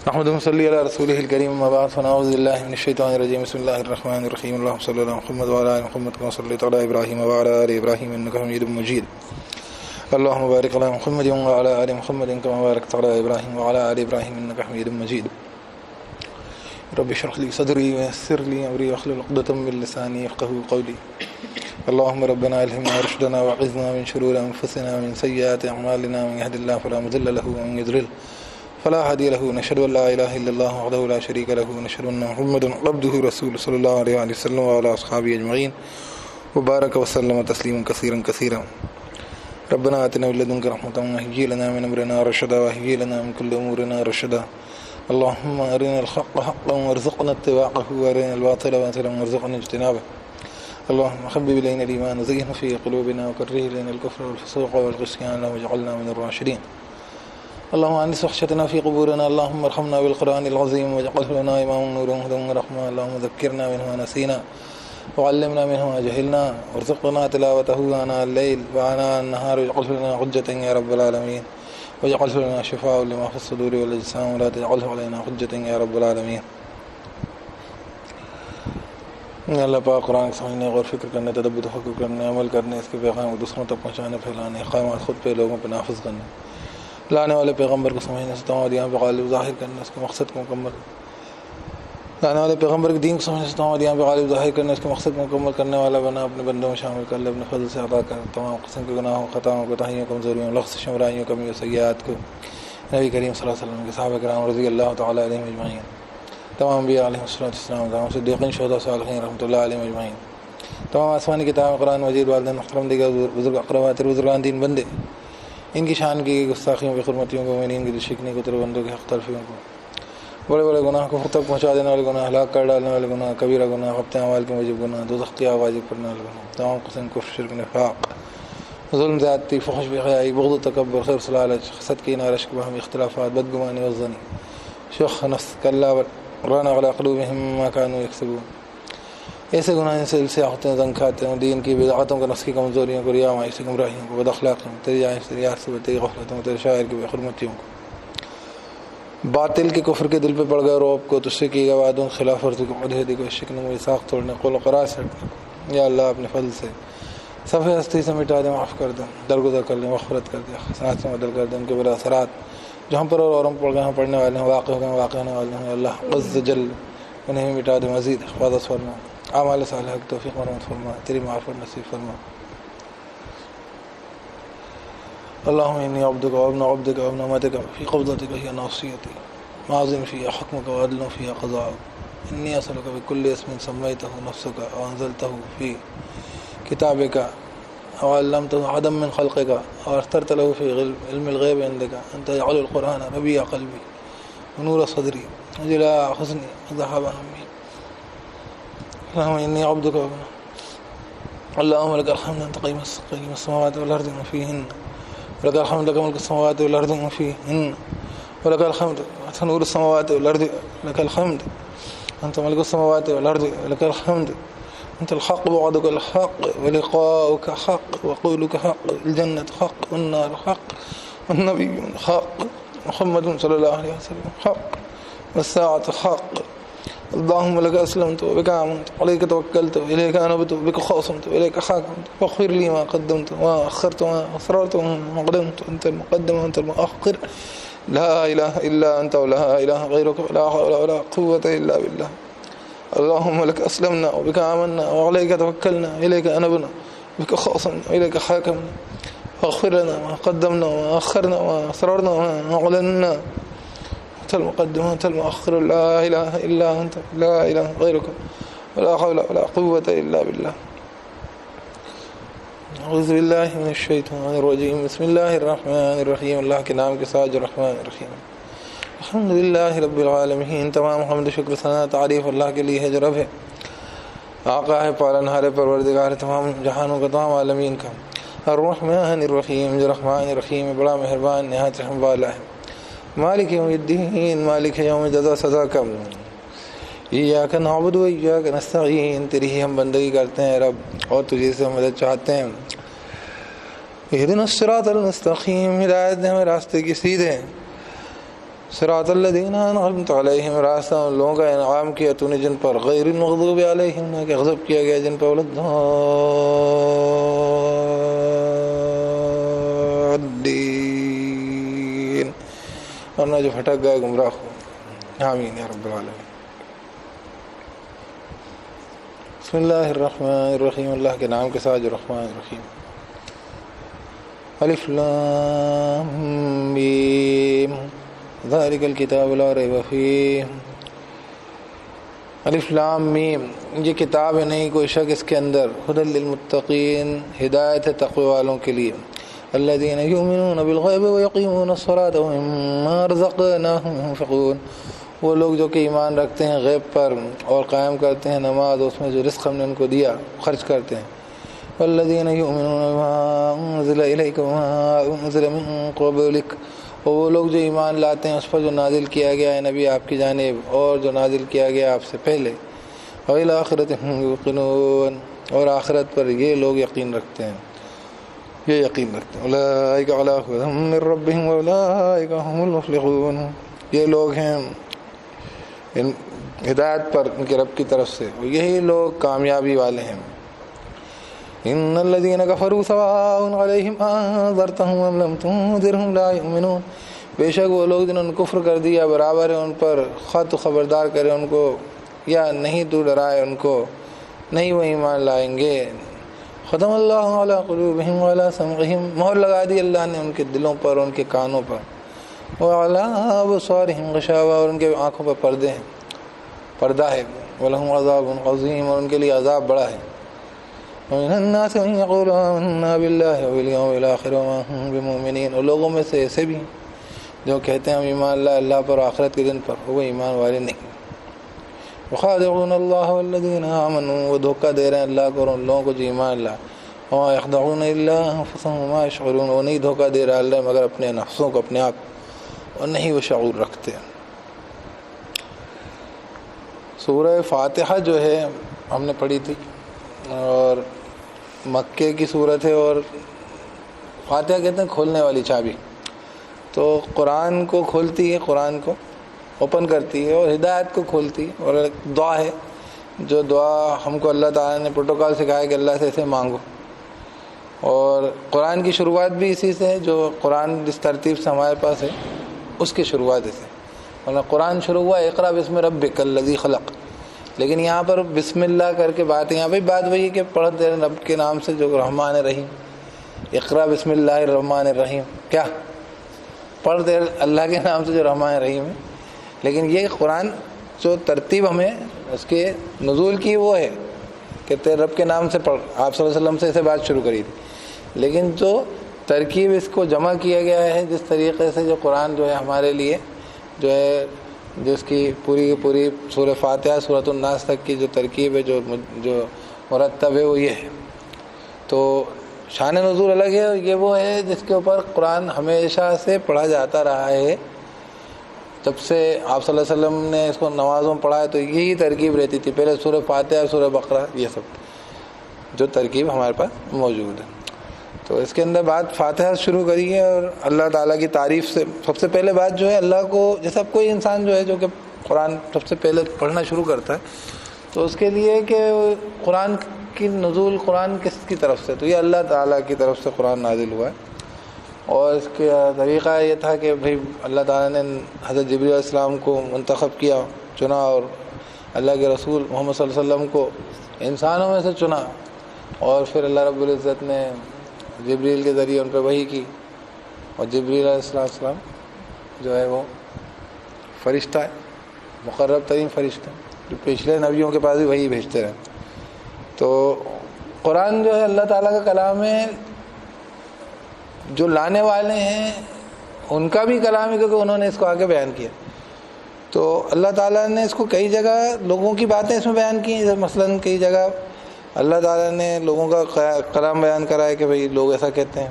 نحمده صلی علی رسوله الکریم اما بعد فنعوذ بالله من الشیطان الرجیم بسم الله الرحمن الرحیم اللهم صل علی محمد وعلى آل محمد كما صليت على ابراهيم وعلى آل ابراهيم انك حميد مجيد اللهم بارك على محمد وعلى آل محمد كما باركت على ابراهيم وعلى آل ابراهيم انك حميد مجيد رب اشرح لي صدري ويسر لي امري واحلل عقدة من لساني يفقهوا قولي اللهم ربنا الهمنا رشدنا واعذنا من شرور انفسنا ومن سيئات اعمالنا من يهد الله فلا مضل له ومن يضلل فلا هادي له نشهد ان لا اله الا الله وحده لا شريك له ونشهد ان محمدا عبده ورسوله صلى الله عليه وسلم وعلى اصحابه اجمعين وبارك وسلم تسليما كثيرا كثيرا ربنا آتنا من لدنك رحمة وهيئ لنا من امرنا رشدا وهيئ لنا من كل امورنا رشدا اللهم ارنا الحق حقا وارزقنا اتباعه وارنا الباطل باطلا وارزقنا اجتنابه اللهم حبب الينا الايمان وزينه في قلوبنا وكره الينا الكفر والفسوق والعصيان واجعلنا من الراشدين اللهم انس وحشتنا في قبورنا اللهم ارحمنا بالقرآن العظيم واجعله لنا اماما ونورا وهدى ورحمة اللهم ذكرنا منه ما نسينا وعلمنا منه ما جهلنا وارزقنا تلاوته آناء الليل وآناء النهار واجعله لنا حجة يا رب العالمين واجعله لنا شفاء لما في الصدور والاجسام ولا تجعله علينا حجة يا رب العالمين. اللہ پاک قرآن سمجھنے غور فکر کرنے تدبر تفکر کرنے عمل کرنے اس کے پیغام کو دوسروں تک پہنچانے پھیلانے اقامات خود پہ لوگوں پہ نافذ کرنے لانے والے پیغمبر کو سمجھنے سے تمام دیاں پہ غالب ظاہر کرنے اس کے مقصد کو مکمل لانے والے پیغمبر کے دین کو سمجھنے سے تمام دیاں پہ غالب ظاہر کرنے اس کے مقصد کو مکمل کرنے والا بنا اپنے بندوں میں شامل کر لے اپنے فضل سے عطا کر تمام قسم کے گناہوں خطاؤں کوتاہیوں کمزوریوں لغزشوں شمرائیوں کمیوں سیئات کو نبی کریم صلی اللہ علیہ وسلم کے صحابہ کرام رضی اللہ تعالیٰ علیہم اجمعین تمام انبیاء علیہ السلام تمام صدیقین شہداء صالحین رحمۃ اللہ علیہم اجمعین تمام آسمانی کتاب قرآن مجید والدین محترم دیگر بزرگ اقربات بزرگان دین بندے ان کی شان کی گستاخیوں کی خرمتیوں کو مومنین کی دل شکنی کو تیرے بندوں کی حق تلفیوں کو بڑے بڑے گناہ کو تک پہنچا دینے والے گناہ ہلاک کر ڈالنے والے گناہ کبیرہ گناہ ہفتے اعمال کے موجب گناہ دوزخ کی آواز کرنے والے گناہ تمام قسم کفر شرک نفاق ظلم زیادتی فحش بے حیائی بغض و تکبر خرص لالچ حسد کینہ رشک باہمی اختلافات بدگمانی والظنی شخ نفس کلا ران علی قلوبہم ما کانوا یکسبون ایسے گناہ ان سے دل سے ہوتے ہیں زنگ کھاتے ہیں دین کی بدعتوں کو نفس کی کمزوریوں کو ریا معیشت کی گمراہیوں کو بد اخلاقیوں تیری جانب سے ریاست سے تیری غفلتوں تیرے شاعر کی بے حرمتیوں کو باطل کے کفر کے دل پہ پڑ گئے روب کو تجھ سے کی گئے وعدوں خلاف ورزی کو عہدے کو شکن میں ساخت توڑنے قول و قرار سے یا اللہ اپنے فضل سے صفحہ ہستی سے مٹا دیں معاف کر دیں درگزر کر لیں مغفرت کر دیں حسنات سے بدل کر دیں ان کے بلا اثرات جو ہم پر اور ہم پڑھ گئے ہیں پڑھنے والے ہیں واقع ہو گئے ہیں واقع ہونے والے ہیں اللہ عز جل انہیں مٹا دیں مزید حفاظت فرما اعمال صالحہ کی توفیق مرحمت فرما تیری معافت نصیب فرما اللهم انی عبدک وابن عبدک وابن امتک فی قبضتک ہی ناصیتی ماض فی حکمک وعدل فی قضاءک انی اسألک بکل اسم سمیتہ نفسک وانزلتہ فی کتابک وعلمتہ عدم من خلقک واخترت له فی علم الغیب عندک ان تجعل القرآن ربیع قلبی ونور صدری وجلاء حزنی وذهاب ہمی اللهم إني عبدك وابنك اللهم لك الحمد أنت قيم السماوات والأرض وما فيهن ولك الحمد لك ملك السماوات والأرض وما فيهن ولك الحمد أنت نور السماوات والأرض لك الحمد أنت ملك السماوات والأرض لك الحمد أنت الحق وعدك الحق ولقاؤك حق وقولك حق الجنة حق والنار حق والنبيون حق محمد صلى الله عليه وسلم حق والساعة حق اللهم لك أسلمت وبك آمنت عليك توكلت وإليك أنبت وبك خاصمت وإليك حاكمت واغفر لي ما قدمت وما أخرت وما أسررت وما قدمت أنت المقدم وأنت المؤخر لا إله إلا أنت ولا إله غيرك ولا حول ولا قوة إلا بالله اللهم لك أسلمنا وبك آمنا وعليك توكلنا وإليك أنبنا وبك خاصمنا وإليك حاكمنا واغفر لنا ما قدمنا وما أخرنا وما أسررنا وما أعلنا أنت المقدم وأنت المؤخر لا إله إلا أنت لا إله غيرك ولا حول ولا قوة إلا بالله أعوذ بالله من الشيطان الرجيم بسم الله الرحمن الرحيم اللہ کے نام کے ساتھ الرحمن الرحیم الحمد للہ رب العالمین تمام حمد شکر ثنا تعریف اللہ کے لیے ہے جو رب ہے آقا ہے پالنہار پروردگار تمام جہانوں کا تمام عالمین کا الرحمن الرحیم جو رحمان الرحیم بڑا مہربان نہایت رحم والا ہے مالک یوم الدین مالک یوم جزا سزا کا ایاک نعبد و ایاک نستعین تیری ہی ہم بندگی کرتے ہیں رب اور تجھے سے مدد چاہتے ہیں اہدنا الصراط المستقیم ہدایت دے ہمیں راستے کی سیدھے صراط الذین انعمت علیہم، راستہ ان لوگوں کا انعام کیا تو نے جن پر، غیر المغضوب علیہم، نہ کہ غضب کیا گیا جن پر، الضالین، اور نہ جو پھٹک گئے گمراہ ہو۔ آمین یا رب العالمین۔ بسم اللہ الرحمن الرحیم، اللہ کے نام کے ساتھ جو رحمان الرحیم۔ الف لام میم ذالک الکتاب لا ریب فیہ۔ الف لام میم، یہ کتاب ہے نہیں کوئی شک اس کے اندر، ھدی للمتقین، ہدایت ہے تقوی والوں کے لیے، الذین یؤمنون بالغیب ویقیمون الصلاۃ ومما رزقناہم ينفقون، وہ لوگ جو کہ ایمان رکھتے ہیں غیب پر اور قائم کرتے ہیں نماز، اس میں جو رزق ہم نے ان کو دیا خرچ کرتے ہیں، والذین یؤمنون بما انزل الیک وما انزل من قبلک، اور وہ لوگ جو ایمان لاتے ہیں اس پر جو نازل کیا گیا ہے نبی آپ کی جانب اور جو نازل کیا گیا آپ سے پہلے، وبالآخرۃ ھم یوقنون، اور آخرت پر یہ لوگ یقین رکھتے ہیں، یہ یقین رکھتے ہیں، اولئک علی ھدی من ربہم واولئک ھم المفلحون، یہ لوگ ہیں ہدایت پر ان کے رب کی طرف سے، یہی لوگ کامیابی والے ہیں۔ ان الذين كفروا سواء عليهم انذرتهم ام لم تنذرهم لا يؤمنون، بے شک وہ لوگ جنہوں نے کفر کر دیا برابر ہے ان پر، خط خبردار کرے ان کو یا نہیں تو ڈرائے ان کو، نہیں وہ ایمان لائیں گے۔ ختم اللہ علی قلوبہم وعلی سمعہم، مہر لگا دی اللہ نے ان کے دلوں پر، ان کے کانوں پر، وعلی ابصارہم غشاوہ، اور ان کے آنکھوں پر پردے ہیں، پردہ ہے، ولہم عذاب عظیم، اور ان کے لیے عذاب بڑا ہے۔ ومن الناس من يقول آمنا بالله وباليوم الآخر وما هم بمؤمنين، اور لوگوں میں سے ایسے بھی جو کہتے ہیں ہم ایمان اللہ پر آخرت کے دن پر، وہ ایمان والے نہیں۔ وخادعون اللہ والذین آمنوا، وہ دھوکہ دے رہے ہیں اللہ کو اور ان لوگوں کو جو ایمان لا، وما يخدعون الا انفسهم وما يشعرون، وہ نہیں دھوکہ دے رہا اللہ مگر اپنے نفسوں کو، اپنے آپ، اور نہیں وہ شعور رکھتے۔ سورہ فاتحہ جو ہے ہم نے پڑھی تھی، اور مکے کی صورت ہے، اور فاتحہ کہتے ہیں کھولنے والی چابی، تو قرآن کو کھولتی ہے، قرآن کو اوپن کرتی ہے اور ہدایت کو کھولتی ہے، اور ایک دعا ہے جو دعا ہم کو اللہ تعالیٰ نے پروٹوکول سکھایا کہ اللہ سے ایسے مانگو، اور قرآن کی شروعات بھی اسی سے ہے، جو قرآن جس ترتیب سے ہمارے پاس ہے اس کی شروعات اسے، ورنہ قرآن شروع ہوا اقرأ بسم ربک الذی خلق، لیکن یہاں پر بسم اللہ کر کے بات ہے، یہاں پہ بات وہی ہے کہ پڑھ دے رب کے نام سے جو رحمان رحیم، اقرا بسم اللہ الرحمن الرحیم، کیا پڑھ دے اللہ کے نام سے جو رحمان رحیم ہے، لیکن یہ قرآن جو ترتیب ہمیں اس کے نزول کی وہ ہے کہ تیرے رب کے نام سے پڑھ، آپ صلی اللہ علیہ وسلم سے اسے بات شروع کری تھی، لیکن جو ترکیب اس کو جمع کیا گیا ہے جس طریقے سے جو قرآن جو ہے ہمارے لیے جو ہے، جس کی پوری کی پوری سورہ فاتحہ سورۃ الناس تک کی جو ترکیب ہے جو مرتب ہے وہ یہ ہے، تو شان نزول الگ ہے، یہ وہ ہے جس کے اوپر قرآن ہمیشہ سے پڑھا جاتا رہا ہے، جب سے آپ صلی اللہ علیہ وسلم نے اس کو نمازوں پڑھا ہے تو یہی ترکیب رہتی تھی، پہلے سورہ فاتحہ سورہ بقرہ، یہ سب جو ترکیب ہمارے پاس موجود ہے۔ تو اس کے اندر بات فاتحہ شروع کری ہے، اور اللہ تعالیٰ کی تعریف سے سب سے پہلے بات جو ہے اللہ کو، جیسا کوئی انسان جو ہے جو کہ قرآن سب سے پہلے پڑھنا شروع کرتا ہے تو اس کے لیے کہ قرآن کی نزول، قرآن کس کی طرف سے، تو یہ اللہ تعالیٰ کی طرف سے قرآن نازل ہوا ہے، اور اس کا طریقہ یہ تھا کہ بھئی اللہ تعالیٰ نے حضرت جبریل علیہ السلام کو منتخب کیا، چنا، اور اللہ کے رسول محمد صلی اللہ علیہ وسلم کو انسانوں میں سے چنا، اور پھر اللہ رب العزت نے جبریل کے ذریعے ان پہ وحی کی، اور جبریل علیہ السلام جو ہے وہ فرشتہ ہے، مقرب ترین فرشتہ، جو پچھلے نبیوں کے پاس بھی وحی بھیجتے رہے۔ تو قرآن جو ہے اللہ تعالیٰ کا کلام ہے، جو لانے والے ہیں ان کا بھی کلام ہے کیونکہ انہوں نے اس کو آگے بیان کیا، تو اللہ تعالیٰ نے اس کو کئی جگہ لوگوں کی باتیں اس میں بیان کی ہیں، مثلاً کئی جگہ اللہ تعالیٰ نے لوگوں کا کلام بیان کرا ہے کہ بھئی لوگ ایسا کہتے ہیں،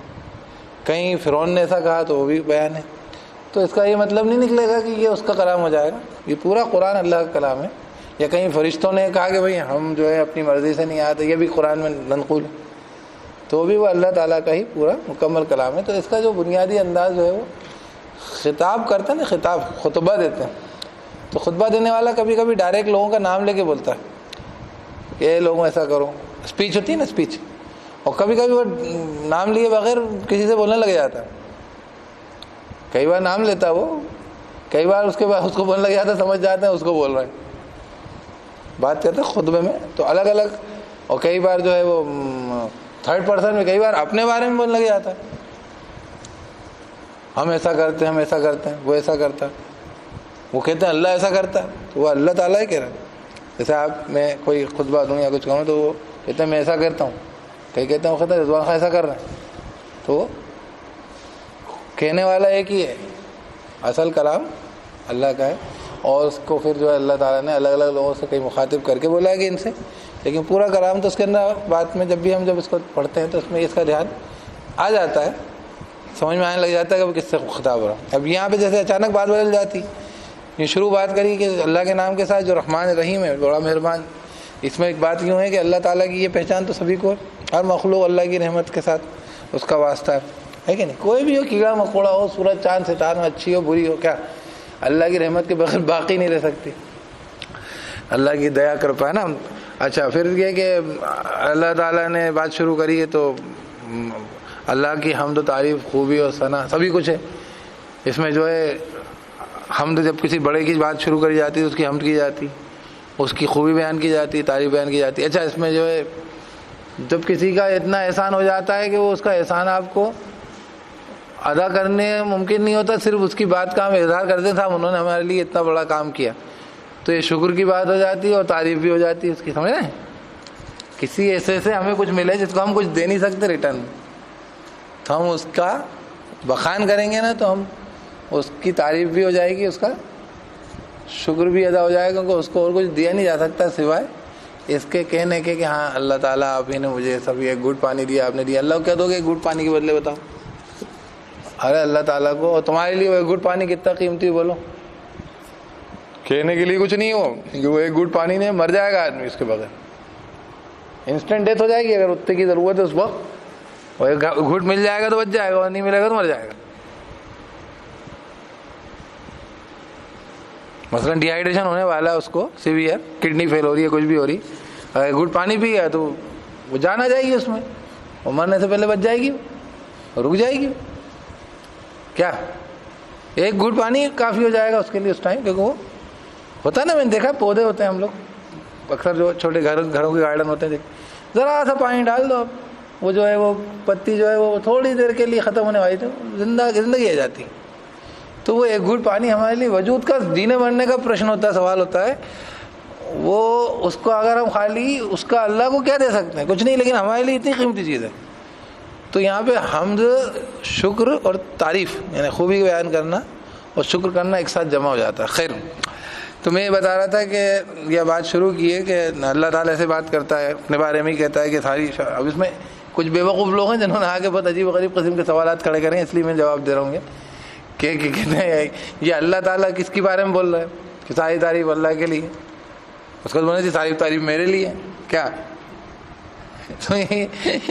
کہیں فرعون نے ایسا کہا تو وہ بھی بیان ہے، تو اس کا یہ مطلب نہیں نکلے گا کہ یہ اس کا کلام ہو جائے گا، یہ پورا قرآن اللہ کا کلام ہے۔ یا کہیں فرشتوں نے کہا کہ بھئی ہم جو ہے اپنی مرضی سے نہیں آتے، یہ بھی قرآن میں منقول ہے، تو بھی وہ اللہ تعالیٰ کا ہی پورا مکمل کلام ہے۔ تو اس کا جو بنیادی انداز جو ہے وہ خطاب کرتے ہیں نا، خطاب خطبہ دیتے ہیں، تو خطبہ دینے والا کبھی کبھی ڈائریکٹ لوگوں کا نام لے کے بولتا ہے کہ لوگوں ایسا کرو، اسپیچ ہوتی ہے نا اسپیچ، اور کبھی کبھی وہ نام لیے بغیر کسی سے بولنے لگ جاتا ہے. کئی بار نام لیتا ہے وہ، کئی بار اس کے بعد اس کو بولنے لگ جاتا ہے، سمجھ جاتے ہیں اس کو بول رہے ہیں، بات کرتے ہیں خطبے میں تو الگ الگ. اور کئی بار جو ہے وہ تھرڈ پرسن میں کئی بار اپنے بارے میں بولنے لگ جاتا ہے، ہم ایسا کرتے ہیں، ہم ایسا کرتے ہیں، وہ ایسا کرتا ہے. وہ کہتے ہیں اللہ ایسا کرتا ہے، تو وہ اللہ تعالیٰ ہی کہہ رہا ہے. جیسے آپ میں کوئی خطبہ دوں یا کچھ کروں تو وہ کہتے ہیں میں ایسا کرتا ہوں، کئی کہتے ہیں وہ کہتے ہیں رضوان خان ایسا کر رہے ہیں. تو کہنے والا ایک ہی ہے، اصل کلام اللہ کا ہے. اور اس کو پھر جو ہے اللہ تعالیٰ نے الگ الگ لوگوں سے کئی مخاطب کر کے بولا ہے کہ ان سے، لیکن پورا کلام تو اس کے اندر بات میں جب اس کو پڑھتے ہیں تو اس میں اس کا دھیان آ جاتا ہے، سمجھ میں آنے لگ جاتا ہے کہ وہ کس سے خطاب ہو رہا. اب یہاں پہ جیسے اچانک بات بدل جاتی، یہ شروع بات کری کہ اللہ کے نام کے ساتھ جو رحمان رحیم ہے، بڑا مہربان. اس میں ایک بات یوں ہے کہ اللہ تعالیٰ کی یہ پہچان تو سبھی کو، ہر مخلوق اللہ کی رحمت کے ساتھ اس کا واسطہ ہے کہ نہیں. کوئی بھی ہو، کیڑا مکوڑا ہو، سورج چاند ستارہ، اچھی ہو بری ہو، کیا اللہ کی رحمت کے بغیر باقی نہیں رہ سکتی. اللہ کی دیا کرپا ہے نا. اچھا، پھر یہ کہ اللہ تعالیٰ نے بات شروع کری ہے تو اللہ کی حمد و تعریف، خوبی اور ثنا سبھی کچھ ہے. اس میں جو ہے حمد، جب کسی بڑے کی بات شروع کری جاتی ہے اس کی حمد کی جاتی، اس کی خوبی بیان کی جاتی، تعریف بیان کی جاتی. اچھا، اس میں جو ہے جب کسی کا اتنا احسان ہو جاتا ہے کہ وہ اس کا احسان آپ کو ادا کرنے ممکن نہیں ہوتا، صرف اس کی بات کا ہم اظہار کرتے ہیں صاحب انہوں نے ہمارے لیے اتنا بڑا کام کیا، تو یہ شکر کی بات ہو جاتی ہے اور تعریف بھی ہو جاتی ہے اس کی. سمجھ رہے ہیں؟ کسی ایسے سے ہمیں کچھ ملے جس کو ہم کچھ دے نہیں سکتے ریٹرن میں، تو ہم اس کا بخان کریں گے نا، تو ہم اس کی تعریف بھی ہو جائے گی، اس کا شکر بھی ادا ہو جائے گا، کیونکہ اس کو اور کچھ دیا نہیں جا سکتا سوائے اس کے کہنے کے کہ ہاں اللہ تعالیٰ آپ ہی نے مجھے سب ایک گھوٹ پانی دیا، آپ نے دیا. اللہ کو کہہ دو گے ایک گھوٹ پانی کے بدلے بتاؤ، ارے اللہ تعالیٰ کو، اور تمہارے لیے وہ ایک گھوٹ پانی کتنا قیمتی بولو، کہنے کے لیے کچھ نہیں ہو کہ وہ ایک گھوٹ پانی نہیں، مر جائے گا آدمی اس کے بغیر، انسٹنٹ ڈیتھ ہو جائے گی. اگر اتنے کی ضرورت ہے اس وقت، اور ایک گھوٹ مل جائے گا تو بچ جائے گا، اور نہیں ملے گا تو مر جائے گا. مثلا ڈی ہائیڈریشن ہونے والا ہے اس کو سیویئر، کڈنی فیل ہو رہی ہے، کچھ بھی ہو رہی، اگر گھوٹ پانی پی گیا تو وہ جان آ جائے گی اس میں، وہ مرنے سے پہلے بچ جائے گی، رک جائے گی. کیا ایک گھوٹ پانی کافی ہو جائے گا اس کے لیے اس ٹائم، کیونکہ وہ ہوتا ہے نا، میں نے دیکھا پودے ہوتے ہیں ہم لوگ اکثر جو چھوٹے گھروں کے گارڈن ہوتے ہیں، ذرا سا پانی ڈال دو، وہ جو ہے وہ پتی جو ہے وہ تھوڑی دیر کے لیے ختم ہونے والی، تو زندگی آ جاتی. تو وہ ایک گھوٹ پانی ہمارے لیے وجود کا جینے مرنے کا پرشن ہوتا ہے، سوال ہوتا ہے. وہ اس کو اگر ہم خالی اس کا اللہ کو کیا دے سکتے ہیں؟ کچھ نہیں، لیکن ہمارے لیے اتنی قیمتی چیز ہے. تو یہاں پہ حمد، شکر اور تعریف، یعنی خوبی بیان کرنا اور شکر کرنا ایک ساتھ جمع ہو جاتا ہے. خیر، تو میں یہ بتا رہا تھا کہ یہ بات شروع کی ہے کہ اللہ تعالیٰ سے بات کرتا ہے، اپنے بارے میں ہی کہتا ہے کہ ساری. اب اس میں کچھ بے وقوف لوگ ہیں جنہوں نے آگے بہت عجیب و غریب قسم کے سوالات کھڑے کریں، اس لیے میں جواب دے رہا ہوں کہ کہتے ہیں یہ اللہ تعالیٰ کس کے بارے میں بول رہا ہے کہ ساری تعریف اللہ کے لیے. اس کو بولنا چاہیے ساری تعریف میرے لیے. کیا تو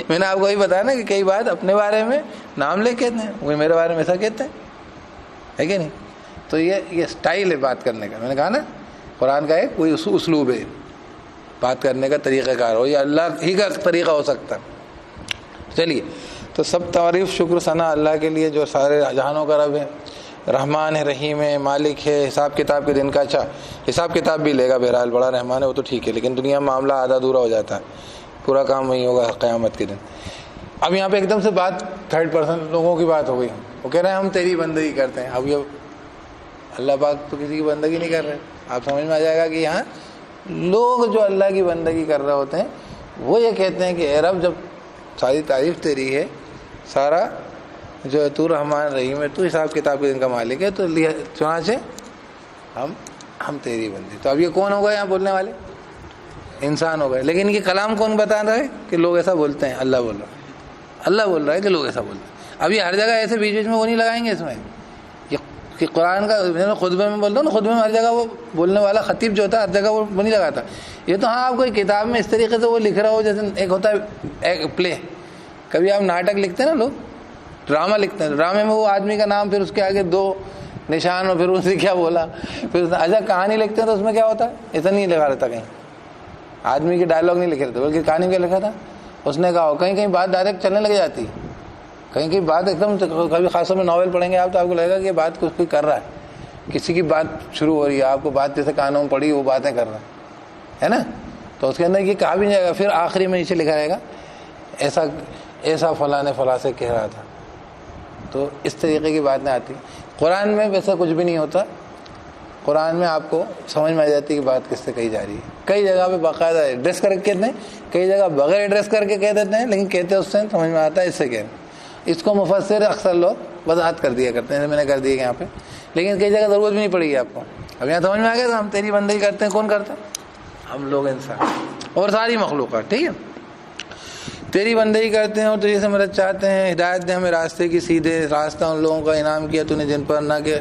میں نے آپ کو یہ بتایا نا کہ کئی بات اپنے بارے میں نام لے کہتے ہیں، وہ میرے بارے میں ایسا کہتے ہیں، ہے کہ نہیں. تو یہ سٹائل ہے بات کرنے کا. میں نے کہا نا قرآن کا ایک کوئی اسلوب ہے بات کرنے کا، طریقہ کار ہو، یہ اللہ ہی کا طریقہ ہو سکتا. چلیے، تو سب تعریف، شکر، ثنا اللہ کے لیے جو سارے جہانوں کا رب ہے، رحمان ہے، رحیم ہے، مالک ہے، حساب کتاب کے دن کا. اچھا، حساب کتاب بھی لے گا، بہرحال بڑا رحمان ہے وہ تو ٹھیک ہے، لیکن دنیا میں معاملہ آدھا ادھورا ہو جاتا ہے، پورا کام وہی ہوگا قیامت کے دن. اب یہاں پہ ایک دم سے بات تھرڈ پرسن لوگوں کی بات ہو گئی. وہ کہہ رہے ہیں ہم تیری بندگی کرتے ہیں. اب یہ اللہ پاک تو کسی کی بندگی نہیں کر رہے. آپ سمجھ میں آ جائے گا کہ یہاں لوگ جو اللہ کی بندگی کر رہے ہوتے ہیں وہ یہ کہتے ہیں کہ اے رب، جب ساری تعریف تیری ہے، سارا جو ہے تو رحمان رحیم ہے، تو حساب کتاب کے دن کا مالک ہے، تو چنانچہ ہم تیری بندی. تو اب یہ کون ہوگا یہاں بولنے والے؟ انسان ہو گئے. لیکن یہ کلام کون بتا رہا ہے کہ لوگ ایسا بولتے ہیں؟ اللہ بول رہا ہے. اللہ بول رہا ہے کہ لوگ ایسا بولتے ہیں. اب یہ ہر جگہ ایسے بیچ بیچ میں وہ نہیں لگائیں گے اس میں کہ قرآن کا خطبے میں بولتا ہوں نا، خطبے میں ہر جگہ وہ بولنے والا خطیب جو ہوتا ہے ہر جگہ وہ نہیں لگاتا. یہ تو ہاں آپ کوئی کتاب میں اس طریقے سے وہ لکھ رہا ہو، جیسے ایک ہوتا ہے ایک پلے. کبھی آپ ناٹک لکھتے ہیں نا لوگ، ڈرامہ لکھتے ہیں, ڈرامے میں وہ آدمی کا نام پھر اس کے آگے 2 نشان اور پھر اسے کیا بولا, پھر اچھا کہانی لکھتے ہیں تو اس میں کیا ہوتا ہے, ایسا نہیں لکھا رہتا, کہیں آدمی کی ڈائلاگ نہیں لکھے رہتے بلکہ کہانی کیا لکھا تھا اس نے کہا. کہیں کہیں بات ڈائریکٹ چلنے لگ جاتی, کہیں کہیں بات ایک دم, کبھی خاص میں ناول پڑھیں گے آپ تو آپ کو لگے گا کہ یہ بات کچھ کوئی کر رہا ہے, کسی کی بات شروع ہو رہی ہے, آپ کو بات جیسے کانوں میں پڑی وہ باتیں کر رہا ہے نا, تو اس کے اندر یہ کہا بھی نہیں جائے گا, پھر آخری میں نیچے لکھا رہے گا ایسا ایسا فلاں نے فلاں سے کہہ رہا تھا. تو اس طریقے کی باتیں آتی. قرآن میں ویسا کچھ بھی نہیں ہوتا, قرآن میں آپ کو سمجھ میں آ جاتی ہے کہ بات کس سے کہی جا رہی ہے. کئی جگہ پہ باقاعدہ ایڈریس کر کے کہتے ہیں, کئی جگہ بغیر ایڈریس کر کے کہہ دیتے ہیں, لیکن کہتے اس سے سمجھ میں آتا ہے اس سے کہنا. اس کو مفسر اکثر لوگ وضاحت کر دیا کرتے ہیں, میں نے کر دی یہاں پہ, لیکن کئی جگہ ضرورت بھی نہیں پڑے گی آپ کو. اب یہاں سمجھ میں آ گیا تو ہم تیری بندگی کرتے ہیں, کون کرتا ہے؟ ہم لوگ انسان اور ساری مخلوقات. ٹھیک ہے, تیری بندگی کرتے ہیں اور تجھے سے مدد چاہتے ہیں. ہدایت دے ہمیں راستے کی, سیدھے راستہ ان لوگوں کا انعام کیا تو نے جن پر نہ کہ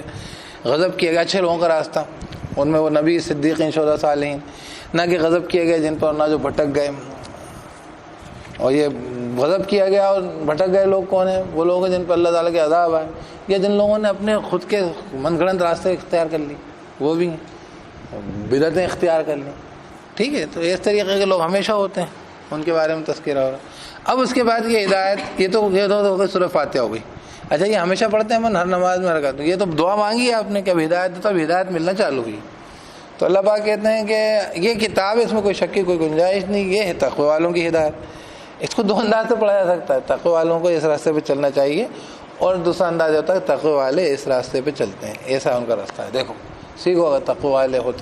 غضب کیا گیا, اچھے لوگوں کا راستہ, ان میں وہ نبی, صدیقین, شہداء, صالحین, نہ کہ غضب کیا گیا جن پر نہ جو بھٹک گئے. اور یہ غضب کیا گیا اور بھٹک گئے لوگ کون ہیں؟ وہ لوگ ہیں جن پر اللہ تعالیٰ کے عذاب آئے, یا جن لوگوں نے اپنے خود کے من گھڑنت راستے اختیار کر لی, وہ بھی ہیں, بدعتیں اختیار کر لی. ٹھیک ہے, تو اس طریقے کے لوگ ہمیشہ ہوتے ہیں, ان کے بارے میں تذکرہ ہو رہا. اب اس کے بعد یہ ہدایت, یہ تو ہو گئی سورہ فاتحہ ہو گئی. اچھا یہ ہمیشہ پڑھتے ہیں ہر نماز میں رکھا, تو یہ تو دعا مانگی ہے آپ نے کہ اب ہدایت دے, تو اب ہدایت ملنا چالو ہوئی. تو اللہ پاک کہتے ہیں کہ یہ کتاب ہے, اس میں کوئی شک کی کوئی گنجائش نہیں, یہ ہے تقوی والوں کی ہدایت. اس کو 2 انداز سے پڑھا جا سکتا ہے, تقوی والوں کو اس راستے پہ چلنا چاہیے, اور دوسرا انداز ہوتا ہے تقوی والے اس راستے پہ چلتے ہیں, ایسا ان کا راستہ ہے. دیکھو سیکھو, اگر تقوی والے ہو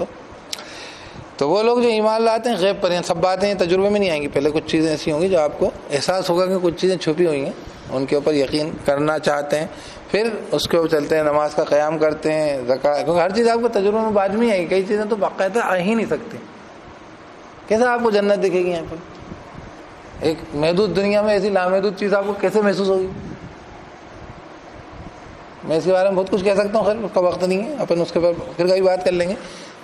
تو وہ لوگ جو ایمان لاتے ہیں غیب پر, سب باتیں تجربے میں نہیں آئیں گی. پہلے کچھ چیزیں ایسی ہوں گی جو آپ کو احساس ہوگا کہ کچھ چیزیں چھپی ہوئی ہیں, ان کے اوپر یقین کرنا چاہتے ہیں, پھر اس کے اوپر چلتے ہیں, نماز کا قیام کرتے ہیں, زکوٰۃ, کیونکہ ہر چیز آپ کو تجربے میں بعد میں آئے گی. کئی چیزیں تو باقاعدہ آ ہی نہیں سکتی. کیسے آپ کو جنت دکھے گی یہاں پر؟ ایک محدود دنیا میں ایسی لامحدود چیز آپ کو کیسے محسوس ہوگی؟ میں اس کے بارے میں بہت کچھ کہہ سکتا ہوں, خیر اس کا وقت نہیں ہے, اپن اس کے اوپر پھر کبھی بات کر لیں گے.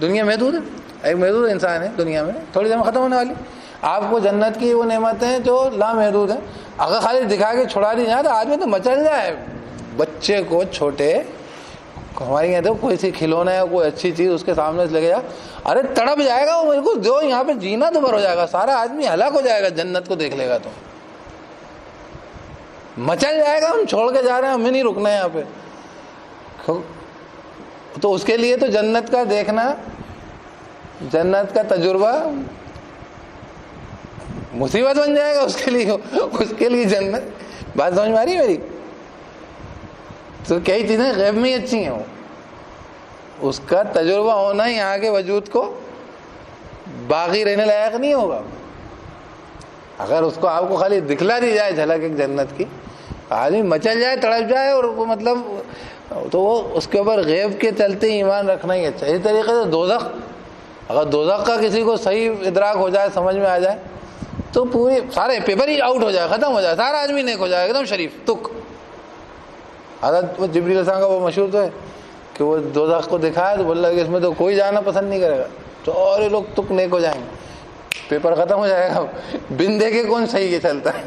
دنیا محدود ہے, ایک محدود انسان ہے دنیا میں, تھوڑی دیر میں ختم ہونے والی. آپ کو جنت کی وہ نعمتیں جو لامحدود ہیں, اگر خالی دکھا کے چھڑا دی جائے تو آدمی تو مچل جائے. بچے کو چھوٹے, ہمارے یہاں تو کوئی سی کھلونا ہے, کوئی اچھی چیز اس کے سامنے سے لگے جا, ارے تڑپ جائے گا وہ, میرے کو جو یہاں پہ جینا تو بھر ہو جائے گا, سارا آدمی ہلاک ہو جائے گا جنت کو دیکھ لے گا تو مچل جائے گا. ہم چھوڑ کے جا رہے ہیں, ہمیں نہیں رکنا ہے یہاں پہ. تو اس کے لیے تو جنت کا دیکھنا, جنت کا تجربہ مصیبت بن جائے گا اس کے لیے جنت. بات سمجھ میں آ رہی ہے میری؟ تو کئی چیزیں غیب میں ہی اچھی ہیں, اس کا تجربہ ہونا یہاں کے وجود کو باقی رہنے لائق نہیں ہوگا. اگر اس کو آپ کو خالی دکھلا دی جائے جھلک ایک جنت کی, آدمی مچل جائے, تڑپ جائے, اور وہ مطلب تو وہ اس کے اوپر غیب کے چلتے ایمان رکھنا ہی اچھا. اسی طریقے سے دوزخ, اگر دوزخ کا کسی کو صحیح ادراک ہو جائے, سمجھ میں آ جائے, تو پورے سارے پیپر ہی آؤٹ ہو جائے, ختم ہو جائے, سارا آدمی نیک ہو جائے, ایک دم شریف تک. حضرت جبریل علیہ السلام کا وہ مشہور تو ہے کہ وہ دوزخ کو دکھایا تو بولا کہ اس میں تو کوئی جانا پسند نہیں کرے گا, تو اور یہ لوگ تک نیک ہو جائیں گے, پیپر ختم ہو جائے گا, بن دیکھے کون صحیح کے چلتا ہے.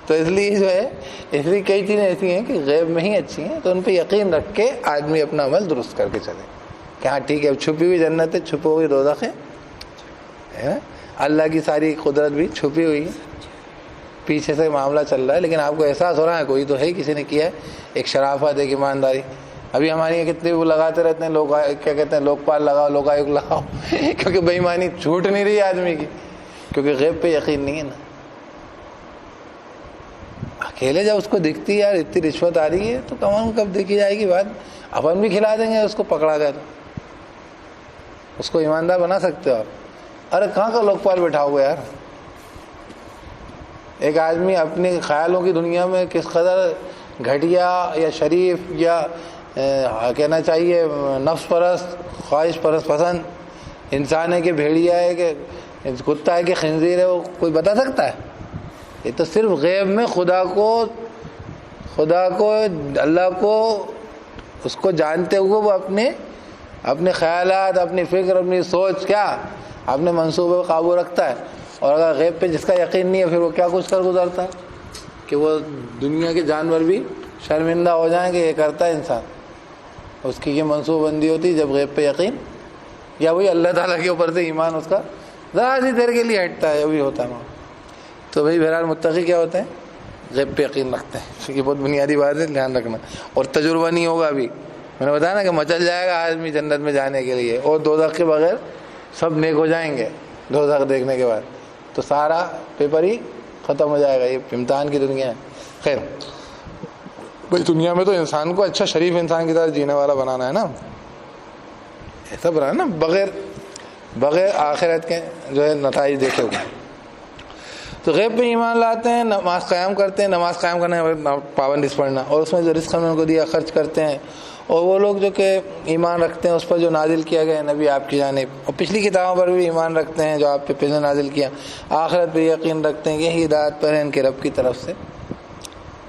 تو اس لیے جو ہے, اس لیے کئی چیزیں ایسی ہیں کہ غیب میں ہی اچھی ہیں, تو ان پہ یقین رکھ کے آدمی اپنا عمل درست کر کے چلے کہ ہاں ٹھیک ہے, اب چھپی ہوئی جنت ہے, چھپی ہوئی دوزخ ہے نا, اللہ کی ساری قدرت بھی چھپی ہوئی ہے, پیچھے سے معاملہ چل رہا ہے, لیکن آپ کو احساس ہو رہا ہے کوئی تو ہے, کسی نے کیا ہے, ایک شرافت, ایک ایمانداری. ابھی ہمارے یہاں کتنے وہ لگاتے رہتے ہیں لوگ, کیا کہتے ہیں, لوکپال لگاؤ, لوکایوگ لگاؤ, کیونکہ بے ایمانی چھوٹ نہیں رہی آدمی کی, کیونکہ غیب پہ یقین نہیں ہے نا. اکیلے جب اس کو دکھتی ہے یار اتنی رشوت آ رہی ہے, تو کم کب دیکھی جائے گی بات, اپن بھی کھلا دیں گے اس کو پکڑا گیا تو. اس کو ایماندار بنا سکتے ہو آپ. ارے کہاں کا لوکپال بیٹھاؤ گے یار. ایک آدمی اپنے خیالوں کی دنیا میں کس قدر گھٹیا یا شریف یا کہنا چاہیے نفس پرست, خواہش پسند انسان ہے کہ بھیڑیا ہے کہ کتا ہے کہ خنزیر ہے, وہ کوئی بتا سکتا ہے؟ یہ تو صرف غیب میں خدا کو اللہ کو اس کو جانتے ہوئے وہ اپنے خیالات, اپنی فکر, اپنی سوچ, کیا اپنے منصوبے پہ قابو رکھتا ہے. اور اگر غیب پہ جس کا یقین نہیں ہے, پھر وہ کیا کچھ کر گزرتا ہے. کہ وہ دنیا کے جانور بھی شرمندہ ہو جائیں کہ یہ کرتا ہے انسان. اس کی یہ منصوبہ بندی ہوتی جب غیب پہ یقین یا وہی اللہ تعالیٰ کے اوپر سے ایمان اس کا ذرا سی دیر کے لیے ہٹتا ہے, وہی ہوتا ہے وہاں. تو بھائی بہرحال متقی کیا ہوتے ہیں؟ غیب پہ یقین رکھتے ہیں. یہ بہت بنیادی بات ہے, دھیان رکھنا. اور تجربہ نہیں ہوگا. ابھی میں نے بتایا نا کہ مچل جائے گا آدمی جنت میں جانے کے لیے, اور دوزخ کے بغیر سب نیک ہو جائیں گے دوزخ دیکھنے کے بعد, تو سارا پیپر ہی ختم ہو جائے گا. یہ امتحان کی دنیا ہے. خیر بھائی دنیا میں تو انسان کو اچھا شریف انسان کی طرح جینے والا بنانا ہے نا, ایسا بنانا نا بغیر آخرت کے جو ہے نتائج دیکھے ہوئے. تو غیب پہ ایمان لاتے ہیں, نماز قائم کرتے ہیں, نماز قائم کرنا ہے پابندی پڑھنا, اور اس میں جو رزق ہم نے ان کو دیا خرچ کرتے ہیں. اور وہ لوگ جو کہ ایمان رکھتے ہیں اس پر جو نازل کیا گیا ہے نبی آپ کی جانب, اور پچھلی کتابوں پر بھی ایمان رکھتے ہیں جو آپ پہ پہلے نازل کیا, آخرت پہ یقین رکھتے ہیں, یہ ہدایت پر ہے ان کے رب کی طرف سے.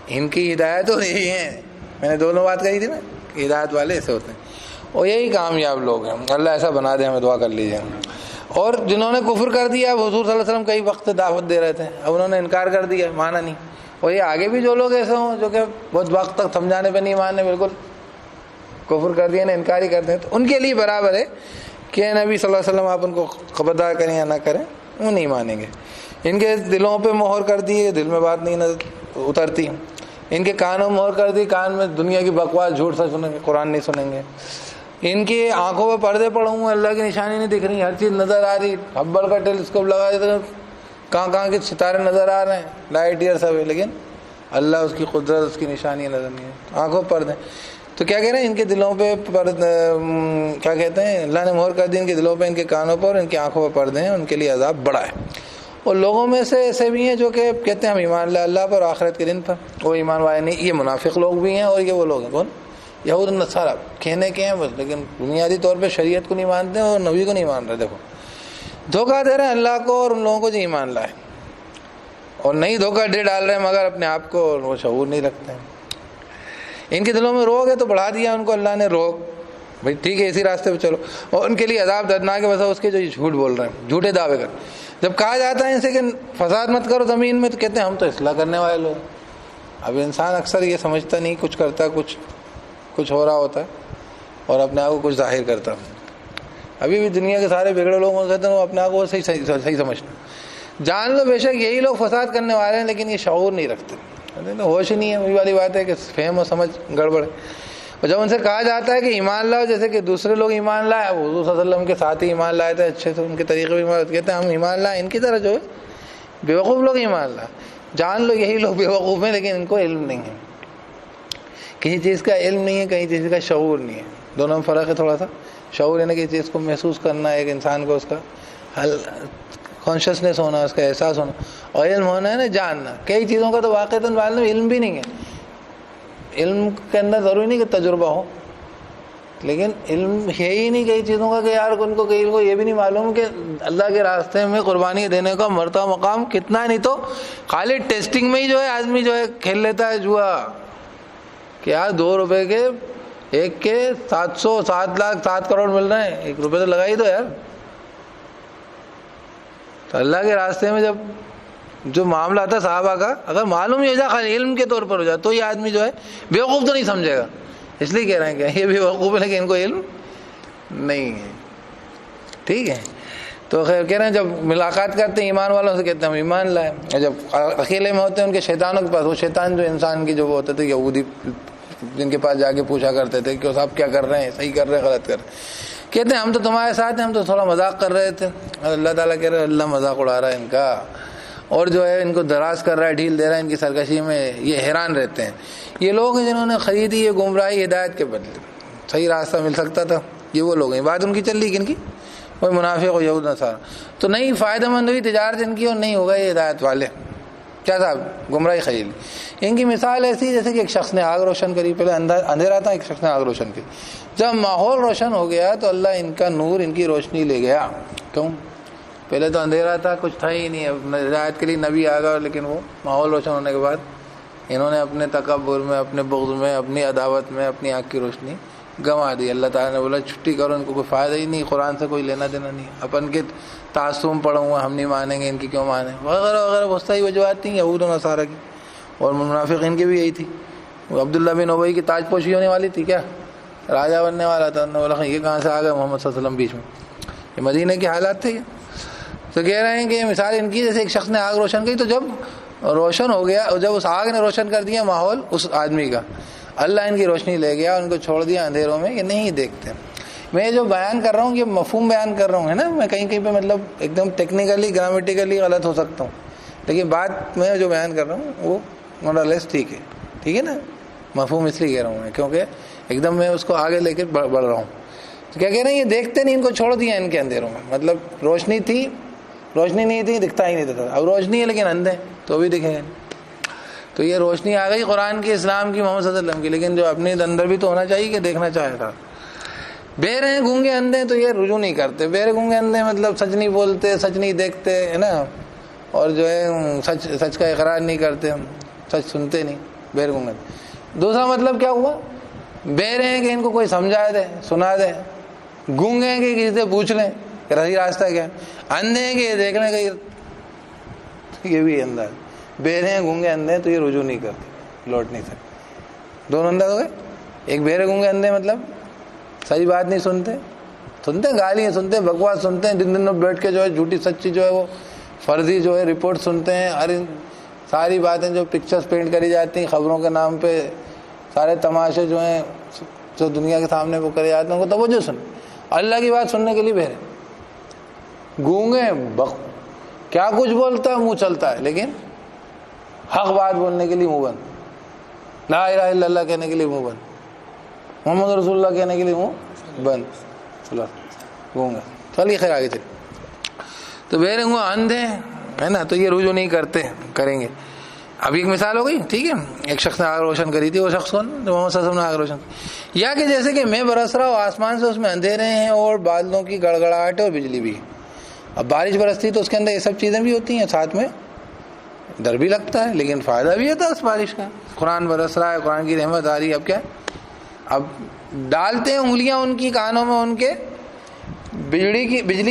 ان کی ہدایت تو یہی ہے, میں نے دونوں بات کہی تھی نا, ہدایت والے ایسے ہوتے ہیں اور یہی کامیاب لوگ ہیں. اللہ ایسا بنا دے, ہمیں دعا کر لیجیے. اور جنہوں نے کفر کر دیا, اب حضور صلی اللہ علیہ وسلم کئی وقت دعوت دے رہے تھے, اب انہوں نے انکار کر دیا, مانا نہیں. اور یہ آگے بھی جو لوگ ایسے ہوں جو کہ بہت وقت تک سمجھانے پہ نہیں ماننے, بالکل کفر کر دیا, انکار ہی کرتے ہیں, تو ان کے لیے برابر ہے کہ نبی صلی اللہ علیہ وسلم آپ ان کو خبردار کریں یا نہ کریں, وہ نہیں مانیں گے. ان کے دلوں پہ مہر کر دی, دل میں بات نہیں اترتی. ان کے کانوں میں مہر کر دی, کان میں دنیا کی بکواس جھوٹ سچ سنیں گے, قرآن نہیں سنیں گے. ان کی آنکھوں پہ پردے پڑے ہوئے, اللہ کی نشانی نہیں دکھ رہی, ہر چیز نظر آ رہی, ہبل کا ٹیلیسکوپ لگا دیتے, کہاں کے ستارے نظر آ رہے ہیں, لائٹ ایئر سب ہے, لیکن اللہ اس کی قدرت اس کی نشانی نظر نہیں ہے, آنکھوں پہ پردے. تو کیا کہہ رہے ہیں, ان کے دلوں پہ کیا کہتے ہیں, اللہ نے مہر کر دی ان کے دلوں پہ, ان کے کانوں پر, ان کی آنکھوں پہ پردے ہیں, ان کے لیے عذاب بڑا ہے. اور لوگوں میں سے ایسے بھی ہیں جو کہ کہتے ہیں ہم ایمان لائے اللہ پر, آخرت کے دن پر, وہ ایمان والے نہیں. یہ منافق لوگ بھی ہیں, اور یہ وہ لوگ ہیں کون, یہود نصارہ, کہنے کے ہیں بس, لیکن بنیادی طور پہ شریعت کو نہیں مانتے اور نبی کو نہیں مان رہے. دیکھو دھوکہ دے رہے ہیں اللہ کو اور ان لوگوں کو جو ایمان لائے, اور نہیں دھوکہ دے ڈال رہے ہیں مگر اپنے آپ کو, اور وہ شعور نہیں رکھتے ہیں. ان کے دلوں میں روگ ہے تو بڑھا دیا ان کو اللہ نے روگ, بھائی ٹھیک ہے اسی راستے پہ چلو. اور ان کے لیے عذاب دردناک ہے بس اس کے جو جھوٹ بول رہے ہیں, جھوٹے دعوے کر. جب کہا جاتا ہے ان سے کہ فساد مت کرو زمین میں, تو کہتے ہیں ہم تو اصلاح کرنے والے لوگ. اب انسان اکثر یہ سمجھتا نہیں, کچھ کرتا, کچھ ہو رہا ہوتا ہے اور اپنے آپ کو کچھ ظاہر کرتا. ابھی بھی دنیا کے سارے بگڑے لوگوں کہتے ہیں وہ اپنے آپ کو صحیح سمجھتے. جان لو بے شک یہی لوگ فساد کرنے والے ہیں, لیکن یہ شعور نہیں رکھتے, ہوش ہی نہیں ہے. وہی والی بات ہے کہ فہم و سمجھ گڑبڑ ہے. اور جب ان سے کہا جاتا ہے کہ ایمان لاؤ, جیسے کہ دوسرے لوگ ایمان لائے, وہ حضور صلی اللہ علیہ وسلم کے ساتھ ہی ایمان لائے تھے, اچھے سے ان کے طریقے بھی ایمان, کہتے ہیں ہم ایمان لائے, ان کی طرح جو ہے بیوقوف لوگ ایمان لائے. جان لو یہی لوگ بیوقوف ہیں, لیکن ان کو علم نہیں ہے, کسی چیز کا علم نہیں ہے, کہیں چیز کا شعور نہیں ہے. دونوں میں فرق ہے تھوڑا سا. شعور یعنی کسی چیز کو محسوس کرنا, ایک انسان کو اس کا کانشیسنیس ہونا, اس کا احساس ہونا, اور علم ہونا ہے نا جاننا. کئی چیزوں کا تو واقعتاً معلوم علم بھی نہیں ہے. علم کے اندر ضروری نہیں کہ تجربہ ہو, لیکن علم ہے ہی نہیں کئی چیزوں کا کہ یار ان کو کئی کو یہ بھی نہیں معلوم کہ اللہ کے راستے میں قربانی دینے کا مرتبہ مقام کتنا ہے. نہیں تو خالی ٹیسٹنگ میں ہی جو ہے آدمی جو ہے کھیل لیتا ہے جوا, کہ یار 2 روپے کے ایک کے 700 7 لاکھ 7 کروڑ مل رہے ہیں, 1 روپے تو لگا ہی دو یار. تو اللہ کے راستے میں جب جو معاملہ آتا ہے صحابہ کا, اگر معلوم ہی ہو جائے, خالی علم کے طور پر ہو جائے, تو یہ آدمی جو ہے بیوقوف تو نہیں سمجھے گا. اس لیے کہہ رہے ہیں کہ یہ بیوقوف ہے لیکن ان کو علم نہیں ہے. ٹھیک ہے, تو خیر کہہ رہے ہیں جب ملاقات کرتے ہیں ایمان والوں سے کہتے ہیں ہم ایمان لائے, اور جب اکیلے میں ہوتے ہیں ان کے شیطانوں کے پاس, وہ شیطان جو انسان کی جو وہ ہوتے تھے یہودی, جن کے پاس جا کے پوچھا کرتے تھے کہ صاحب کیا کر رہے ہیں, صحیح کر رہے ہیں غلط کر رہے ہیں, کہتے ہیں ہم تو تمہارے ساتھ ہیں, ہم تو تھوڑا مذاق کر رہے تھے. اللہ تعالیٰ کہہ رہے اللہ مذاق اڑا رہا ہے ان کا, اور جو ہے ان کو دراز کر رہا ہے, ڈھیل دے رہا ہے ان کی سرکشی میں. یہ حیران رہتے ہیں. یہ لوگ ہیں جنہوں نے خریدی یہ گمراہی ہدایت کے بدلے, صحیح راستہ مل سکتا تھا. یہ وہ لوگ ہیں, بات ان کی چل رہی کن کی, کوئی منافق ہو یہود نصارہ. تو نہیں فائدہ مند ہوئی تجارت ان کی, اور نہیں ہوگا یہ ہدایت والے. کیا صاحب گمراہی خرید لی. ان کی مثال ایسی جیسے کہ ایک شخص نے آگ روشن کری, پہلے اندھیرا تھا, ایک شخص نے آگ روشن کی. جب ماحول روشن ہو گیا تو اللہ ان کا نور, ان کی روشنی لے گیا. کیوں؟ پہلے تو اندھیرا تھا, کچھ تھا ہی نہیں. اب ہدایت کے لیے نبی آ گیا, لیکن وہ ماحول روشن ہونے کے بعد انہوں نے اپنے تکبر میں, اپنے بغض میں, اپنی عداوت میں اپنی آنکھ کی روشنی گنوا دی. اللہ تعالیٰ نے بولا چھٹی کرو, ان کو کوئی فائدہ ہی نہیں, قرآن سے کوئی لینا دینا نہیں, اپن کے تعصب پڑھوں گا, ہم نہیں مانیں گے, ان کی کیوں مانیں, وغیرہ وغیرہ. بہت ساری وجوہات تھیں یہود و نصارہ کی. اور منافقین کی بھی یہی تھی. وہ عبداللہ بن ابی کی تاج پوشی ہونے والی تھی، کیا راجہ بننے والا تھا. انہوں نے بولا یہ کہاں سے آ گئے محمد صلی اللہ علیہ وسلم بیچ میں. یہ مدینہ کے حالات تھے. تو کہہ رہے ہیں کہ مثال ان کی جیسے ایک شخص نے آگ روشن کی، تو جب روشن ہو گیا، جب اس آگ نے روشن کر دیا ماحول اس آدمی کا، اللہ ان کی روشنی لے گیا، ان کو چھوڑ دیا اندھیروں میں، یہ نہیں دیکھتے. میں جو بیان کر رہا ہوں یہ مفہوم بیان کر رہا ہوں، ہے نا. میں کہیں کہیں پہ مطلب ایک دم ٹیکنیکلی گرامیٹیکلی غلط ہو سکتا ہوں، لیکن بات میں جو بیان کر رہا ہوں وہ مورلیس ٹھیک ہے. ٹھیک ہے نا. مفہوم اس لیے کہہ رہا ہوں میں کیونکہ ایک دم میں اس کو آگے لے کے بڑھ رہا ہوں. تو کیا کہہ رہے ہیں، یہ دیکھتے نہیں، ان کو چھوڑ دیا ان کے اندھیروں میں. مطلب روشنی تھی، روشنی نہیں تھی، دکھتا ہی نہیں تھا. اب روشنی ہے لیکن اندھے تو بھی دکھے گا. تو یہ روشنی آ گئی قرآن کی، اسلام کی، محمد صلی اللہ علیہ وسلم کی، لیکن جو اپنے اندر بھی تو ہونا چاہیے کہ دیکھنا چاہے تھا. بہرے ہیں گونگے اندھے، تو یہ رجوع نہیں کرتے. بہرے گونگے اندھے مطلب سچ نہیں بولتے، سچ نہیں دیکھتے، ہے نا. اور جو ہے سچ کا اقرار نہیں کرتے، سچ سنتے نہیں. بہرے گونگے. دوسرا مطلب کیا ہوا، بہرے ہیں کہ ان کو کوئی سمجھا دے، سنا دے. گونگے ہیں کہ کسی سے پوچھ لیں کہ صحیح راستہ کیا. اندھے ہیں کہ یہ دیکھ لیں کہ یہ بھی اندھا ہے. بہرے ہیں گونگے اندھے تو یہ رجوع نہیں کرتے، لوٹ نہیں سکتے. دونوں اندھا ہو گئے. ایک بہرے گونگے اندھے مطلب صحیح بات نہیں سنتے، گالیاں سنتے، بکواس سنتے ہیں، دن میں بیٹھ کے جو ہے جھوٹی سچی جو ہے وہ فرضی جو ہے رپورٹ سنتے ہیں. ہر ساری باتیں جو پکچرز پینٹ کری جاتی ہیں خبروں کے نام پہ، سارے تماشے جو ہیں جو دنیا کے سامنے وہ کرے جاتے ہیں ان کو توجہ سن. اللہ کی بات سننے کے لیے بہرے. گونگے کیا کچھ بولتا ہے، منہ چلتا ہے، لیکن حق بات بولنے کے لیے منہ بند. لا الہ الا اللہ کہنے کے لیے منہ بند، محمد رسول اللہ کہنے کے لیے منہ بند. چلو گونگے. چلیے خیر آگے چلے. تو بہرے ہوں اندھے ہے نا، تو یہ رجوع نہیں کرتے، کریں گے. اب ایک مثال ہو گئی. ٹھیک ہے. ایک شخص نے آگ روشن کری تھی. وہ شخص کون؟ محمد صلی اللہ علیہ وسلم نے آگ روشن کی. یا کہ جیسے کہ میں برس رہا ہوں آسمان سے، اس میں اندھیرے ہیں اور بادلوں کی گڑگڑاہٹ اور بجلی بھی. اب بارش برستی تو اس کے اندر یہ سب چیزیں بھی ہوتی ہیں، ساتھ میں ڈر بھی لگتا ہے، لیکن فائدہ بھی ہوتا ہے اس بارش کا. قرآن برس رہا ہے، قرآن کی رحمت آ رہی ہے. اب کیا، اب ڈالتے ہیں انگلیاں ان کی کانوں میں، ان کے بجلی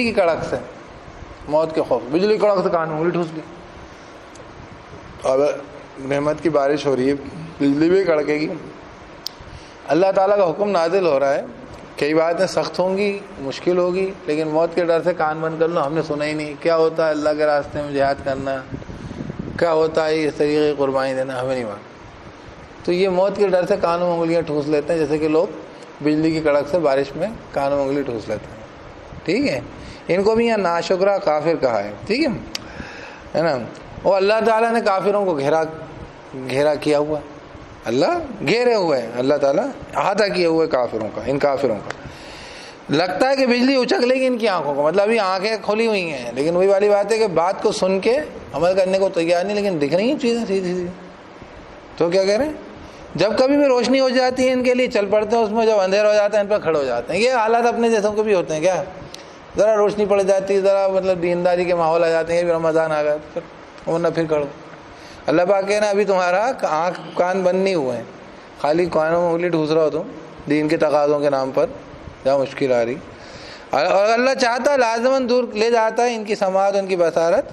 کی کڑک سے، موت کے خوف. بجلی کڑک سے کان میں انگلی ٹھوس لی. اب رحمت کی بارش ہو رہی ہے، بجلی بھی کڑکے گی. اللہ تعالیٰ کا حکم نازل ہو رہا ہے. کئی باتیں سخت ہوں گی، مشکل ہوگی، لیکن موت کے ڈر سے کان بند کر لو. ہم نے سنا ہی نہیں. کیا ہوتا ہے اللہ کے راستے میں جہاد کرنا، کیا ہوتا ہے اس طریقے کی قربانی دینا، ہمیں نہیں معلوم. تو یہ موت کے ڈر سے کانوں میں انگلیاں ٹھوس لیتے ہیں، جیسے کہ لوگ بجلی کی کڑک سے بارش میں کانوں میں انگلی ٹھوس لیتے ہیں. ٹھیک ہے. ان کو بھی یہاں ناشکرہ کافر کہا ہے. ٹھیک ہے نا. اور اللہ تعالیٰ نے کافروں کو گھیرا کیا ہوا. اللہ گھیرے ہوئے ہیں، اللہ تعالیٰ احاطہ کیے ہوئے کافروں کا، ان کافروں کا. لگتا ہے کہ بجلی اچک لے گی ان کی آنکھوں کو، مطلب ابھی آنکھیں کھلی ہوئی ہیں، لیکن وہی والی بات ہے کہ بات کو سن کے عمل کرنے کو تیار نہیں، لیکن دکھ رہی ہیں چیزیں سیدھی سیدھی. تو کیا کہہ رہے ہیں، جب کبھی بھی روشنی ہو جاتی ہے ان کے لیے چل پڑتے ہیں اس میں، جب اندھیرا ہو جاتا ہے ان پر کھڑے ہو جاتے ہیں. یہ حالات اپنے جیسوں کو بھی ہوتے ہیں. کیا ذرا روشنی پڑ جاتی ہے، ذرا مطلب دینداری کے ماحول آ جاتے ہیں، یہ رمضان آ گیا ورنہ پھر کھڑو. اللہ پاک کہنا ابھی تمہارا آنکھ کان بند نہیں ہوئے ہیں، خالی کانوں میں انگلی ٹھوس رہا ہو تم دین کے تقاضوں کے نام پر جہاں مشکل آ رہی. اور اللہ چاہتا لازماً دور لے جاتا ہے ان کی سماعت، ان کی بصارت،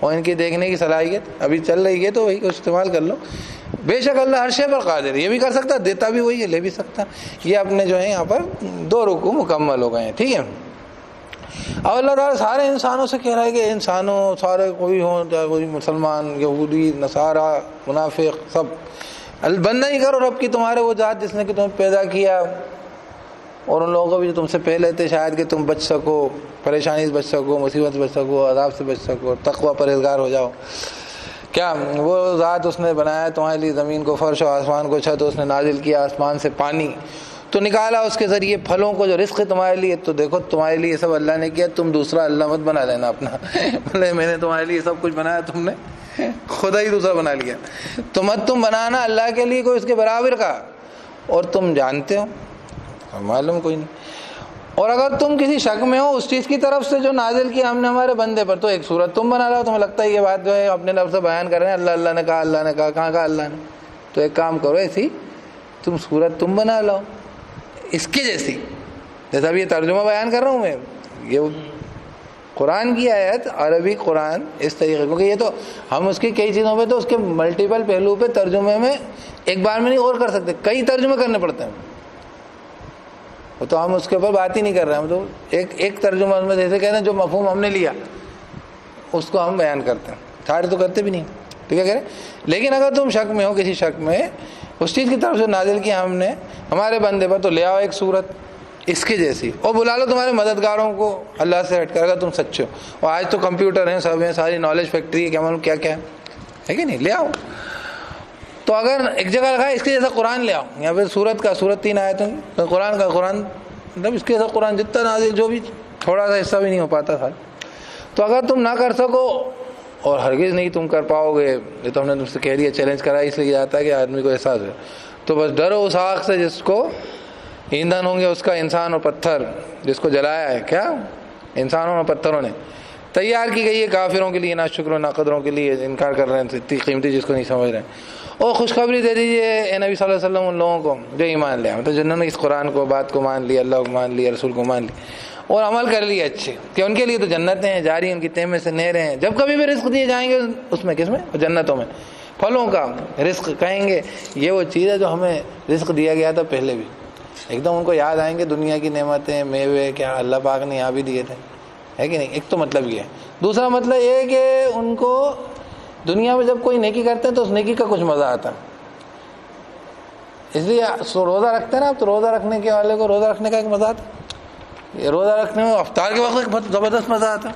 اور ان کی دیکھنے کی صلاحیت ابھی چل رہی ہے، تو وہی کو استعمال کر لو. بے شک اللہ ہر شے پر قادر ہے. یہ بھی کر سکتا، دیتا بھی وہی ہے، لے بھی سکتا. یہ اپنے جو ہے یہاں پر 2 رکوع مکمل ہو گئے ہیں. ٹھیک ہے. اور اللہ تعالیٰ سارے انسانوں سے کہہ رہا ہے کہ انسانوں سارے کوئی ہوں، چاہے کوئی مسلمان، یہودی، نصارہ، منافق، سب بندہ ہی کرو رب کی تمہارے وہ ذات جس نے کہ تمہیں پیدا کیا، اور ان لوگوں کو بھی جو تم سے پہلے تھے، شاید کہ تم بچ سکو، پریشانی سے بچ سکو، مصیبت سے بچ سکو، عذاب سے بچ سکو، تقوی پرہیزگار ہو جاؤ. کیا وہ ذات اس نے بنایا تمہارے لیے زمین کو فرش اور آسمان کو چھت، اس نے نازل کیا آسمان سے پانی تو نکالا اس کے ذریعے پھلوں کو جو رزق ہے تمہارے لیے. تو دیکھو تمہارے لیے سب اللہ نے کیا، تم دوسرا اللہ مت بنا لینا اپنا. بولے میں نے تمہارے لیے سب کچھ بنایا، تم نے خدا ہی دوسرا بنا لیا. تو مت تم بنانا اللہ کے لیے کوئی اس کے برابر کا، اور تم جانتے ہو، معلوم کوئی نہیں. اور اگر تم کسی شک میں ہو اس چیز کی طرف سے جو نازل کیا ہم نے ہمارے بندے پر، تو ایک صورت تم بنا لو. تمہیں لگتا ہے یہ بات جو ہے اپنے لفظ سے بیان کر رہے ہیں، اللہ نے کہا، اللہ نے کہا، کہاں کہا اللہ نے. تو ایک کام کرو، ایسی تم صورت تم بنا لو اس کی جیسی، جیسا ابھی یہ ترجمہ بیان کر رہا ہوں میں، یہ قرآن کی آیت عربی قرآن اس طریقے، کیونکہ یہ تو ہم اس کی کئی چیزوں پہ تو اس کے ملٹیپل پہلو پہ ترجمے میں ایک بار میں نہیں غور کر سکتے، کئی ترجمے کرنے پڑتے ہیں، وہ تو ہم اس کے اوپر بات ہی نہیں کر رہے ہیں، ہم تو ایک ترجمہ میں جیسے کہتے ہیں جو مفہوم ہم نے لیا اس کو ہم بیان کرتے ہیں، سارے تو کرتے بھی نہیں، ٹھیک ہے کہہ رہے. لیکن اگر تم شک میں ہو، کسی شک میں اس چیز کی طرف سے نازل کیا ہم نے ہمارے بندے پر، تو لے آؤ ایک صورت اس کی جیسی اور بلا لو تمہارے مددگاروں کو اللہ سے ہٹ کر، اگر تم سچے ہو. اور آج تو کمپیوٹر ہیں، سب ہیں، ساری نالج فیکٹری ہے، کیا معلوم کیا کیا ہے کہ نہیں، لے آؤ. تو اگر ایک جگہ رکھا ہے اس کے جیسا قرآن لے آؤ، یہاں پہ سورت 3 آیتیں، تو قرآن مطلب اس کے جیسا قرآن جتنا نازل، جو بھی تھوڑا سا حصہ بھی نہیں ہو پاتا تھا. تو اگر تم نہ کر سکو، اور ہرگز نہیں تم کر پاؤ گے، یہ تو ہم نے تم سے کہہ دیا، چیلنج کرا اس لیے جاتا ہے کہ آدمی کو احساس ہے، تو بس ڈرو اس آگ سے جس کو ایندھن ہوں گے اس کا انسان اور پتھر، جس کو جلایا ہے کیا انسانوں اور پتھروں نے، تیار کی گئی ہے کافروں کے لیے، نا شکر و نا قدروں کے لیے، انکار کر رہے ہیں اتنی قیمتی جس کو نہیں سمجھ رہے ہیں. اور خوشخبری دے دیجیے اے نبی صلی اللہ علیہ وسلم ان لوگوں کو جو ایمان لیا، مطلب جنہوں نے اس قرآن کو، بات کو مان لیا، اللہ کو مان لیا، رسول کو مان لیا اور عمل کر لیا اچھے، کہ ان کے لیے تو جنتیں ہیں جاری، ان کی تہ میں سے نہریں ہیں، جب کبھی بھی رزق دیے جائیں گے اس میں، کس میں، جنتوں میں، پھلوں کا رزق کہیں گے یہ وہ چیز ہے جو ہمیں رزق دیا گیا تھا پہلے بھی، ایک دم ان کو یاد آئیں گے دنیا کی نعمتیں، میوے کیا اللہ پاک نے یہاں بھی دیے تھے، ہے کہ نہیں. ایک تو مطلب یہ ہے. دوسرا مطلب یہ ہے کہ ان کو دنیا میں جب کوئی نیکی کرتے ہیں تو اس نیکی کا کچھ مزہ آتا ہے، اس لیے روزہ رکھتے ہیں نا، تو روزہ رکھنے کے والے کو روزہ رکھنے کا ایک مزہ آتا ہے، یہ روزہ رکھنے میں افطار کے وقت ایک بہت زبردست مزہ آتا ہے.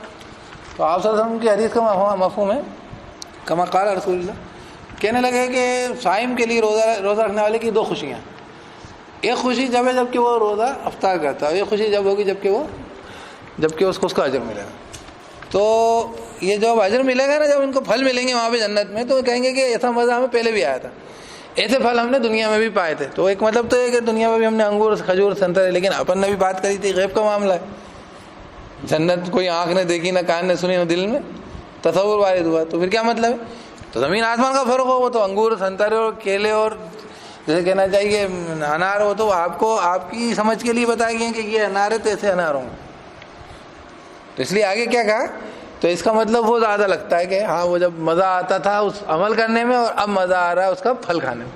تو آپ صلی اللہ علیہ وسلم کی حدیث کا مفہوم ہے کما قال رسول اللہ، کہنے لگے کہ صائم کے لیے روزہ رکھنے والے کی 2 خوشیاں، ایک خوشی جب ہے جب کہ وہ روزہ افطار کرتا ہے، ایک خوشی جب ہوگی جب کہ اس کا اجر ملے گا. تو یہ جب اجر ملے گا نا، جب ان کو پھل ملیں گے وہاں پہ جنت میں، تو کہیں گے کہ ایسا مزہ ہمیں پہلے بھی آیا تھا، ایسے پھل ہم نے دنیا میں بھی پائے تھے. تو ایک مطلب تو ہے کہ دنیا میں بھی ہم نے انگور، کھجور، سنترے، لیکن اپن نے بھی بات کری تھی غیب کا معاملہ ہے، جنت کوئی آنکھ نے دیکھی، نہ کان نے سنی، نہ دل میں تصور وارد ہوا. تو پھر کیا مطلب ہے، تو زمین آسمان کا فرق ہو. وہ تو انگور، سنترے اور کیلے اور جیسے کہنا چاہیے انار، وہ تو آپ کو آپ کی سمجھ کے لیے بتائے گئے کہ یہ انار ہے تو ایسے انار ہوں گے. تو اس لیے آگے کیا کہا، تو اس کا مطلب وہ زیادہ لگتا ہے کہ ہاں وہ جب مزہ آتا تھا اس عمل کرنے میں، اور اب مزہ آ رہا ہے اس کا پھل کھانے میں.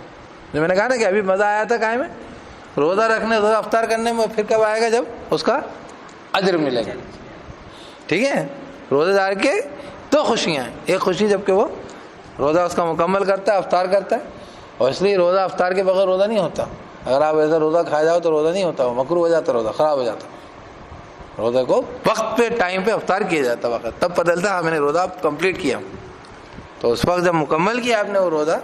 جو میں نے کہا نا کہ ابھی مزہ آیا تھا کائے میں، روزہ رکھنے، روزہ افطار کرنے میں، پھر کب آئے گا جب اس کا اجر ملے گا. ٹھیک ہے، روزہ دار کے 2 خوشیاں ہیں، ایک خوشی جب کہ وہ روزہ اس کا مکمل کرتا ہے، افطار کرتا ہے، اور اس لیے روزہ افطار کے بغیر روزہ نہیں ہوتا. اگر آپ ایسا روزہ کھا جاؤ تو روزہ نہیں ہوتا، وہ مکروہ ہو جاتا، روزہ خراب ہو جاتا. روزہ کو وقت پہ، ٹائم پہ افطار کیا جاتا، وقت تب پتہ چلتا ہے میں نے روزہ کمپلیٹ کیا. تو اس وقت جب مکمل کیا آپ نے وہ روزہ،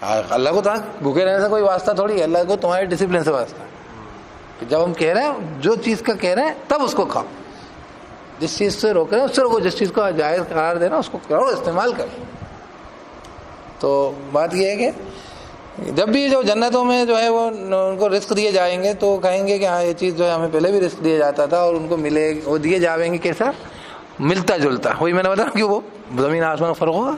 اللہ کو تمہیں بھوکے رہنے سے کوئی واسطہ تھوڑی ہے، اللہ کو تمہارے ڈسپلن سے واسطہ ہے. جب ہم کہہ رہے ہیں جو چیز کا کہہ رہے ہیں تب اس کو کھاؤ، جس چیز سے روک رہے ہیں اس سے روکو، جس چیز کو جائز قرار دینا اس کو کرو، استعمال کرو. تو بات یہ ہے کہ جب بھی جو جنتوں میں جو ہے وہ ان کو رزق دیے جائیں گے تو کہیں گے کہ ہاں یہ چیز جو ہے ہمیں پہلے بھی رزق دیا جاتا تھا، اور ان کو ملے، وہ دیے جائیں گے کیسا، ملتا جلتا. وہی میں نے بتایا کہ وہ زمین آسمان فرق ہوگا.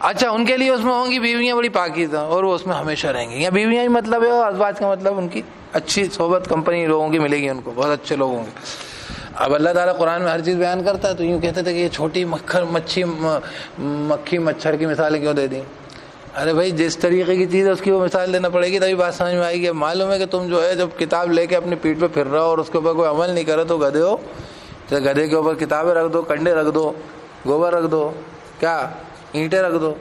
اچھا، ان کے لیے اس میں ہوں گی بیویاں بڑی پاکیزہ، اور وہ اس میں ہمیشہ رہیں گی. یا بیویاں ہی مطلب ہے، اور ازواج کا مطلب ان کی اچھی صحبت، کمپنی لوگوں کی ملے گی ان کو، بہت اچھے لوگ ہوں گے. اب اللہ تعالیٰ قرآن میں ہر چیز بیان کرتا ہے، تو یوں کہتے تھے کہ یہ چھوٹی مکھی مچھر کی مثالیں کیوں دے دیں. ارے بھائی جس طریقے کی چیز ہے اس کی وہ مثال دینا پڑے گی تبھی بات سمجھ میں آئے گی. معلوم ہے کہ تم جو ہے جب کتاب لے کے اپنی پیٹھ پہ پھر رہا ہو اور اس کے اوپر کوئی عمل نہیں کرے تو گدھے ہو. تو گدھے کے اوپر کتابیں رکھ دو، کنڈے رکھ دو، گوبر رکھ دو، کیا اینٹیں رکھ دو،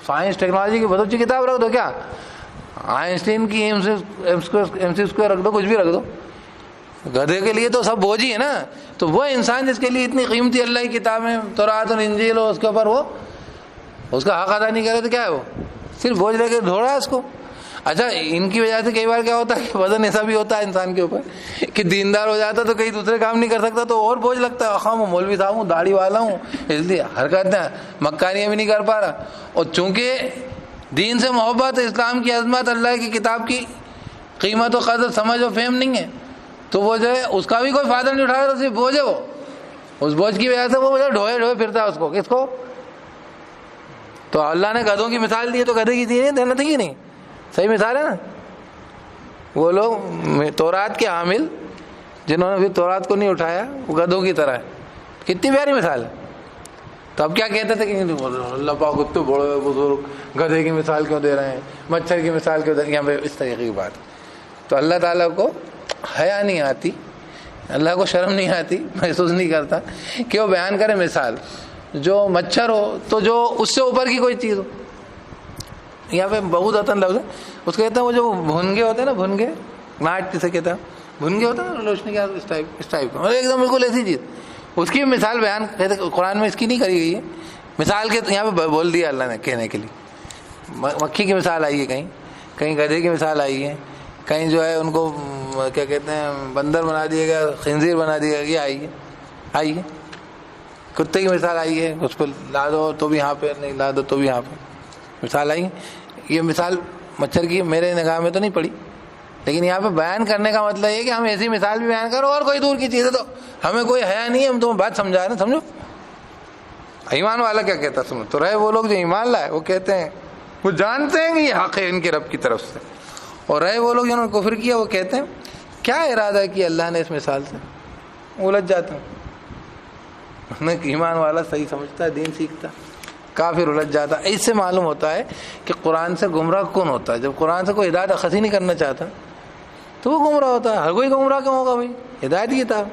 سائنس ٹیکنالوجی کی بہت اچھی کتاب رکھ دو، کیا آئنسٹین کی ایم سی اسکوائر رکھ دو، کچھ بھی رکھ دو. گدھے کے لیے تو سب بوجھ ہی ہے نا. تو وہ انسان جس کے لیے اتنی قیمتی اللہ کی کتابیں تورات اور انجیل ہو، اس کے اوپر وہ اس کا حق ادا نہیں کرے تو کیا ہے، وہ صرف بوجھ لے کے ڈھو رہا ہے اس کو. اچھا، ان کی وجہ سے کئی بار کیا ہوتا ہے کہ وزن ایسا بھی ہوتا ہے انسان کے اوپر کہ دیندار ہو جاتا تو کئی دوسرے کام نہیں کر سکتا تو اور بوجھ لگتا ہے. خواہ میں مولوی صاحب ہوں، داڑھی والا ہوں، اس لیے حرکت مکاریاں بھی نہیں کر پا رہا. اور چونکہ دین سے محبت، اسلام کی عظمت، اللہ کی کتاب کی قیمت و قدر سمجھ و فہم نہیں ہے، تو وہ جو ہے اس کا بھی کوئی فائدہ نہیں اٹھا رہا، صرف بوجھ ہے. وہ اس بوجھ کی وجہ سے وہ ڈھوئے پھرتا ہے اس کو. کس کو؟ تو اللہ نے گدھوں کی مثال دی ہے تو گدھے کی دی دینا تھی کہ نہیں؟ صحیح مثال ہے نا. وہ لوگ تورات کے حامل جنہوں نے پھر تورات کو نہیں اٹھایا وہ گدھوں کی طرح ہے. کتنی پیاری مثال ہے. تو اب کیا کہتے تھے کہ اللہ پاک اتنے بڑے بزرگ گدھے کی مثال کیوں دے رہے ہیں, مچھر کی مثال کیوں دے رہے ہیں, یہاں پہ اس طریقے کی بات. تو اللہ تعالیٰ کو حیا نہیں آتی, اللہ کو شرم نہیں آتی, محسوس نہیں کرتا کہ وہ بیان کرے مثال جو مچھر ہو تو جو اس سے اوپر کی کوئی چیز ہو. یہاں پہ بہت عطن لفظ ہے, اس کو کہتے ہیں وہ جو بھنگے ہوتے ہیں نا, بھنگے ماٹ جسے کہتے ہیں, بھنگے ہوتے ہیں نا روشنی کے اس ٹائپ کا, ایک دم بالکل ایسی چیز, اس کی مثال بیان کہتے قرآن میں اس کی نہیں کری گئی ہے. مثال کے یہاں پہ بول دیا اللہ نے کہنے کے لیے. مکھی کی مثال آئی ہے, کہیں کہیں گدھے کی مثال آئی ہے, کہیں جو ہے ان کو کیا کہتے ہیں بندر بنا دیا گیا, خنزیر بنا دیا گیا, آئی ہے. کتے کی مثال آئی ہے, اس پہ لا دو تو بھی یہاں پہ, نہیں لا دو تو بھی یہاں پہ مثال آئی. یہ مثال مچھر کی میرے نگاہ میں تو نہیں پڑی, لیکن یہاں پہ بیان کرنے کا مطلب یہ کہ ہم ایسی مثال بھی بیان کرو اور کوئی دور کی چیز ہے تو ہمیں کوئی حیا نہیں ہے, ہم تمہیں بات سمجھا رہے ہیں, سمجھو. ایمان والا کیا کہتا سنو. تو رہے وہ لوگ جو ایمان لائے, وہ کہتے ہیں وہ جانتے ہیں کہ یہ حق ہے ان کے رب کی طرف سے, اور رہے وہ لوگ جنہوں نے کفر کیا, وہ کہتے ہیں کیا ارادہ کیا اللہ نے اس مثال سے, الجھ جاتے ہیں. ایمان والا صحیح سمجھتا ہے, دین سیکھتا, کافر الجھ جاتا. اس سے معلوم ہوتا ہے کہ قرآن سے گمراہ کون ہوتا ہے. جب قرآن سے کوئی ہدایت اخذی نہیں کرنا چاہتا تو وہ گمراہ ہوتا ہے. ہر کوئی گمراہ کیوں ہوگا بھائی, ہدایت کی کتاب.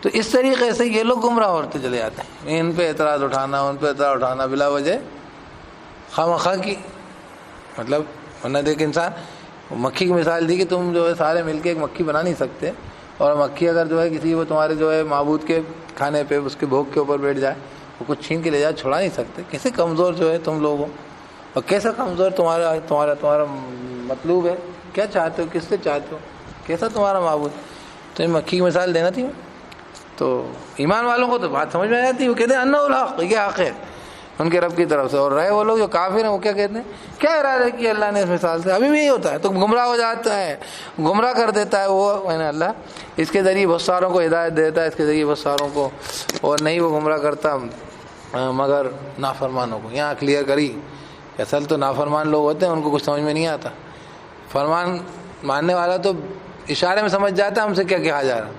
تو اس طریقے سے یہ لوگ گمراہ ہوتے چلے جاتے ہیں. ان پہ اعتراض اٹھانا, ان پہ اعتراض اٹھانا بلا وجہ خواہ کی, مطلب ورنہ دیکھ انسان مکھی کی مثال دی کہ تم جو ہے سارے مل کے ایک مکھی بنا نہیں سکتے, اور مکھی اگر جو ہے کسی وہ تمہارے جو ہے معبود کے کھانے پہ اس کے بھوگ کے اوپر بیٹھ جائے, وہ کچھ چھین کے لے جائے, چھڑا نہیں سکتے. کیسے کمزور جو ہے تم لوگ ہو, اور کیسا کمزور تمہارا مطلوب ہے, کیا چاہتے ہو, کس سے چاہتے ہو, کیسا تمہارا معبود. تو مکھی کی مثال دینا تھی. تو ایمان والوں کو تو بات سمجھ میں آ جاتی ہے, وہ کہتے ہیں انہ الحق, یہ حق ہے ان کے رب کی طرف سے. اور رہے وہ لوگ جو کافر ہیں, وہ کیا کہتے ہیں کیا ارادہ کیا اللہ نے اس مثال سے. ابھی بھی یہی ہوتا ہے, تو گمراہ ہو جاتا ہے, گمراہ کر دیتا ہے وہ اللہ. اس کے ذریعے بہت ساروں کو ہدایت دیتا ہے, اس کے ذریعے بہت ساروں کو, اور نہیں وہ گمراہ کرتا مگر نافرمانوں کو. یہاں کلیئر کری, اصل تو نافرمان لوگ ہوتے ہیں, ان کو کچھ سمجھ میں نہیں آتا. فرمان ماننے والا تو اشارے میں سمجھ جاتا ہے ہم سے کیا کہا جا رہا,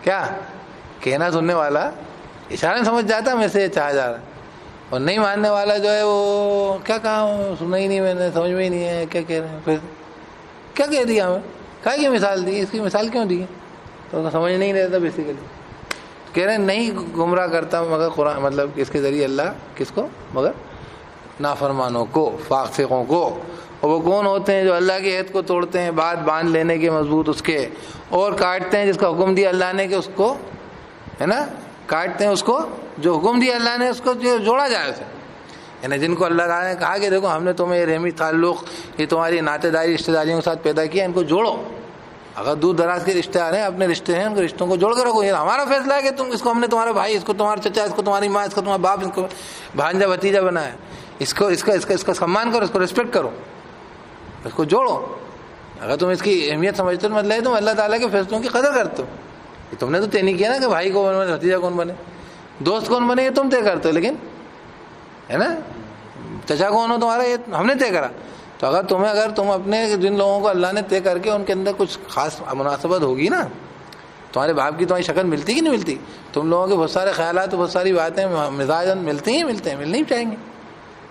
کیا کہنا سننے والا اشارے میں سمجھ جاتا ہے ہمیں سے چاہا جا رہا. اور نہیں ماننے والا جو ہے وہ کیا کہا, سنا ہی نہیں میں نے, سمجھ میں ہی نہیں ہے کیا کہہ رہے ہیں. پھر کیا کہہ دیا ہمیں, کہا کہ مثال دی, اس کی مثال کیوں دی, تو سمجھ نہیں رہتا بیسیکلی. کہہ رہے ہیں نہیں گمراہ کرتا مگر قرآن, مطلب اس کے ذریعے اللہ کس کو, مگر نافرمانوں کو, فاسقوں کو. اور وہ کون ہوتے ہیں جو اللہ کی عہد کو توڑتے ہیں, بات باندھ لینے کے مضبوط اس کے, اور کاٹتے ہیں جس کا حکم دیا اللہ نے کہ اس کو, ہے نا, کاٹتے ہیں اس کو جو حکم دیا اللہ نے, اس کو جو جوڑا جائے اسے. یعنی جن کو اللہ تعالیٰ نے کہا کہ دیکھو ہم نے تمہیں یہ رحمی تعلق, یہ تمہاری ناطے داری رشتہ داریوں کے ساتھ پیدا کیا, ان کو جوڑو. اگر دور دراز کے رشتے آ رہے ہیں, اپنے رشتے ہیں, ان کے رشتوں کو جوڑ کر رکھو. یہ ہمارا فیصلہ ہے کہ تم اس کو, ہم نے تمہارا بھائی, اس کو تمہارا چچا, اس کو تمہاری ماں, اس کو تمہارا باپ, اس کو بھانجا بھتیجا بنایا, اس کا سمان کرو, اس کو رسپیکٹ کرو, اس کو جوڑو. اگر تم اس کی اہمیت سمجھتے ہو مطلب ہے تم اللہ تعالیٰ کے فیصلوں کی قدر کرتے ہو. تم نے تو طے نہیں کیا نا کہ بھائی کون بنے, بھتیجا کون بنے, دوست کون بنے, یہ تم طے کرتے ہو, لیکن ہے نا چچا کون ہو تمہارا, یہ ہم نے طے کرا. تو اگر تم اپنے جن لوگوں کو اللہ نے طے کر کے ان کے اندر کچھ خاص مناسبت ہوگی نا, تمہارے باپ کی تمہاری شکل ملتی کہ نہیں ملتی, تم لوگوں کے بہت سارے خیالات, بہت ساری باتیں مزاج ملتے ہیں, ملنے ہی چاہیں گے.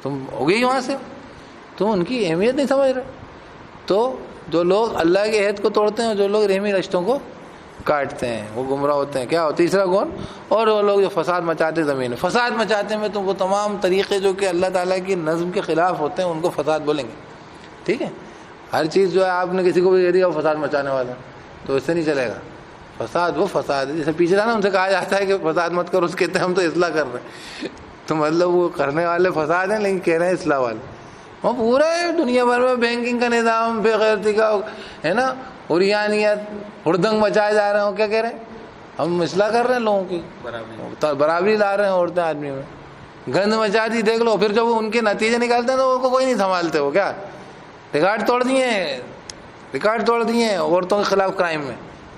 تم ہو گئی وہاں سے, تم ان کی اہمیت نہیں سمجھ رہے. تو جو لوگ اللہ کے عہد کو توڑتے ہیں, اور جو لوگ رحمی رشتوں کو کاٹتے ہیں, وہ گمراہ ہوتے ہیں. کیا ہو تیسرا کون, اور وہ لوگ جو فساد مچاتے زمین میں. فساد مچاتے میں تم وہ تمام طریقے جو کہ اللہ تعالیٰ کی نظم کے خلاف ہوتے ہیں ان کو فساد بولیں گے. ٹھیک ہے, ہر چیز جو ہے آپ نے کسی کو بھی دے دیا وہ فساد مچانے والا, تو اس سے نہیں چلے گا. فساد وہ فساد ہے, جیسے پیچھے تھا نا, ان سے کہا جاتا ہے کہ فساد مت کرو, اس کہتے ہیں ہم تو اصلاح کر رہے ہیں. تو مطلب وہ کرنے والے فساد ہیں, لیکن کہہ رہے ہیں اصلاح والے. وہ پورا دنیا بھر میں بینکنگ کا نظام, بے غیرتی کا, ہے نا, عریانیت, ہڑدنگ مچائے جا رہے ہیں. کیا کہہ رہے ہیں, ہم اصلاح کر رہے ہیں لوگوں کی, برابری لا رہے ہیں عورتیں آدمی میں. گند مچا دی دیکھ لو. پھر جب ان کے نتیجے نکالتے ہیں تو ان کو کوئی نہیں سنبھالتے. وہ کیا ریکارڈ توڑ دیے عورتوں کے خلاف کرائم میں.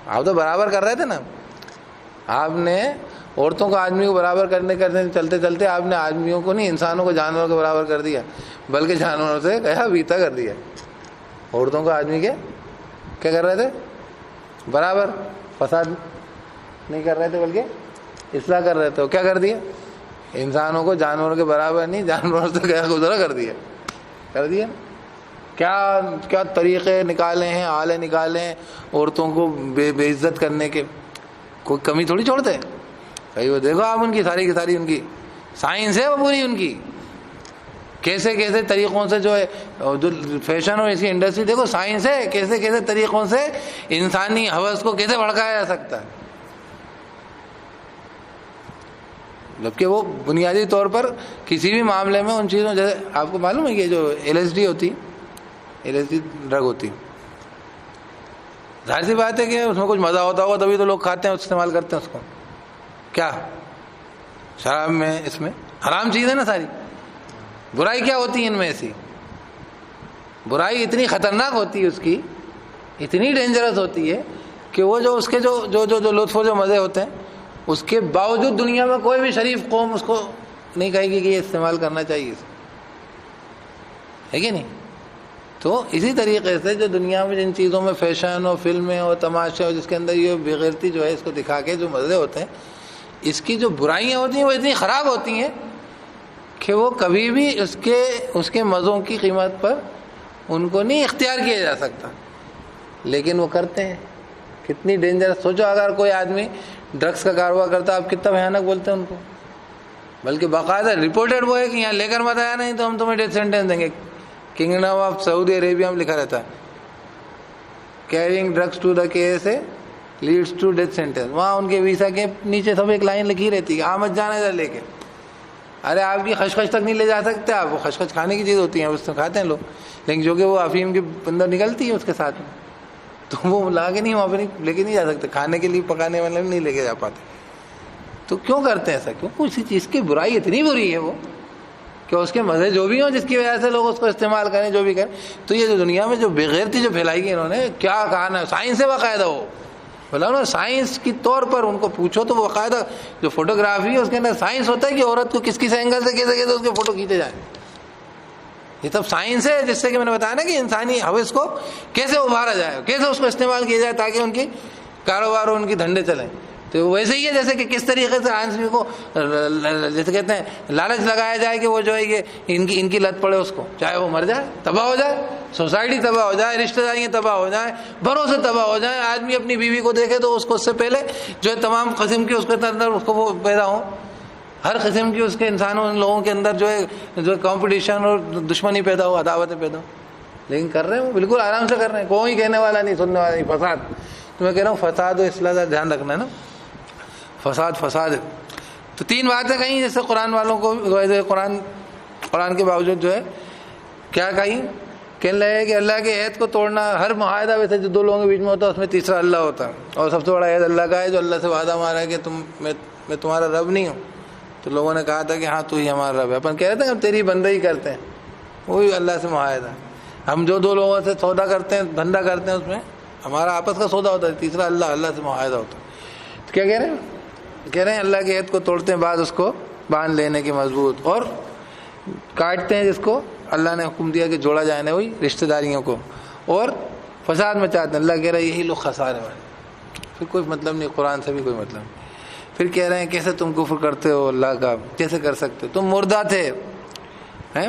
آپ تو برابر کر رہے تھے نا, آپ نے عورتوں کو آدمی کو برابر کرنے چلتے چلتے آپ نے آدمیوں کو نہیں, انسانوں کو جانوروں کے برابر کر دیا, بلکہ جانوروں سے کہا بیتا کر دیا. عورتوں کو آدمی کے کیا کر رہے تھے, برابر. فساد نہیں کر رہے تھے, بلکہ اصلاح کر رہے تھے، کیا کر دیا؟ انسانوں کو جانوروں کے برابر نہیں، جانوروں سے کیا گزرا کر دیا، کر دیا۔ کیا کیا طریقے نکالے ہیں، آلے نکالے ہیں عورتوں کو بے عزت کرنے کے، کوئی کمی تھوڑی چھوڑتے ہیں۔ کہیں وہ دیکھو آپ ان کی ساری کی ساری ان کی سائنس ہے وہ پوری، ان کی کیسے کیسے طریقوں سے جو ہے جو فیشن اور اسی انڈسٹری دیکھو سائنس ہے، کیسے کیسے طریقوں سے انسانی ہوس کو کیسے بھڑکایا جا سکتا ہے، جبکہ وہ بنیادی طور پر کسی بھی معاملے میں ان چیزوں، جیسے آپ کو معلوم ہے کہ جو LSD ہوتی، LSD ڈرگ ہوتی، ظاہر سی بات ہے کہ اس میں کچھ مزہ ہوتا ہوگا تبھی تو لوگ کھاتے ہیں، استعمال کرتے ہیں اس کو۔ کیا شراب میں، اس میں حرام چیز ہے نا ساری۔ برائی کیا ہوتی ہے ان میں ایسی؟ برائی اتنی خطرناک ہوتی ہے، اس کی اتنی ڈینجرس ہوتی ہے کہ وہ جو اس کے جو جو جو جو لطف و جو مزے ہوتے ہیں، اس کے باوجود دنیا میں کوئی بھی شریف قوم اس کو نہیں کہے گی کہ یہ استعمال کرنا چاہیے، ہے کہ نہیں؟ تو اسی طریقے سے جو دنیا میں جن چیزوں میں فیشن اور فلمیں اور تماشے اور جس کے اندر یہ بےغیرتی جو ہے اس کو دکھا کے جو مزے ہوتے ہیں، اس کی جو برائیاں ہوتی ہیں وہ اتنی خراب ہوتی ہیں کہ وہ کبھی بھی اس کے مزوں کی قیمت پر ان کو نہیں اختیار کیا جا سکتا، لیکن وہ کرتے ہیں۔ کتنی ڈینجرس، سوچو اگر کوئی آدمی ڈرگس کا کاروبار کرتا ہے، آپ کتنا بھیانک بولتے ہیں ان کو، بلکہ باقاعدہ رپورٹڈ وہ ہے کہ یہاں لے کر مت آیا نہیں تو ہم تمہیں ڈیتھ سینٹینس دیں گے۔ کنگڈم آف سعودی عربیہ میں لکھا رہتا ہے carrying drugs to the case leads to death sentence, وہاں ان کے ویزا کے نیچے سب ایک لائن لکھی رہتی ہے، آمد جانا ادھر لے کے۔ ارے آپ کی خشخش تک نہیں لے جا سکتے آپ، وہ خشخش کھانے کی چیز ہوتی ہے، اس میں کھاتے ہیں لوگ، لیکن جو کہ وہ افیم کے اندر نکلتی ہے اس کے ساتھ میں، تو وہ لا کے نہیں وہاں پہ لے کے نہیں جا سکتے، کھانے کے لیے پکانے والے نہیں لے کے جا پاتے۔ تو کیوں کرتے ہیں ایسا؟ کیوں کسی چیز کی برائی اتنی بری ہے وہ کہ اس کے مزے جو بھی ہوں جس کی وجہ سے لوگ اس کو استعمال کریں، جو بھی کریں۔ تو یہ جو دنیا میں جو بےغیرتی جو پھیلائی گئی انہوں نے، کیا کہا نا، سائنس ہے باقاعدہ، وہ بولا نا سائنس کی طور پر ان کو پوچھو تو وہ باقاعدہ جو فوٹوگرافی ہے اس کے اندر سائنس ہوتا ہے کہ عورت کو کس اینگل سے کیسے کیسے اس کے فوٹو کھینچے جائیں، یہ سب سائنس ہے، جس سے کہ میں نے بتایا نا کہ انسانی ہوس کو کیسے ابھارا جائے، کیسے اس کو استعمال کیا جائے تاکہ ان کی کاروبار اور ان کی دھندے چلیں۔ تو ویسے ہی ہے جیسے کہ کس طریقے سے آدمی کو جیسے کہتے ہیں لالچ لگایا جائے کہ وہ جو ہے یہ ان کی لت پڑے اس کو، چاہے وہ مر جائے، تباہ ہو جائے، سوسائٹی تباہ ہو جائے، رشتہ داریاں تباہ ہو جائیں، بھروسے تباہ ہو جائیں، آدمی اپنی بیوی کو دیکھے تو اس کو اس سے پہلے جو ہے تمام قسم کی اس کے اندر اس کو وہ پیدا ہوں، ہر قسم کی اس کے انسانوں لوگوں کے اندر جو ہے کمپٹیشن اور دشمنی پیدا ہو، عداوتیں پیدا ہو، لیکن کر رہے ہیں وہ بالکل آرام سے کر رہے ہیں، کوئی کہنے والا نہیں، سننے والا نہیں۔ فساد، تو میں کہہ رہا ہوں فساد و اصلاح کا دھیان رکھنا ہے نا، فساد۔ تو تین باتیں کہیں جیسے قرآن والوں کو قرآن کے باوجود جو ہے کیا کہیں، کہنے لگے کہ اللہ کے عہد کو توڑنا، ہر معاہدہ ویسے جو دو لوگوں کے بیچ میں ہوتا ہے اس میں تیسرا اللہ ہوتا ہے، اور سب سے بڑا عہد اللہ کا ہے جو اللہ سے وعدہ مارا ہے کہ میں تمہارا رب نہیں ہوں۔ تو لوگوں نے کہا تھا کہ ہاں تو ہی ہمارا رب ہے، اپن کہہ رہے تھے ہم تیری بندگی کرتے ہیں، وہی اللہ سے معاہدہ ہے۔ ہم جو دو لوگوں سے سودا کرتے ہیں، دھندا کرتے ہیں، اس میں ہمارا آپس کا سودا ہوتا ہے، تیسرا اللہ سے معاہدہ ہوتا ہے۔ تو کیا کہہ رہے ہیں؟ کہہ رہے ہیں اللہ کے عہد کو توڑتے ہیں، بعد اس کو باندھ لینے کی مضبوط، اور کاٹتے ہیں جس کو اللہ نے حکم دیا کہ جوڑا جائے نا، وہی رشتہ داریوں کو، اور فساد مچاتے ہیں۔ اللہ کہہ رہے ہیں یہی لوگ خسارے والے، پھر کوئی مطلب نہیں، قرآن سے بھی کوئی مطلب نہیں۔ پھر کہہ رہے ہیں کیسے تم کفر کرتے ہو اللہ کا، کیسے کر سکتے ہو، تم مردہ تھے،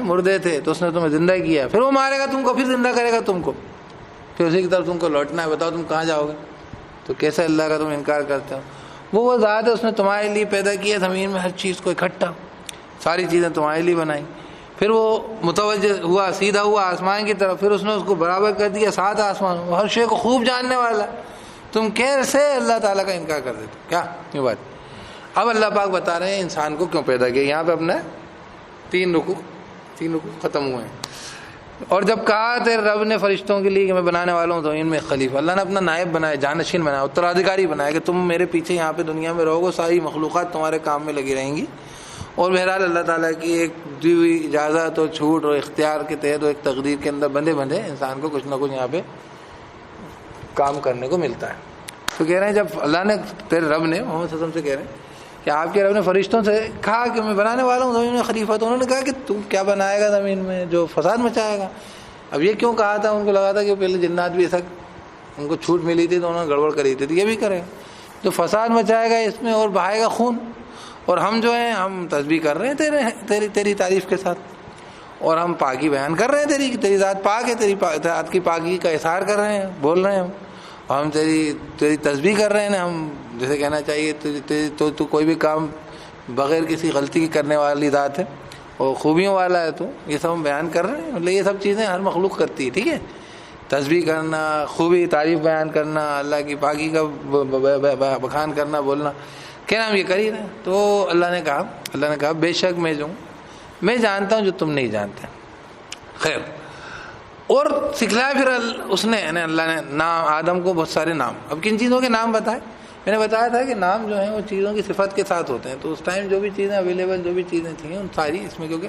مردے تھے تو اس نے تمہیں زندہ کیا، پھر وہ مارے گا تم کو، پھر زندہ کرے گا تم کو، پھر اسی کی طرف تم کو لوٹنا ہے، بتاؤ تم کہاں جاؤ گے؟ تو کیسے اللہ کا تم انکار کرتے ہو؟ وہ ذات ہے، اس نے تمہارے لیے پیدا کیا زمین میں ہر چیز کو اکٹھا، ساری چیزیں تمہارے لیے بنائی، پھر وہ متوجہ ہوا، سیدھا ہوا آسمان کی طرف، پھر اس نے اس کو برابر کر دیا 7 آسمان، وہ ہر شے کو خوب جاننے والا، تم کیسے اللہ تعالیٰ کا انکار کر دیتے؟ کیا یہ بات؟ اب اللہ پاک بتا رہے ہیں انسان کو کیوں پیدا کیا۔ یہاں پہ اپنا 3 رکوع ختم ہوئے ہیں، اور جب کہا تیرے رب نے فرشتوں کے لیے کہ میں بنانے والا ہوں زمین میں خلیفہ، اللہ نے اپنا نائب بنایا، جانشین بنایا، اترادھیکاری بنایا کہ تم میرے پیچھے یہاں پہ دنیا میں رہو گے، ساری مخلوقات تمہارے کام میں لگی رہیں گی، اور بہرحال اللہ تعالیٰ کی ایک دی ہوئی اجازت اور چھوٹ اور اختیار کے تحت اور ایک تقدیر کے اندر بندھے انسان کو کچھ نہ کچھ یہاں پہ کام کرنے کو ملتا ہے۔ تو کہہ رہے ہیں جب اللہ نے تیرے رب نے محمد صلی اللہ علیہ وسلم سے کہہ رہے ہیں کہ آپ کے رب نے فرشتوں سے کہا کہ میں بنانے والا ہوں زمین میں خلیفہ، تو انہوں نے کہا کہ تم کیا بنائے گا زمین میں جو فساد مچائے گا؟ اب یہ کیوں کہا تھا؟ ان کو لگا تھا کہ پہلے جنات بھی ایسا ان کو چھوٹ ملی تھی تو انہوں نے گڑبڑ کری تھی، تو یہ بھی کریں، جو فساد مچائے گا اس میں اور بہائے گا خون. اور ہم جو ہیں ہم تسبیح کر رہے ہیں تیری تعریف کے ساتھ, اور ہم پاکی بیان کر رہے ہیں, تیری ذات پاک ہے, تیری ذات کی پاکی کا اظہار کر رہے ہیں, بول رہے ہیں ہم, اور ہم تیری تسبیح کر رہے ہیں. ہم جیسے کہنا چاہیے تو کوئی بھی کام بغیر کسی غلطی کی کرنے والی ذات ہے اور خوبیوں والا ہے, تو یہ سب ہم بیان کر رہے ہیں. مطلب یہ سب چیزیں ہر مخلوق کرتی ہے, ٹھیک ہے, تسبیح کرنا, خوبی تعریف بیان کرنا, اللہ کی پاکی کا بخان کرنا, بولنا, کہنا ہم یہ کر ہی رہے ہیں. تو اللہ نے کہا بے شک میں جانتا ہوں جو تم نہیں جانتے. خیر, اور سکھلایا پھر اس نے, یعنی اللہ نے نام آدم کو بہت سارے نام. اب کن چیزوں کے نام بتائے؟ میں نے بتایا تھا کہ نام جو ہیں وہ چیزوں کی صفت کے ساتھ ہوتے ہیں. تو اس ٹائم جو بھی چیزیں اویلیبل, جو بھی چیزیں تھیں ان ساری, اس میں کیونکہ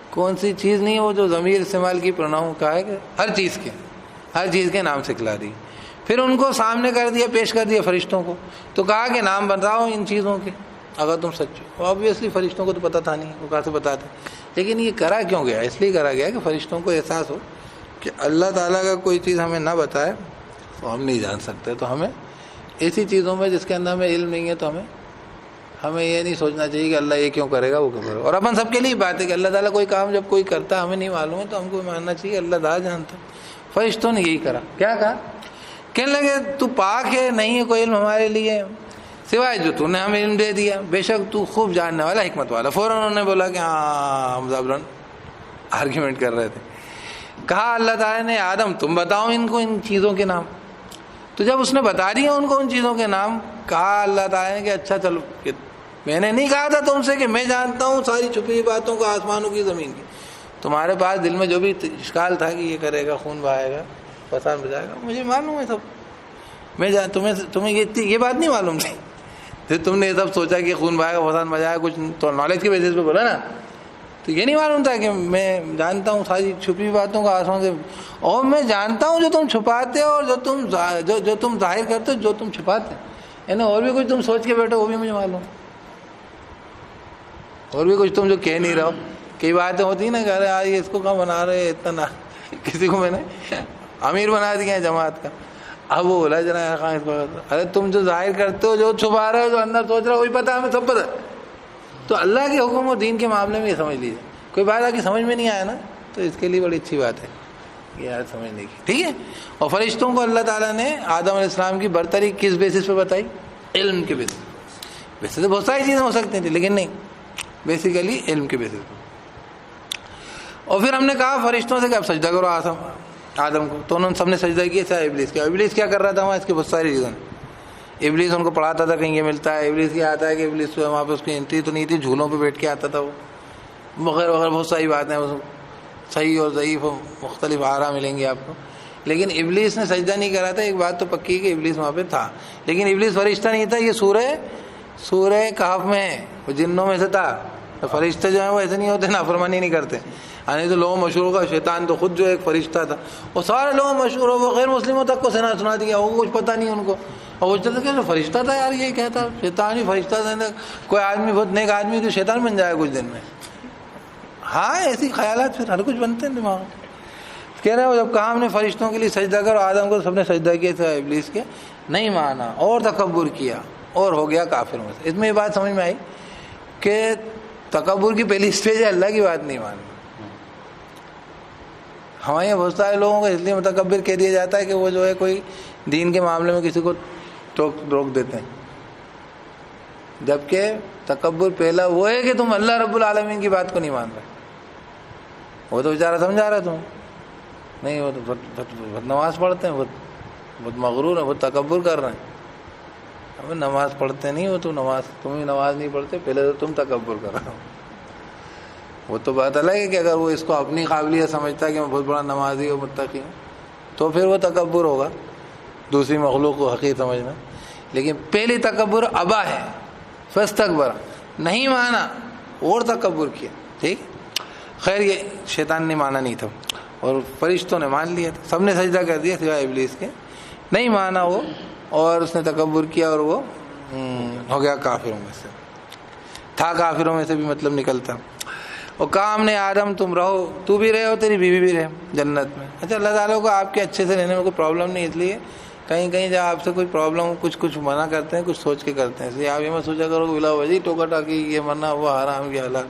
کون سی چیز نہیں ہے وہ جو ضمیر استعمال کی پروناؤن کہا ہے کہ ہر چیز کے نام سکھلا دی. پھر ان کو سامنے کر دیا, پیش کر دیا فرشتوں کو, تو کہا کہ نام بتاؤ ان چیزوں کے اگر تم سچ ہو. آبویسلی فرشتوں کو تو پتہ تھا نہیں, وہ کہاں سے بتاتے, لیکن یہ کرا کیوں گیا؟ اس لیے کرا گیا کہ فرشتوں کو احساس ہو کہ اللہ تعالیٰ کا کوئی چیز ہمیں نہ بتائے تو ہم نہیں جان سکتے. تو ہمیں ایسی چیزوں میں جس کے اندر ہمیں علم نہیں ہے تو ہمیں یہ نہیں سوچنا چاہیے کہ اللہ یہ کیوں کرے گا, وہ کیوں کرے گا. اور اپن سب کے لیے بات ہے کہ اللہ تعالیٰ کوئی کام جب کوئی کرتا ہمیں نہیں معلوم ہے تو ہم کو ماننا چاہیے اللہ تعالیٰ جانتا. فرشتوں نے یہی کرا. کیا کہا؟ کہنے لگے تو پاک ہے, نہیں ہے کوئی علم ہمارے لیے سوائے جو تو نے ہمیں علم دے دیا, بے شک تو خوب جاننے والا, حکمت والا. فوراً انہوں نے بولا کہ ہاں, ہم زبرن آرگیومنٹ کر رہے تھے. کہا اللہ تعالیٰ نے آدم تم بتاؤ ان کو ان چیزوں کے نام. تو جب اس نے بتا دیا ان کو ان چیزوں کے نام, کہا اللہ تعالیٰ نے کہ اچھا چلو, کہ میں نے نہیں کہا تھا تم سے کہ میں جانتا ہوں ساری چھپی ہوئی باتوں کو, آسمانوں کی, زمین کی. تمہارے پاس دل میں جو بھی اشکال تھا کہ یہ کرے گا, خون بہائے گا, فساد بجائے گا, مجھے معلوم ہے سب. میں تمہیں یہ بات نہیں معلوم تھی. پھر تم نے یہ سب سوچا کہ خون بہائے گا, فساد بجائے گا, کچھ تو نالج کے بیسس پہ بولا نا. تو یہ نہیں معلوم تھا کہ میں جانتا ہوں ساری چھپی باتوں کو آسمان سے, اور میں جانتا ہوں جو تم چھپاتے ہو اور جو تم ظاہر کرتے ہو, جو تم چھپاتے, یعنی اور بھی کچھ تم سوچ کے بیٹھو وہ بھی مجھے معلوم, اور بھی کچھ تم جو کہہ نہیں رہو. کئی باتیں ہوتی ہیں نا کہ ارے یار یہ اس کو کہاں بنا رہے اتنا, کسی کو میں نے امیر بنا دیا ہے جماعت کا, اب وہ بولا جنا خان اس کو, ارے تم جو ظاہر کرتے ہو, جو چھپا رہے ہو, جو اندر سوچ رہے ہو, وہی پتا, ہمیں سب پتا. تو اللہ کے حکم اور دین کے معاملے میں یہ سمجھ لیجیے. کوئی بات آگے سمجھ میں نہیں آیا نا تو اس کے لیے بڑی اچھی بات ہے یہ یار سمجھنے کی, ٹھیک ہے. اور فرشتوں کو اللہ تعالیٰ نے آدم علیہ السلام کی برتری کس بیسس پہ بتائی؟ علم کے بیسس پہ. ویسے تو بہت ساری چیزیں ہو سکتی تھیں لیکن نہیں, بیسیکلی علم کے بیسس پہ. اور پھر ہم نے کہا فرشتوں سے کہ اب سجدہ کرو آدم کو, تو انہوں نے سب نے سجدہ کیا سوائے ابلیس کیا. ابلیس کیا کر رہا تھا وہاں؟ اس کی بہت ساری ریزن. ابلیس ان کو پڑھاتا تھا کہیں یہ ملتا ہے, ابلیس یہ آتا ہے کہ ابلیس وہاں پہ اس کی انٹری تو نہیں تھی, جھولوں پہ بیٹھ کے آتا تھا وہ, وغیرہ وغیرہ بہت ساری باتیں, صحیح اور ضعیف مختلف آرا ملیں گے آپ کو. لیکن ابلیس نے سجدہ نہیں کرا تھا. ایک بات تو پکی کہ ابلیس وہاں پہ تھا, لیکن ابلیس فرشتہ نہیں تھا. یہ سورہ کہف میں ہے, وہ جنوں میں سے تھا. تو فرشتہ جو ہیں وہ ایسے نہیں ہوتے, نافرمانی نہیں کرتے. یعنی تو لوگوں مشہور ہوگا شیطان تو خود جو ایک فرشتہ تھا, وہ سارے لوگ مشہور ہو, وہ غیر مسلموں تک کو سنا دیا, وہ کچھ پتہ نہیں ان کو. اور وہ چلتے کہ فرشتہ تھا یار, یہ کیا تھا, شیطان ہی فرشتہ تھا. کوئی آدمی بہت نیک آدمی تو شیطان بن جائے کچھ دن میں. ہاں ایسی خیالات پھر ہر کچھ بنتے ہیں دماغ میں. کہہ رہے ہو جب کہا ہم نے فرشتوں کے لیے سجدہ کرو, آدم کو سب نے سجدہ کیا تھا, ابلیس کے نہیں مانا اور تکبر کیا اور ہو گیا کافروں میں سے. اس میں یہ بات سمجھ میں آئی کہ تکبر کی پہلی اسٹیج ہے اللہ کی بات نہیں ماننا. ہمارے یہاں بہت سارے لوگوں کو اس لیے متکبر کہہ دیا جاتا ہے کہ وہ جو ہے کوئی دین کے معاملے میں کسی کو روک دیتے ہیں, جبکہ تکبر پہلا وہ ہے کہ تم اللہ رب العالمین کی بات کو نہیں مان رہے. وہ تو بیچارہ سمجھا رہا تم نہیں, وہ تو بہت نماز پڑھتے ہیں, بہت مغرور ہیں, بہت تکبر کر رہے ہیں. ہمیں نماز پڑھتے نہیں ہو, تم ہی نماز نہیں پڑھتے, پہلے تو تم تکبر کر رہے ہو. وہ تو بات الگ ہے کہ اگر وہ اس کو اپنی قابلیت سمجھتا ہے کہ میں بہت بڑا نمازی اور متقی ہوں تو پھر وہ تکبر ہوگا, دوسری مخلوق کو حقیر سمجھنا. لیکن پہلی تکبر ابا ہے, فاستکبر, نہیں مانا اور تکبر کیا. ٹھیک, خیر یہ شیطان نے مانا نہیں تھا اور فرشتوں نے مان لیا تھا, سب نے سجدہ کر دیا سوائے ابلیس کے. نہیں مانا وہ, اور اس نے تکبر کیا اور وہ ہو گیا کافروں میں سے. تھا کافروں میں سے بھی مطلب نکلتا. اور کہا ہم نے آدم تم رہو, تو بھی رہے ہو, تیری بیوی بھی رہے جنت میں. اچھا اللہ تعالیٰ کو آپ کے اچھے سے رہنے میں کوئی پرابلم نہیں, اس لیے کہیں کہیں جب آپ سے کوئی پرابلم کچھ منع کرتے ہیں کچھ سوچ کے کرتے ہیں، اس لیے آپ یہ مت سوچا کرو بلا وجہ ٹوکا ٹاکی یہ مرنا وہ حرام یہ حلال،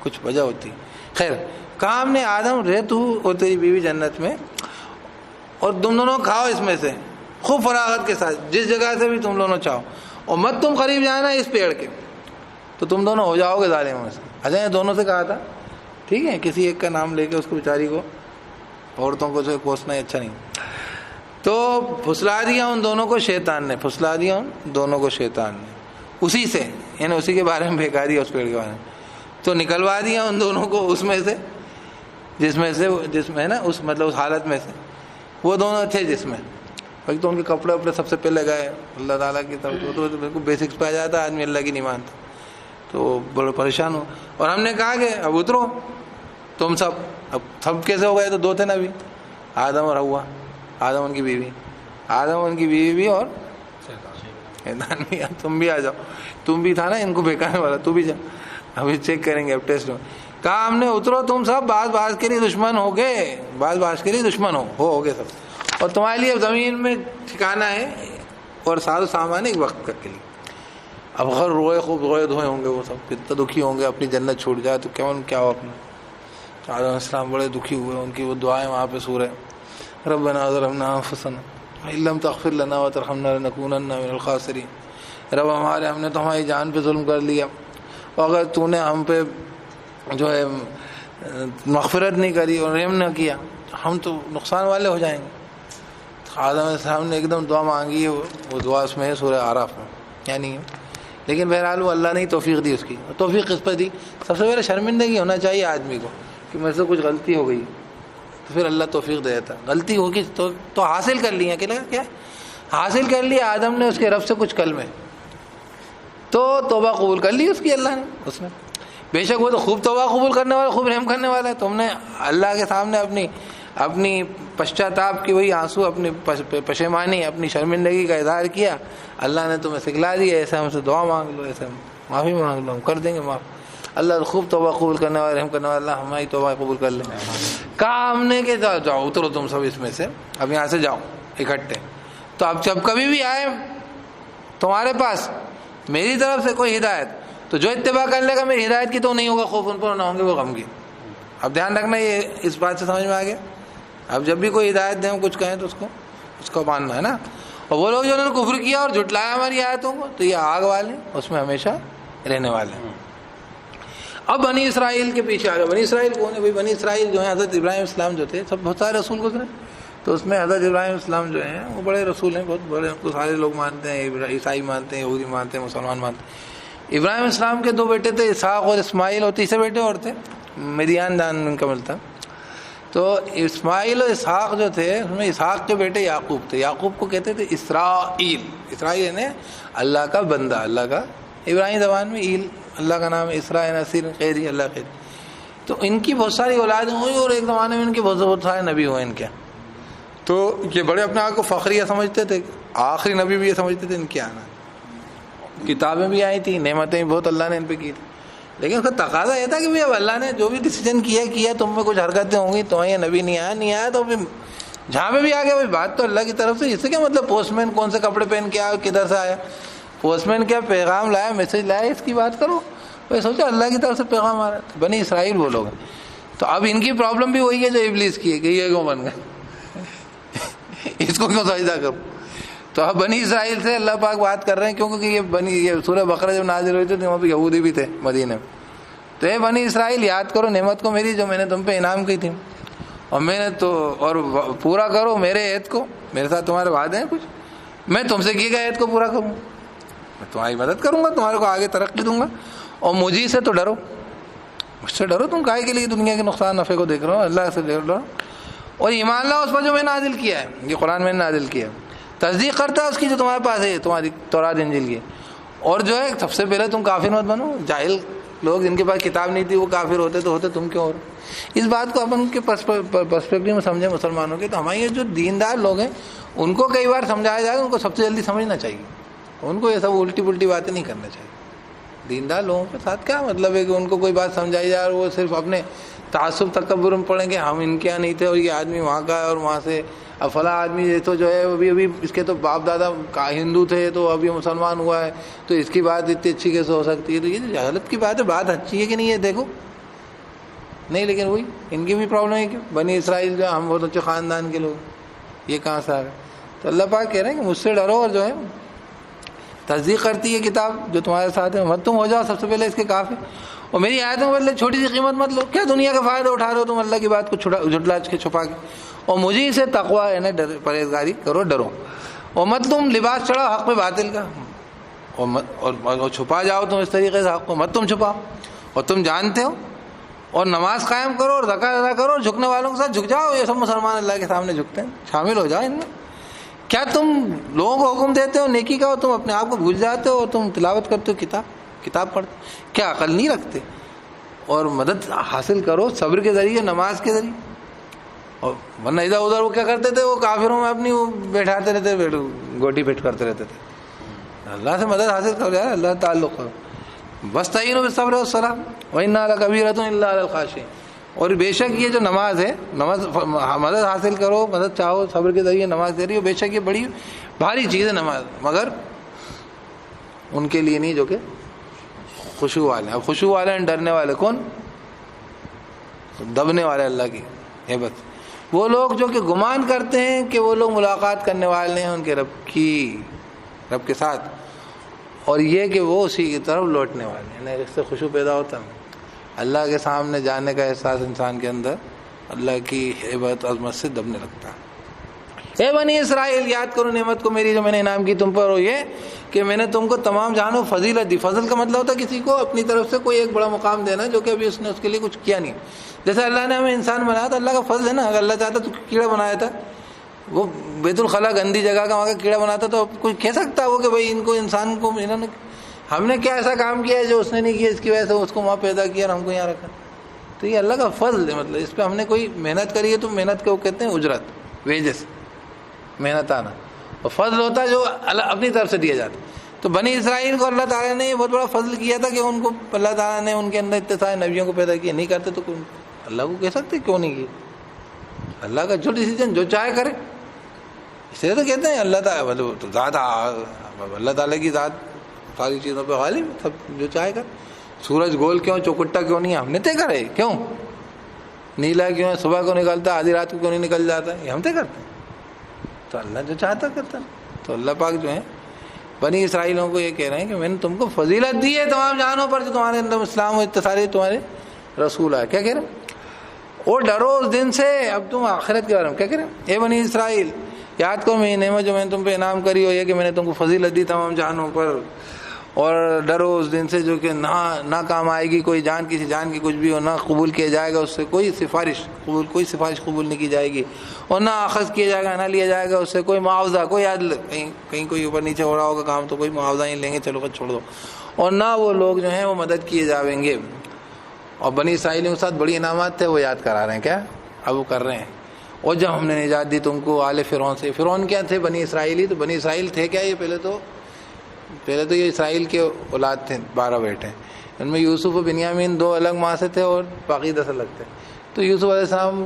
کچھ وجہ ہوتی. خیر کہا ہم نے آدم رہ تو اور تیری بیوی جنت میں اور تم دونوں کھاؤ اس میں سے خوب فراغت کے ساتھ جس جگہ سے بھی تم دونوں چاہو، اور مت تم قریب جانا اس پیڑ کے تو تم دونوں ہو جاؤ گے ظالموں میں سے. اچھا یہ دونوں سے کہا تھا، ٹھیک ہے، کسی ایک کا نام لے کے اس کو بیچاری کو عورتوں کو جو کوسنا ہی اچھا نہیں. تو پھسلا دیا ان دونوں کو شیطان نے، پھسلا دیا ان دونوں کو شیطان نے اسی سے، یعنی اسی کے بارے میں بھیکا دیا اس پیڑ کے بارے میں. تو نکلوا دیا ان دونوں کو اس میں سے جس میں ہے نا اس مطلب اس حالت میں سے وہ دونوں تھے جس میں. بھائی تو ان کے کپڑے وپڑے سب سے پہلے گئے اللہ تعالیٰ کی طرف، تو بالکل بیسکس پہ آ جاتا ہے آدمی اللہ کی نہیں مانتا تو بڑے پریشان ہو. اور ہم نے کہا کہ اب اترو تم سب. اب سب کیسے ہو گئے؟ تو دو تھے نا ابھی، آدم اور حوا، آدم ان کی بیوی، آدم ان کی بیوی بھی اور شیطان بھی. تم بھی آ جاؤ، تم بھی تھا نا ان کو بہکانے والا، تو بھی جا. ابھی چیک کریں گے اب ٹیسٹ میں. کہا ہم نے اترو تم سب بعض کے لیے دشمن ہو گئے، بعض کے لیے دشمن ہو گئے سب، اور تمہارے لیے زمین میں ٹھکانا ہے اور سارا سامان ایک وقت کے لیے. اب غیر روئے خوب روئے دھوئے ہوں گے وہ سب، کتنا دکھی ہوں گے اپنی جنت چھوٹ جائے تو کیا ہو اپنا. آدم علیہ السلام بڑے دکھی ہوئے، ان کی وہ دعائیں وہاں پہ سورہ ربنا ظلمنا انفسنا وان لم تغفر لنا وترحمنا لنکونن من الخاسرین. رب ہمارے ہم نے تو ہماری جان پہ ظلم کر لیا، اور اگر تو نے ہم پہ جو ہے مغفرت نہیں کری اور رحم نہ کیا ہم تو نقصان والے ہو جائیں گے. آدم علیہ السلام نے ایک دم دعا مانگی ہے، وہ دعا اس میں ہے سورہ اعراف میں یعنی. لیکن بہرحال وہ اللہ نے ہی توفیق دی، اس کی توفیق کس پہ دی؟ سب سے پہلے شرمندگی ہونا چاہیے آدمی کو کہ مجھ سے کچھ غلطی ہو گئی، تو پھر اللہ توفیق دے دیتا. غلطی ہوگی تو حاصل کر لی ہے، کیا حاصل کر لیا آدم نے اس کے رب سے کچھ کلمے، تو توبہ قبول کر لی اس کی اللہ نے اس میں. بے شک وہ تو خوب توبہ قبول کرنے والا، خوب رحم کرنے والا ہے. تم نے اللہ کے سامنے اپنی پشچاتاپ کی وہی آنسو، اپنی پشیمانی، اپنی شرمندگی کا اظہار کیا، اللہ نے تمہیں سکھلا دیا ایسے ہم سے دعا مانگ لو، ایسے معافی مانگ لو، ہم کر دیں گے معاف. اللہ خوب توبہ قبول کرنے والا، رحم کرنے والا، اللہ ہماری توبہ قبول کر لے. کہا ہم نے کہ جاؤ اترو تم سب اس میں سے، اب یہاں سے جاؤ اکٹھے. تو اب جب کبھی بھی آئے تمہارے پاس میری طرف سے کوئی ہدایت تو جو اتباع کر لے گا میری ہدایت کی تو نہیں ہوگا خوف ان پر، نہ ہوں گے وہ غمگین. اب دھیان رکھنا یہ اس بات سے سمجھ میں آ گیا. اب جب بھی کوئی ہدایت دیں کچھ کہیں تو اس کو ماننا ہے نا. اور وہ لوگ جو انہوں نے کفر کیا اور جھٹلایا ہماری آیتوں کو تو یہ آگ والے اس میں ہمیشہ رہنے والے ہیں. اب بنی اسرائیل کے پیچھے آ گئے. بنی اسرائیل کون ہے بھائی؟ بنی اسرائیل جو ہیں حضرت ابراہیم السلام جو تھے، سب بہت سارے رسول گزرے، تو اس میں حضرت ابراہیم السلام جو ہیں وہ بڑے رسول ہیں، بہت بڑے. ان کو سارے لوگ مانتے ہیں، عیسائی مانتے ہیں، یہودی مانتے ہیں، مسلمان مانتے ہیں. ابراہیم السلام کے دو بیٹے تھے، اسحاق اور اسماعیل، اور تیسرے بیٹے اور تھے مدیان دان ان کا ملتا. تو اسماعیل اور اسحاق جو تھے اس میں اسحاق کے بیٹے یعقوب تھے. یعقوب کو کہتے تھے اسرائیل. اسرائیل یعنی اللہ کا بندہ، اللہ کا. ابراہیم زبان میں ایل اللہ کا نام ہے، اسرائیل نصیر خیری اللہ خیر. تو ان کی بہت ساری اولادیں ہوئی اور ایک زمانے میں ان کے بہت سارے نبی ہوئے ان کے. تو یہ بڑے اپنے آپ کو فخریہ سمجھتے تھے، آخری نبی بھی یہ سمجھتے تھے ان کے آنا. کتابیں بھی آئی تھیں، نعمتیں بھی بہت اللہ نے ان پہ کی تھی. لیکن اس کا تقاضا یہ تھا کہ اب اللہ نے جو بھی ڈیسیجن کیا تم میں کچھ حرکتیں ہوں گی، تمہیں یہ نبی نہیں آیا تو پھر جہاں پہ بھی آ گیا بات تو اللہ کی طرف سے. اس سے کیا مطلب پوسٹ مین کون سے کپڑے پہن کے آیا، کدھر سے آیا، پوسٹ مین کیا پیغام لایا، میسج لایا، اس کی بات کرو. بھائی سوچو اللہ کی طرف سے پیغام آ رہا ہے. بنی اسرائیل وہ لوگ ہیں. تو اب ان کی پرابلم بھی وہی ہے جو ابلیس کی ہے کہ یہ کیوں بن گئے، اس کو کیوں سجدہ کرو. تو اب بنی اسرائیل سے اللہ پاک بات کر رہے ہیں کیونکہ یہ سورہ بقرہ جب نازل ہوئی تھی تو وہاں پہ یہودی بھی تھے مدینے میں. تو اے بنی اسرائیل یاد کرو نعمت کو میری جو میں نے تم پہ انعام کی تھی، اور میں نے تو اور پورا کرو میرے عہد کو. میرے ساتھ تمہارے وعدے ہیں کچھ، میں تم سے کیے گئے عہد کو پورا کروں، میں تمہاری مدد کروں گا، تمہارے کو آگے ترقی دوں گا. اور مجھے سے تو ڈرو، مجھ سے ڈرو. تم کائے کے لیے دنیا کے نقصان نفع کو دیکھ رہے ہو، اللہ سے ڈرو. اور ایمان لاؤ اس پر جو میں نازل کیا ہے، یہ قرآن میں نے نازل کیا ہے. تصدیق کرتا ہے اس کی جو تمہارے پاس ہے، تمہاری تورات انجیل کی. اور جو ہے سب سے پہلے تم کافر مت بنو. جاہل لوگ جن کے پاس کتاب نہیں تھی وہ کافر ہوتے تو ہوتے، تم کیوں ہو رہے. اس بات کو اپن کے پرسپیکٹو میں سمجھیں مسلمانوں کے. تو ہمارے جو دیندار لوگ ہیں ان کو کئی بار سمجھایا جائے، ان کو سب سے جلدی سمجھنا چاہیے. ان کو یہ سب الٹی پلٹی باتیں نہیں کرنا چاہیے. دیندار لوگوں کے ساتھ کیا مطلب ہے کہ ان کو کوئی بات سمجھائی جائے اور وہ صرف اپنے تعصب تکبر میں پڑیں گے ہم ان کے یہاں نہیں تھے اور یہ آدمی وہاں کا ہے اور وہاں سے اب فلاں آدمی یہ تو جو ہے ابھی اس کے تو باپ دادا ہندو تھے تو ابھی مسلمان ہوا ہے تو اس کی بات اتنی اچھی کیسے ہو سکتی ہے؟ تو یہ جہالت کی بات ہے. بات اچھی ہے کہ نہیں ہے دیکھو نہیں, لیکن وہی ان کی بھی پرابلم ہے کہ بنی اسرائیل جو ہم بہت اچھے خاندان کے لوگ, یہ کہاں سے آ گئے؟ تو اللہ پاک کہہ رہے ہیں کہ مجھ سے ڈرو اور جو ہے تصدیق کرتی ہے کتاب جو تمہارے ساتھ ہے, مت تم ہو جاؤ سب سے پہلے اس کے کافر. اور میری آیتوں کے بدلے چھوٹی سی قیمت مت لو. کیا دنیا کا فائدہ اٹھا رہے ہو تم اللہ کی بات کو جھٹلا کے چھپا کے؟ اور مجھے سے تقویٰ ہے نا پرہیزگاری کرو, ڈرو. اور مت تم لباس چڑھاؤ حق پہ باطل کا, اور چھپا جاؤ تم اس طریقے سے حق کو مت تم چھپاؤ. اور تم جانتے ہو, اور نماز قائم کرو اور زکوٰۃ ادا کرو, اور جھکنے والوں کے ساتھ جھک جاؤ. یہ سب مسلمان اللہ کے سامنے جھکتے ہیں, شامل ہو جاؤ ان میں. کیا تم لوگوں کو حکم دیتے ہو نیکی کا اور تم اپنے آپ کو بھول جاتے ہو, اور تم تلاوت کرتے ہو کتاب پڑھتے, کیا عقل نہیں رکھتے؟ اور مدد حاصل کرو صبر کے ذریعے, نماز کے ذریعے. اور ورنہ ادھر ادھر وہ کیا کرتے تھے, وہ کافروں میں اپنی بیٹھاتے رہتے, گوٹی پھٹ کرتے رہتے تھے. اللہ سے مدد حاصل کرو یار, اللہ تعلق کرو. وَاسْتَعِینُوا بِالصَّبْرِ وَالصَّلَاةِ وَإِنَّهَا لَكَبِیرَةٌ إِلَّا عَلَى الْخَاشِعِینَ. اور بے شک یہ جو نماز ہے, نماز مدد حاصل کرو, مدد چاہو صبر کے ذریعے نماز دے رہی ہو, بے شک یہ بڑی بھاری چیز ہے نماز, مگر ان کے لیے نہیں جو کہ خشوع والے. اب خشوع والے ہیں ڈرنے والے کون؟ دبنے والے اللہ کی ہیبت. وہ لوگ جو کہ گمان کرتے ہیں کہ وہ لوگ ملاقات کرنے والے ہیں ان کے رب کے ساتھ, اور یہ کہ وہ اسی کی طرف لوٹنے والے ہیں. اس سے خشوع پیدا ہوتا ہے, اللہ کے سامنے جانے کا احساس انسان کے اندر اللہ کی ہیبت عظمت سے دبنے لگتا ہے. اے بنی اسرائیل, یاد کرو نعمت کو میری جو میں نے انعام کی تم پر, اور یہ کہ میں نے تم کو تمام جانو فضیلت دی. فضل کا مطلب ہوتا ہے کسی کو اپنی طرف سے کوئی ایک بڑا مقام دینا جو کہ ابھی اس نے اس کے لیے کچھ کیا نہیں. جیسے اللہ نے ہمیں انسان بنایا تو اللہ کا فضل ہے نا. اگر اللہ چاہتا تو کیڑا بنایا تھا, وہ بیت الخلا گندی جگہ کا وہاں کا کیڑا بناتا تو کوئی کہہ سکتا وہ کہ بھائی ان کو انسان کو انہوں نے, ہم نے کیا ایسا کام کیا ہے جو اس نے نہیں کیا, اس کی وجہ سے اس کو وہاں پیدا کیا اور ہم کو یہاں رکھا. تو یہ اللہ کا فضل ہے. مطلب اس پہ ہم نے کوئی محنت کری ہے تو محنت کو کہتے ہیں اجرت, ویجز, محنت آنا. اور فضل ہوتا ہے جو اپنی طرف سے دیا جاتا. تو بنی اسرائیل کو اللہ تعالیٰ نے یہ بہت بڑا فضل کیا تھا کہ ان کو اللہ تعالیٰ نے ان کے اندر اتنے سارے نبیوں کو پیدا کیا. نہیں کرتے تو اللہ کو کہہ سکتے کیوں نہیں کیے؟ اللہ کا جو ڈیسیجن جو چاہے کرے. اس لیے تو کہتے ہیں اللہ تعالیٰ ذات, اللہ تعالیٰ کی ذات ساری چیزوں پہ غالب, سب جو چاہے کر. سورج گول کیوں, چوکٹا کیوں نہیں, ہم نے طے کرے. کیوں نیلا کیوں ہے, صبح کو نکلتا ہے, آدھی رات کو کیوں نہیں نکل جاتا ہے, یہ ہم طے کرتے ہیں. تو اللہ جو چاہتا کرتا. تو اللہ پاک جو ہے بنی اسرائیلوں کو یہ کہہ رہے ہیں کہ میں نے تم کو فضیلت دی ہے تمام جہانوں پر جو تمہارے اندر اسلام و اتصال تمہارے رسول آئے. کیا کہہ رہے ہیں؟ اور ڈرو اس دن سے. اب تم آخرت کے بارے میں کیا کہہ رہے ہیں؟ اے بنی اسرائیل, یاد کرو میری نعمت جو میں نے تم پہ انعام کری ہو, یہ کہ میں نے تم کو فضیلت دی تمام جہانوں پر. اور ڈرو اس دن سے جو کہ نہ کام آئے گی کوئی جان, کسی جان کی کچھ بھی ہو, نہ قبول کیا جائے گا اس سے کوئی سفارش قبول نہیں کی جائے گی, اور نہ اخذ کیا جائے گا, نہ لیا جائے گا اس سے کوئی معاوضہ, کوئی عدل. کہیں کوئی اوپر نیچے ہو رہا ہوگا کام تو کوئی معاوضہ نہیں لیں گے, چلو بس چھوڑ دو. اور نہ وہ لوگ جو ہیں وہ مدد کیے جائیں گے. اور بنی اسرائیلیوں کے ساتھ بڑی انعامات تھے وہ یاد کرا رہے ہیں. کیا اب وہ کر رہے ہیں. اور جب ہم نے نجات دی تم کو آل فرعون سے. فرعون کیا تھے؟ بنی اسرائیلی. تو بنی اسرائیل تھے کیا؟ یہ پہلے تو یہ اسرائیل کے اولاد تھے, 12 بیٹے. ان میں یوسف و بنیامین 2 الگ ماں سے تھے اور باقی 10 الگ تھے. تو یوسف علیہ السلام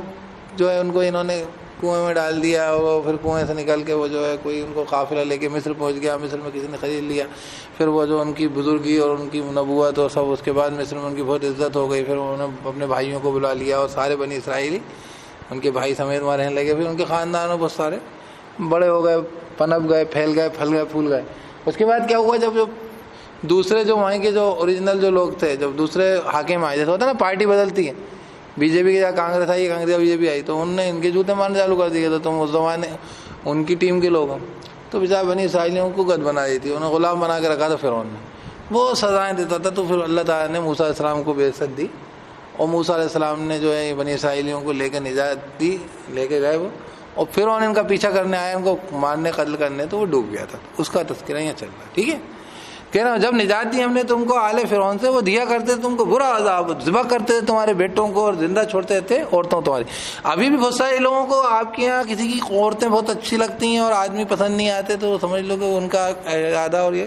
جو ہے ان کو انہوں نے کنویں میں ڈال دیا, اور پھر کنویں سے نکل کے وہ جو ہے کوئی ان کو قافلہ لے کے مصر پہنچ گیا. مصر میں کسی نے خرید لیا. پھر وہ جو ان کی بزرگی اور ان کی نبوت اور سب, اس کے بعد مصر میں ان کی بہت عزت ہو گئی. پھر انہوں نے اپنے بھائیوں کو بلا لیا اور سارے بنی اسرائیلی ان کے بھائی سمیت وہاں رہنے لگے. پھر ان کے خاندانوں بہت سارے بڑے ہو گئے, پنپ گئے, پھیل گئے, پھل گئے, پھول گئے. اس کے بعد کیا ہوا, جب دوسرے جو وہاں کے جو اوریجنل جو لوگ تھے, جب دوسرے حاکم آئے, جیسے ہوتا ہے نا پارٹی بدلتی ہے, بی جے پی کی جگہ کانگریس آئی, کانگریس بی جے پی آئی, تو انہوں نے ان کے جوتے مارنے چالو کر دیے. تو تم اس زمانے ان کی ٹیم کے لوگ ہو. تو بیچارے بنی اسرائیلیوں کو گد بنا دی تھی, انہیں غلام بنا کے رکھا تھا فرعون نے. وہ سزائیں دیتا تھا. تو پھر اللہ تعالیٰ نے موسیٰ علیہ السلام کو بے عزت دی, اور موسیٰ علیہ السلام نے جو ہے بنی اسرائیلیوں کو لے کے نجات دی, لے کے گئے وہ. اور فرعون ان کا پیچھا کرنے آیا, ان کو مارنے قتل کرنے, تو وہ ڈوب گیا تھا. اس کا تذکرہ یہاں چل رہا ہے. ٹھیک ہے, کہہ رہا ہوں جب نجات دی ہم نے تم کو آل فرعون سے, وہ دیا کرتے تم کو برا عذاب, ذبح کرتے تھے تمہارے بیٹوں کو اور زندہ چھوڑتے تھے عورتوں تمہاری. ابھی بھی بہت سارے لوگوں کو آپ کے یہاں کسی کی عورتیں بہت اچھی لگتی ہیں اور آدمی پسند نہیں آتے, تو سمجھ لو کہ ان کا ارادہ اور یہ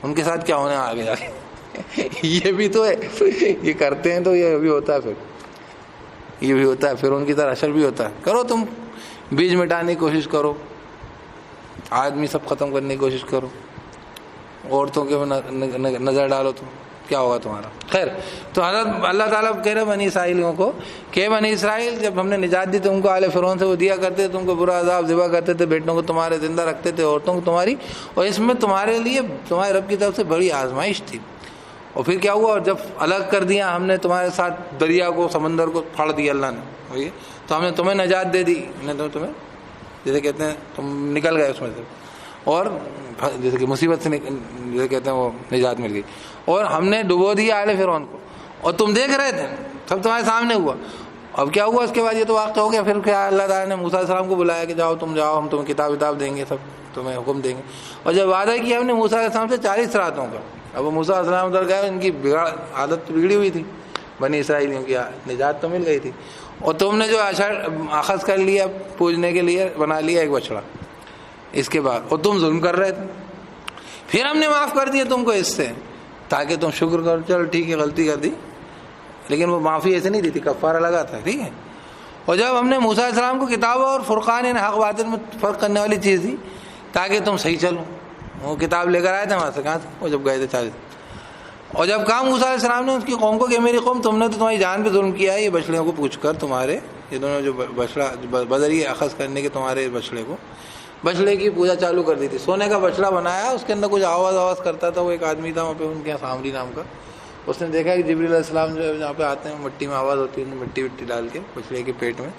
ان کے ساتھ کیا ہونے آگے جا کے. یہ بھی تو ہے, یہ کرتے ہیں تو یہ بھی ہوتا ہے, پھر یہ بھی ہوتا ہے, پھر ان کی طرح اشر بھی ہوتا ہے. کرو تم بیج مٹانے کی کوشش کرو, آدمی سب ختم کرنے کی کوشش کرو, عورتوں کے نظر ڈالو تو کیا ہوگا تمہارا. خیر, تو حضرت اللہ تعالیٰ کہہ رہے بنی اسرائیلیوں کو کہ بنی اسرائیل جب ہم نے نجات دی تم کو آل فرعون سے, وہ دیا کرتے تم کو برا عذاب, ذبح کرتے تھے بیٹوں کو تمہارے, زندہ رکھتے تھے عورتوں کو تمہاری, اور اس میں تمہارے لیے تمہارے رب کی طرف سے بڑی آزمائش تھی. اور پھر کیا ہوا, اور جب الگ کر دیا ہم نے تمہارے ساتھ دریا کو, سمندر کو پھاڑ دیا اللہ نے, تو ہم نے تمہیں نجات دے دی, تمہیں جیسے کہتے ہیں تم نکل گئے اس میں سے, اور جیسے کہ مصیبت سے جیسے کہتے ہیں وہ نجات مل گئی, اور ہم نے ڈبو دیا آل فرعون کو, اور تم دیکھ رہے تھے, سب تمہارے سامنے ہوا. اب کیا ہوا اس کے بعد, یہ تو واقع ہو گیا. پھر کیا اللہ تعالیٰ نے موسیٰ علیہ السلام کو بلایا کہ جاؤ تم جاؤ, ہم تمہیں کتاب دیں گے, سب تمہیں حکم دیں گے. اور جب وعدہ کیا ہم نے موسیٰ علیہ السلام سے 40 راتوں کا, اب وہ موسیٰ علیہ السلام ادھر گئے, ان کی عادت بگڑی ہوئی تھی بنی اسرائیلیوں کی, نجات تو مل گئی تھی, اور تم نے جو اخذ کر لیا پوجنے کے لیے, بنا لیا ایک بچڑا اس کے بعد, اور تم ظلم کر رہے تھے. پھر ہم نے معاف کر دیا تم کو اس سے, تاکہ تم شکر کرو, چلو ٹھیک ہے غلطی کر دی, لیکن وہ معافی ایسے نہیں دی تھی, کفارہ لگا تھا, ٹھیک ہے. اور جب ہم نے موسیٰ علیہ السلام کو کتاب اور فرقان یعنی حق باطل میں فرق کرنے والی چیز دی تاکہ تم صحیح چلو, وہ کتاب لے کر آئے تھے وہاں سے, کہاں سے, وہ جب گئے تھے 40. اور جب کہا موسیٰ علیہ السلام نے اس کی قوم کو کہ میری قوم تم نے تو تمہاری جان پہ ظلم کیا ہے, یہ بچڑیوں کو پوچھ کر تمہارے یہ دونوں جو بچڑا بدری اخذ کرنے کے تمہارے بچڑے کی پوجا چالو کر دی تھی. سونے کا بچڑا بنایا, اس کے اندر کچھ آواز کرتا تھا, وہ ایک آدمی تھا وہاں پہ ان کے یہاں سامری نام کا, اس نے دیکھا کہ جبریل علیہ السلام جو ہے جہاں پہ آتے ہیں مٹی میں آواز ہوتی ہے, مٹی وٹی ڈال کے بچڑے کے پیٹ میں,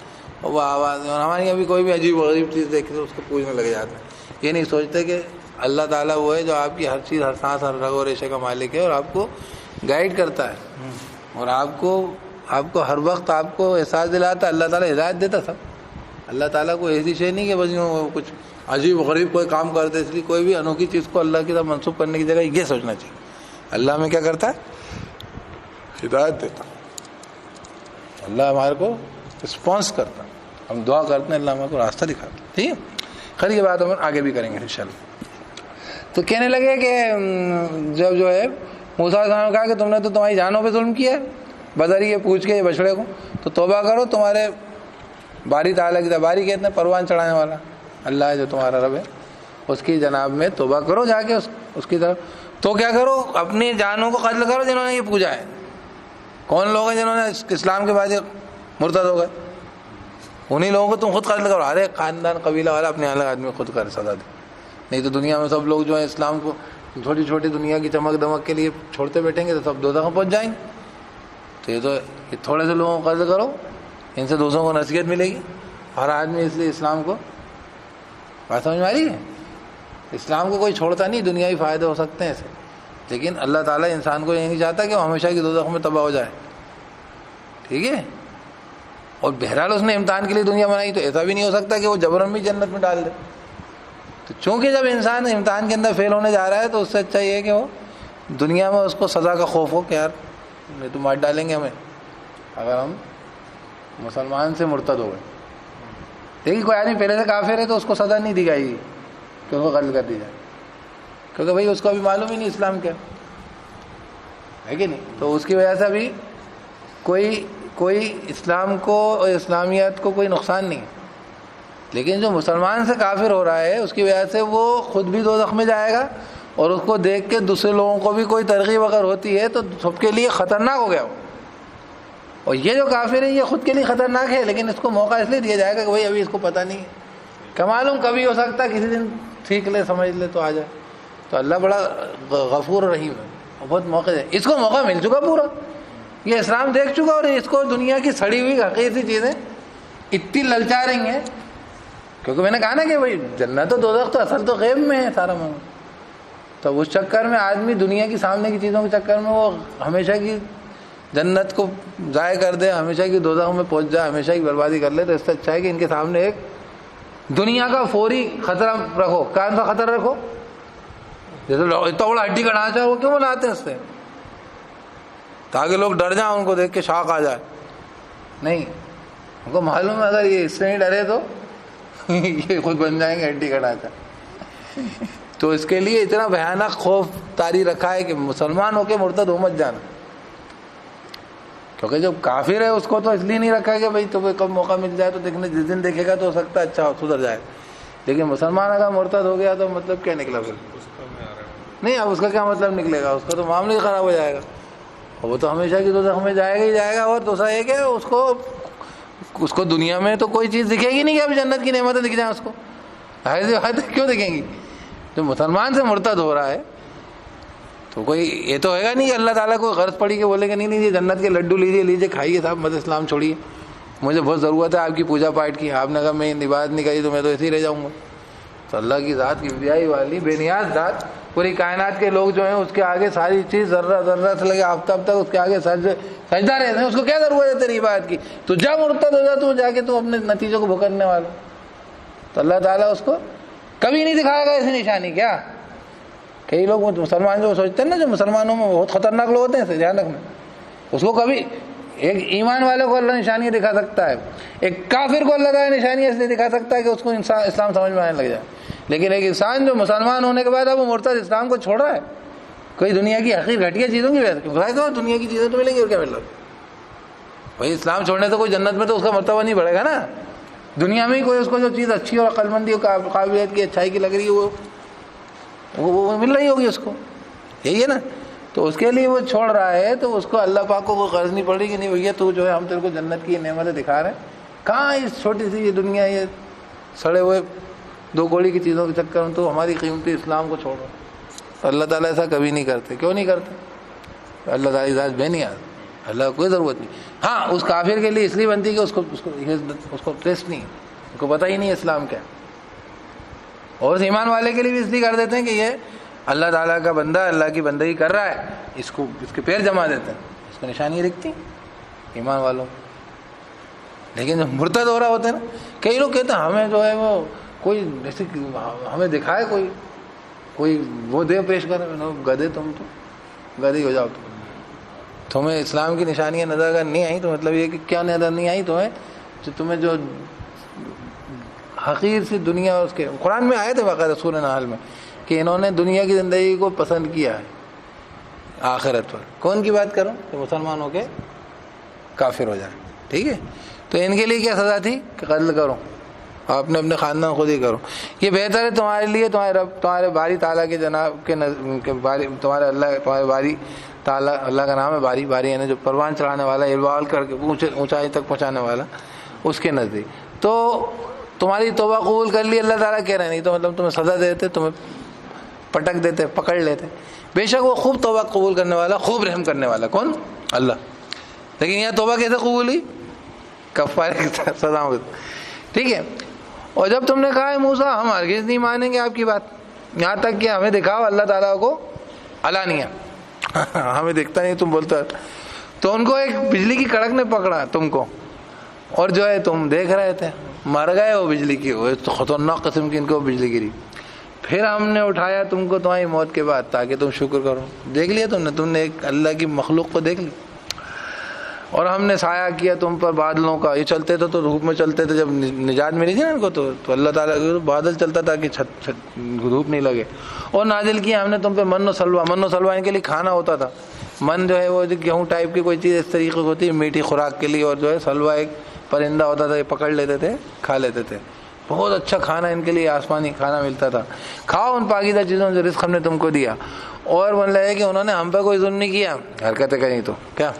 اور وہ آواز, اور ہمارے یہاں بھی کوئی بھی عجیب غریب چیز دیکھتے تو اس کو پوجنے لگ جاتے ہیں. یہ نہیں سوچتے کہ اللہ تعالیٰ وہ ہے جو آپ کی ہر چیز, ہر سانس, ہر رگ و ریشے کا مالک ہے, اور آپ کو گائیڈ کرتا ہے, اور آپ کو ہر وقت آپ کو احساس دلاتا ہے. اللہ تعالیٰ ہدایت دیتا سب. اللہ تعالیٰ کو ایسی شے نہیں کہ بس یوں کچھ عجیب غریب کوئی کام کرتے, اس لیے کوئی بھی انوکھی چیز کو اللہ کی طرف منسوخ کرنے کی جگہ یہ سوچنا چاہیے, اللہ میں کیا کرتا ہے, ہدایت دیتا. اللہ ہمارے کو رسپانس کرتا, ہم دعا کرتے ہیں اللہ ہمارے کو راستہ دکھاتا. ٹھیک ہے, خیر یہ بات ہم آگے بھی کریں گے انشاءاللہ. تو کہنے لگے کہ جب جو ہے موسیٰ علیہ السلام نے کہا کہ تم نے تو تمہاری جانوں پہ ظلم کیا ہے, بدری یہ پوچھ کے یہ بچڑے کو, تو توبہ کرو, تمہارے باری تعالیٰ کی, باری کہتے ہیں پروان چڑھانے والا اللہ ہے جو تمہارا رب ہے, اس کی جناب میں توبہ کرو جا کے اس کی طرف. تو کیا کرو, اپنی جانوں کو قتل کرو جنہوں نے یہ پوجا ہے. کون لوگ ہیں جنہوں نے اسلام کے بعد مرتد ہو گئے, انہی لوگوں کو تم خود قتل کرو. ہر ایک خاندان قبیلہ والا اپنے الگ آدمی خود کر سزا دے, نہیں تو دنیا میں سب لوگ جو ہے اسلام کو چھوٹی چھوٹی دنیا کی چمک دمک کے لیے چھوڑتے بیٹھیں گے تو سب دوزخ میں پہنچ جائیں گے. تو یہ تھوڑے سے لوگوں کو قتل کرو, ان سے دوسروں کو نصیحت ملے گی. ہر آدمی اس لیے اسلام کو, بات سمجھ میں آ رہی ہے, اسلام کو کوئی چھوڑتا نہیں, دنیاوی فائدے ہو سکتے ہیں اسے, لیکن اللہ تعالیٰ انسان کو یہ نہیں چاہتا کہ وہ ہمیشہ کی دوزخ میں تباہ ہو جائے. ٹھیک ہے, اور بہرحال اس نے امتحان کے لیے دنیا بنائی, تو ایسا بھی نہیں ہو سکتا کہ وہ جبراً بھی جنت میں ڈال دے. تو چونکہ جب انسان امتحان کے اندر فیل ہونے جا رہا ہے تو اس سے اچھا یہ ہے کہ وہ دنیا میں اس کو سزا کا خوف ہو کہ یار نہیں تو مار ڈالیں گے ہمیں اگر ہم مسلمان سے مرتد ہو گئے. دیکھیے کوئی آدمی پہلے سے کافر ہے تو اس کو سزا نہیں دی جائے گی کہ اس کو قتل کر دی جائے, کیونکہ بھائی اس کو ابھی معلوم ہی نہیں اسلام کیا ہے کہ نہیں. تو اس کی وجہ سے ابھی کوئی اسلام کو اور اسلامیات کو کوئی نقصان نہیں ہے. لیکن جو مسلمان سے کافر ہو رہا ہے اس کی وجہ سے وہ خود بھی دوزخ میں جائے گا, اور اس کو دیکھ کے دوسرے لوگوں کو بھی کوئی ترغیب اگر ہوتی ہے تو سب کے لیے خطرناک ہو گیا وہ. اور یہ جو کافر ہے یہ خود کے لیے خطرناک ہے, لیکن اس کو موقع اس لیے دیا جائے گا کہ بھائی ابھی اس کو پتہ نہیں, کیا معلوم کبھی ہو سکتا ہے کسی دن سیکھ لے سمجھ لے تو آ جائے. تو اللہ بڑا غفور و رحیم ہے, بہت موقع ہے, اس کو موقع مل چکا پورا, یہ اسلام دیکھ چکا, اور اس کو دنیا کی سڑی ہوئی حقیقی چیزیں اتنی للچا رہی ہیں, کیونکہ میں نے کہا نا کہ بھائی جنت و دوزخ تو اصل تو غیب میں ہے سارا معاملہ. تو اس چکر میں آدمی دنیا کی سامنے کی چیزوں کے چکر میں وہ ہمیشہ کی جنت کو ضائع کر دے, ہمیشہ کی دوزخ میں پہنچ جائے, ہمیشہ کی بربادی کر لے. تو اس سے اچھا ہے کہ ان کے سامنے ایک دنیا کا فوری خطرہ رکھو. کون سا خطرہ رکھو؟ جیسے اتنا بڑا ہڈی کا ڈھانچہ وہ کیوں بناتے ہیں اس سے, تاکہ لوگ ڈر جائیں, ان کو دیکھ کے شاق آ جائے. نہیں, ان کو معلوم ہے اگر یہ اس سے نہیں ڈرے تو یہ خود بن جائیں گے ہڈی کا ڈھانچہ. تو اس کے لیے اتنا بھیانک خوف طاری رکھا ہے کہ مسلمان ہو کے مرتد ہو مت جانا, کیونکہ جو کافر ہے اس کو تو اس لیے نہیں رکھا کہ بھائی تمہیں کب موقع مل جائے تو دیکھنے، جس دن دیکھے گا تو ہو سکتا ہے اچھا سدھر جائے، لیکن مسلمان اگر مرتد ہو گیا تو مطلب کیا نکلا پھر؟ نہیں، اب اس کا کیا مطلب نکلے گا؟ اس کا تو معاملہ ہی خراب ہو جائے گا، وہ تو ہمیشہ کی دوزخ میں جائے گا ہی جائے گا۔ اور دوسرا یہ کہ اس کو دنیا میں تو کوئی چیز دکھے گی نہیں کہ اب جنت کی نعمتیں دکھ جائیں اس کو، ظاہر سی بات ہے کیوں دکھیں گی؟ جو مسلمان سے مرتد ہو رہا ہے تو کوئی یہ تو ہوگا نہیں کہ اللہ تعالیٰ کو غرض پڑی کہ بولے کہ نہیں یہ جنت کے لڈو لیجیے کھائیے صاحب، مت اسلام چھوڑیے، مجھے بہت ضرورت ہے آپ کی پوجا پاٹ کی، آپ نے کہا میں عبادت نہیں کری تو میں تو ایسے ہی رہ جاؤں گا۔ تو اللہ کی ذات کبریائی والی بے نیاز ذات، پوری کائنات کے لوگ جو ہیں اس کے آگے ساری چیز ذرہ ذرہ سے لگے آفتاب تک اس کے آگے سجدہ رہتے ہیں، اس کو کیا ضرورت ہے تیری عبادت کی؟ تو جب مرتد ہو جا تو جا کے تو اپنے نتیجوں کو بھگتنے والا، تو اللہ تعالیٰ اس کو کبھی نہیں دکھائے گا ایسی نشانی۔ کیا کئی لوگ مسلمان جو سوچتے ہیں نا، جو مسلمانوں میں بہت خطرناک لوگ ہوتے ہیں، دھیان رکھنا، اس کو کبھی ایک ایمان والے کو اللہ نشانیاں دکھا سکتا ہے، ایک کافر کو اللہ تعالیٰ نشانیاں اس لیے دکھا سکتا ہے کہ اس کو اسلام سمجھ میں آنے لگ جائے، لیکن ایک انسان جو مسلمان ہونے کے بعد اب وہ مرتد اسلام کو چھوڑ رہا ہے، کوئی دنیا کی حقیر گھٹیا چیزوں کی وجہ سے دنیا کی چیزیں تو ملیں گی اور کیا مل رہا ہے بھائی؟ اسلام چھوڑنے سے کوئی جنت میں تو اس کا مرتبہ نہیں بڑھے گا نا، دنیا میں ہی کوئی اس کو جو چیز اچھی اور عقل مندی اور قابلیت کی اچھائی کی لگ رہی ہے وہ مل رہی ہوگی اس کو، یہی ہے نا۔ تو اس کے لیے وہ چھوڑ رہا ہے، تو اس کو اللہ پاک کو کوئی غرض نہیں پڑ رہی کہ نہیں بھیا تو جو ہے ہم تیرے کو جنت کی نعمتیں دکھا رہے ہیں، کہاں اس چھوٹی سی یہ دنیا، یہ سڑے ہوئے دو کوڑی کی چیزوں کے چکر میں تو ہماری قیمتی اسلام کو چھوڑو۔ اللہ تعالیٰ ایسا کبھی نہیں کرتے، کیوں نہیں کرتے؟ اللہ تعالیٰ ذات بے نیاز، اللہ کو کوئی ضرورت نہیں۔ ہاں اس کافر کے لیے اس لیے بنتی کہ اس کو ٹیسٹ نہیں، اس کو پتہ ہی نہیں اسلام کیا، اور اس ایمان والے کے لیے بھی اس لیے کر دیتے ہیں کہ یہ اللہ تعالیٰ کا بندہ اللہ کی بندگی کر رہا ہے، اس کے پیر جما دیتے ہیں، اس کو نشانی دکھتی ایمان والوں۔ لیکن جو مرتد ہو رہا ہوتا ہے نا، کئی لوگ کہتے ہیں ہمیں جو ہے وہ کوئی جیسے ہمیں دکھائے کوئی وہ دے پیش کرے، گدھے تم تو گدھے ہو جاؤ، تمہیں اسلام کی نشانیاں نظر اگر نہیں آئیں تو مطلب یہ کہ کیا نظر نہیں آئی تمہیں جو حقیر سی دنیا، اس کے قرآن میں آئے تھے واقعہ رسول نحل میں کہ انہوں نے دنیا کی زندگی کو پسند کیا ہے آخرت پر۔ کون کی بات کروں کہ مسلمان ہو کے کافر ہو جائے، ٹھیک ہے؟ تو ان کے لیے کیا سزا تھی کہ قتل کرو، آپ نے اپنے خاندان خود ہی کرو، یہ بہتر ہے تمہارے لیے، تمہارے رب تمہارے باری تعالیٰ کے جناب کے باری، تمہارے اللہ، تمہارے باری تعالیٰ، اللہ کا نام ہے باری، باری یعنی جو پروان چڑھانے والا، اروال کر کے اونچائی تک پہنچانے والا، اس کے نزدیک تو تمہاری توبہ قبول کر لی اللہ تعالیٰ کہہ رہے، نہیں تو مطلب تمہیں سزا دیتے، تمہیں پٹک دیتے، پکڑ لیتے۔ بے شک وہ خوب توبہ قبول کرنے والا، خوب رحم کرنے والا، کون؟ اللہ۔ لیکن یہاں توبہ کیسے قبول ہوئی؟ کفارے کی سزا ہوئی، ٹھیک ہے؟ اور جب تم نے کہا ہے موسیٰ ہم ہرگز نہیں مانیں گے آپ کی بات، یہاں تک کہ ہمیں دکھاؤ اللہ تعالیٰ کو علانیہ، ہمیں دکھتا نہیں تم بولتا، تو ان کو ایک بجلی کی کڑک نے پکڑا تم کو، اور جو ہے تم دیکھ رہے تھے، مر گئے وہ بجلی کی، وہ خطرناک قسم کی ان کو بجلی گری، پھر ہم نے اٹھایا تم کو تمہاری موت کے بعد تاکہ تم شکر کرو۔ دیکھ لیا تم نے ایک اللہ کی مخلوق کو دیکھ لی، اور ہم نے سایہ کیا تم پر بادلوں کا، یہ چلتے تھے تو دھوپ میں چلتے تھے، جب نجات ملی تھی نا ان کو تو اللہ تعالیٰ بادل چلتا تھا کہ چھت دھوپ نہیں لگے، اور نازل کیا ہم نے تم پہ من و سلوہ ان کے لیے کھانا ہوتا تھا، من جو ہے وہ گیہوں ٹائپ کی کوئی چیز اس طریقے کی ہوتی ہے میٹھی خوراک کے لیے، اور جو ہے سلوہ ایک پرندہ ہوتا تھا، یہ پکڑ لیتے تھے کھا لیتے تھے، بہت اچھا کھانا ان کے لیے آسمانی کھانا ملتا تھا، کھاؤ ان پاکیزہ چیزوں جو رزق ہم نے تم کو دیا۔ اور بن رہا ہے کہ انہوں نے ہم پہ کوئی ظلم نہیں کیا، حرکتیں کریں تو کیا،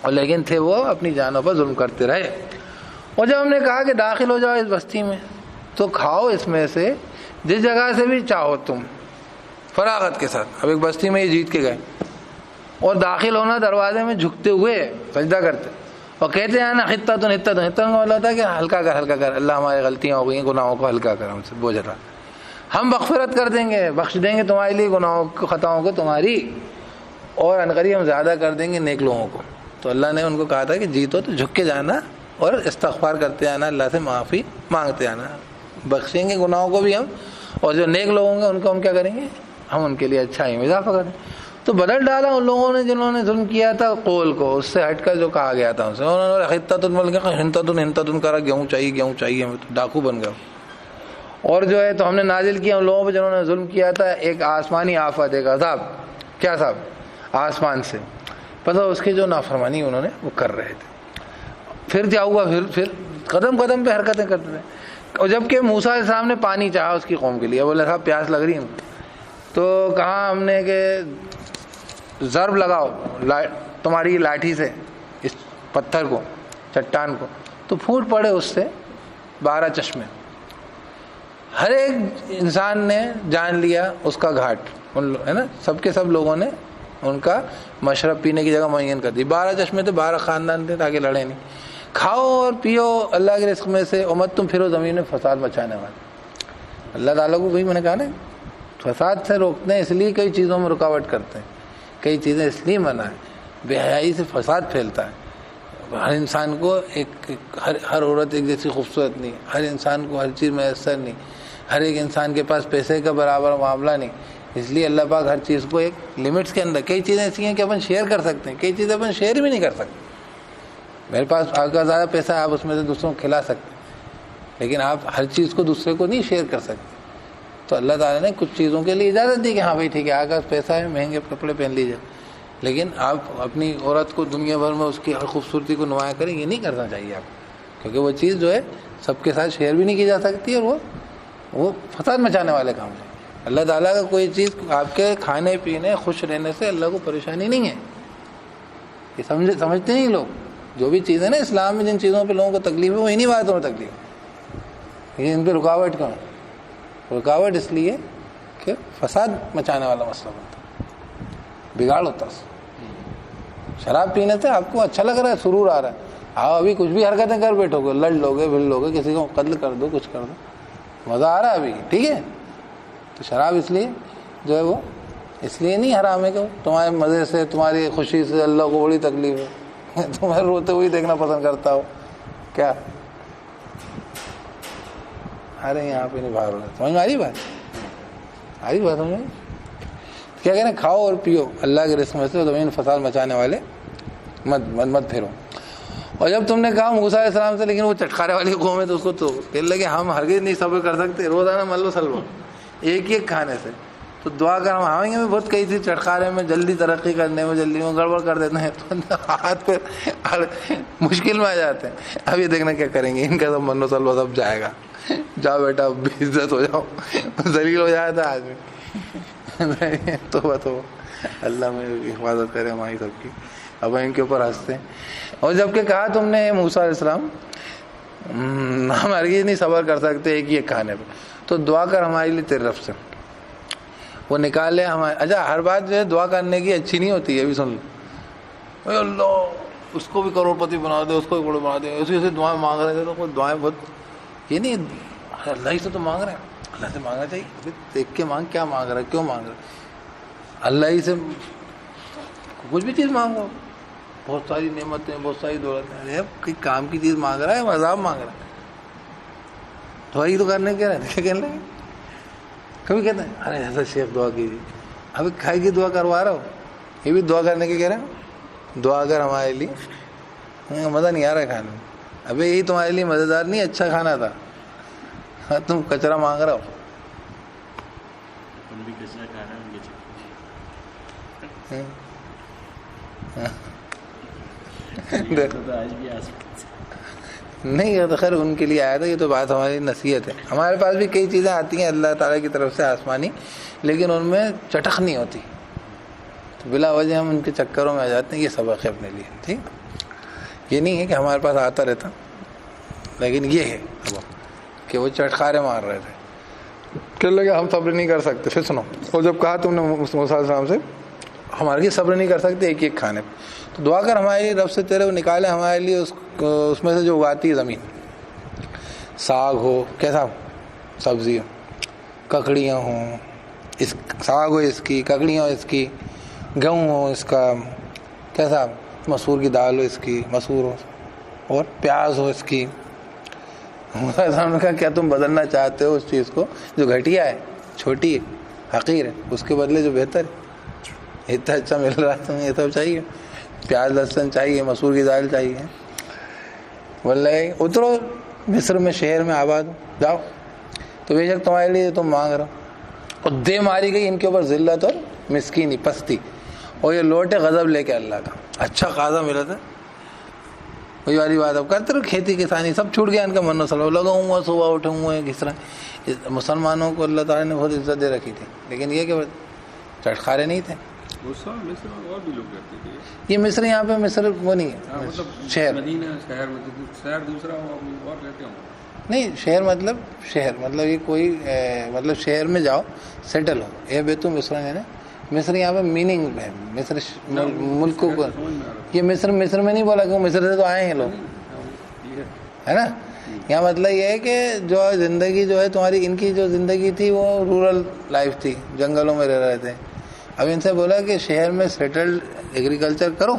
اور لیکن تھے وہ اپنی جانوں پر ظلم کرتے رہے۔ اور جب ہم نے کہا کہ داخل ہو جاؤ اس بستی میں تو کھاؤ اس میں سے جس جگہ سے بھی چاہو تم، فراغت کے ساتھ۔ اب ایک بستی میں یہ جیت کے گئے، اور داخل ہونا دروازے میں جھکتے ہوئے سجدہ کرتے، اور کہتے ہیں نا حتۃ حتۃ، حتۃ کا مطلب ہوتا ہے کہ ہلکا کر اللہ ہماری غلطیاں ہو گئی ہیں، گناہوں کو ہلکا کر ہم سے بوجھ رہا، ہم مغفرت کر دیں گے، بخش دیں گے تمہارے لیے گناہوں کو، خطاؤں کو تمہاری، اور عنقریب ہم زیادہ کر دیں گے نیک لوگوں کو۔ تو اللہ نے ان کو کہا تھا کہ جیتو تو جھک کے جانا اور استغفار کرتے آنا، اللہ سے معافی مانگتے آنا، بخشیں گے گناہوں کو بھی ہم، اور جو نیک لوگ ہوں گے ان کو ہم کیا کریں گے، ہم ان کے لیے اچھائی میں اضافہ کریں۔ تو بدل ڈالا ان لوگوں نے جنہوں نے ظلم کیا تھا قول کو، اس سے ہٹ کر جو کہا گیا تھا ان سے، انہوں نے حنطۃ کرا، گیہوں چاہیے، میں تو ڈاکو بن گیا۔ اور جو ہے تو ہم نے نازل کیا ان لوگوں پہ جنہوں نے ظلم کیا تھا ایک آسمانی آفت، ایک عذاب، کیا صاحب؟ آسمان سے پتہ اس کی جو نافرمانی انہوں نے وہ کر رہے تھے. پھر کیا ہوا؟ پھر قدم قدم پہ حرکتیں کرتے تھے. اور جب کہ موسیٰ علیہ السلام نے پانی چاہا اس کی قوم کے لیے, بولے صاحب پیاس لگ رہی ہے, تو کہا ہم نے کہ ضرب لگاؤ تمہاری لاٹھی سے اس پتھر کو, چٹان کو, تو پھوٹ پڑے اس سے 12 چشمے. ہر ایک انسان نے جان لیا اس کا گھاٹ, ہے نا, سب کے سب لوگوں نے ان کا مشرب پینے کی جگہ معین کر دی. 12 چشمے تھے, 12 خاندان تھے, تاکہ لڑے نہیں. کھاؤ اور پیو اللہ کے رزق میں سے, امت تم پھرو زمین میں فساد مچانے والے. اللہ تعالیٰ کو وہی میں نے کہا نا, فساد سے روکتے ہیں اس لیے کئی چیزوں میں رکاوٹ کرتے ہیں, کئی چیزیں اس لیے منع ہے. بے حیائی سے فساد پھیلتا ہے. ہر انسان کو ہر عورت ایک جیسی خوبصورت نہیں, ہر انسان کو ہر چیز میسر نہیں, ہر ایک انسان کے پاس پیسے کا برابر معاملہ نہیں. اس لیے اللہ پاک ہر چیز کو ایک لمٹس کے اندر, کئی چیزیں ایسی ہیں کہ اپن شیئر کر سکتے ہیں, کئی چیزیں اپن شیئر بھی نہیں کر سکتے. میرے پاس آپ کا زیادہ پیسہ ہے, آپ اس میں سے دوسروں کو کھلا سکتے ہیں, لیکن آپ ہر چیز کو دوسرے کو نہیں شیئر کر سکتے. تو اللہ تعالیٰ نے کچھ چیزوں کے لیے اجازت دی کہ ہاں بھائی ٹھیک ہے, آپ کا پیسہ ہے, مہنگے کپڑے پہن لیجیے, لیکن آپ اپنی عورت کو دنیا بھر میں اس کی ہر خوبصورتی کو نمایاں کریں, یہ نہیں کرنا چاہیے آپ, کیونکہ وہ چیز جو ہے سب کے ساتھ شیئر بھی نہیں کی جا سکتی, اور وہ فساد مچانے والے کام ہے. اللہ تعالیٰ کا کوئی چیز آپ کے کھانے پینے خوش رہنے سے اللہ کو پریشانی نہیں ہے. یہ سمجھتے نہیں لوگ. جو بھی چیزیں نا اسلام میں جن چیزوں پہ لوگوں کو تکلیف ہے وہ انہی باتوں میں تکلیف ہے. ان پہ رکاوٹ کیوں ہے؟ رکاوٹ اس لیے کہ فساد مچانے والا مسئلہ بنتا, بگاڑ ہوتا ہے. شراب پینے سے آپ کو اچھا لگ رہا ہے, سرور آ رہا ہے, آپ ابھی کچھ بھی حرکتیں کر بیٹھو گے, لڑ لو گے, بھل لو گے, کسی کو قتل کر دو, کچھ کر دو, مزہ آ رہا ہے ابھی, ٹھیک ہے. تو شراب اس لیے جو ہے وہ اس لیے نہیں حرام ہے کہ تمہارے مزے سے, تمہاری خوشی سے اللہ کو بڑی تکلیف ہے, تمہیں روتے ہوئے دیکھنا پسند کرتا ہو کیا. ارے یہاں پہ نہیں باہر ہو رہا, سمجھ میں آ رہی بات, آ رہی بات سمجھ میں. کیا کہنا, کھاؤ اور پیو اللہ کے رزق میں سے, زمین فساد مچانے والے مت پھرو. اور جب تم نے کہا موسیٰ علیہ السلام سے, لیکن وہ چٹکارے والی قوم ہے تو اس کو تو کہنے لگے ہم ہرگز نہیں صبر کر سکتے, روزانہ ملو سلو ایک ایک کھانے سے, تو دعا کر. ہم آئیں گے بھی بہت کئی تھی چٹکارے میں, جلدی ترقی کرنے میں, جلدی میں گڑبڑ کر دیتے ہیں, تو ہاتھ پہ مشکل میں آ جاتے ہیں. اب یہ دیکھنا کیا کریں گے, ان کا سب منو سلو سب جائے گا. جاؤ بیٹا بے عزت ہو جاؤ, ذلیل ہو جاتا ہے آدمی. تو اللہ میں حفاظت کرے ہماری سب کی. اب ان کے اوپر ہنستے ہیں. اور جب کہ کہا تم نے موسیٰ علیہ السلام ہم ہرگز نہیں صبر کر سکتے ایک ہی ایک کھانے پہ, تو دعا کر ہمارے لیے تیرے رب سے, وہ نکالے ہمارے. اچھا ہر بات جو ہے دعا کرنے کی اچھی نہیں ہوتی ہے, بھی سن لو. اللہ اس کو بھی کروڑ پتی بنا دے, اس کو بھی بڑا بنا دے, اسی سے دعائیں مانگ رہے تھے, تو کوئی دعائیں بہت یہ نہیں, اللہ ہی سے تو مانگ رہے ہیں, اللہ سے مانگنا چاہیے. دیکھ کے مانگ, کیا مانگ رہا ہے, کیوں مانگ رہا ہے. اللہ ہی سے کچھ بھی چیز مانگو, بہت ساری نعمتیں, بہت ساری دولتیں, کوئی کام کی چیز مانگ رہا ہے, عذاب مانگ رہا ہے. دعائی تو کرنے کے رہتے کہنے لگے. کبھی کہتے ہیں ارے ایسا شیخ دعا کیجیے, ابھی کھائی کی دعا کروا رہا ہو, یہ بھی دعا کرنے کے کہہ رہے ہیں. دعا کر ہمارے لیے, مزہ نہیں آ رہا ہے کھانے میں. ابھی یہی تمہارے لیے مزیدار نہیں, اچھا کھانا تھا, تم کچرا مانگ رہا ہو. نہیں یہ تو خیر ان کے لیے آیا تھا, یہ تو بات ہماری نصیحت ہے. ہمارے پاس بھی کئی چیزیں آتی ہیں اللہ تعالیٰ کی طرف سے آسمانی, لیکن ان میں چٹخ نہیں ہوتی, تو بلا وجہ ہم ان کے چکروں میں آ جاتے ہیں. یہ سبق ہے اپنے لیے, ٹھیک. یہ نہیں ہے کہ ہمارے پاس آتا رہتا, لیکن یہ ہے کہ وہ چٹخارے مار رہے تھے, کہ لگے ہم صبر نہیں کر سکتے. پھر سنو, اور جب کہا تم نے موسیٰ علیہ السلام سے ہمارے لیے صبر نہیں کر سکتے ایک ایک کھانے پہ, تو دعا کر ہمارے لیے رب سے تیرے, وہ نکالے ہمارے لیے اس میں سے جو اگاتی ہے زمین, ساگ ہو, کیسا سبزی ہو, ککڑیاں ہوں, اس ساگ ہو اس کی, ککڑیاں ہو اس کی, گیہوں ہو اس کا, کیسا مسور کی دال ہو اس کی, مسور ہو, اور پیاز ہو اس کی. نے کہا کیا تم بدلنا چاہتے ہو اس چیز کو جو گھٹیا ہے, چھوٹی ہے, حقیر ہے, اس کے بدلے جو بہتر ہے, اتنا اچھا مل رہا ہے تمہیں, یہ سب چاہیے, پیاز لہسن چاہیے, مسور کی دال چاہیے. بولے اترو مصر میں, شہر میں آباد جاؤ, تو بے شک تمہارے لیے تم مانگ رہو. اور دے ماری گئی ان کے اوپر ذلت اور مسکینی, پستی, اور یہ لوٹے غضب لے کے اللہ کا. اچھا خاصا ملا تھا. وہی والی بات اب کرتے رہو, کھیتی کسانی سب چھوٹ گیا ان کا من و سلو, لگاؤں گا صبح اٹھوں گا کس طرح. مسلمانوں کو اللہ تعالیٰ نے بہت عزت دے رکھی تھی, لیکن یہ کہ چٹخارے نہیں تھے. اور بھی لوگ رہتے تھے. یہ مصر یہاں پہ مصر وہ نہیں ہے شہر, شہر دوسرا اور رہتے ہوں نہیں شہر مطلب یہ کوئی مطلب شہر میں جاؤ سیٹل ہو. یہ بیتو مصر ہے نا, مصر یہاں پہ میننگ ہے. مصر ملک کو یہ مصر میں نہیں بولا کہ مصر سے تو آئے ہیں لوگ, ہے نا. یہاں مطلب یہ ہے کہ جو زندگی جو ہے تمہاری, ان کی جو زندگی تھی وہ رورل لائف تھی, جنگلوں میں رہ رہے تھے. اب ان سے بولا کہ شہر میں سیٹلڈ ایگریکلچر کرو,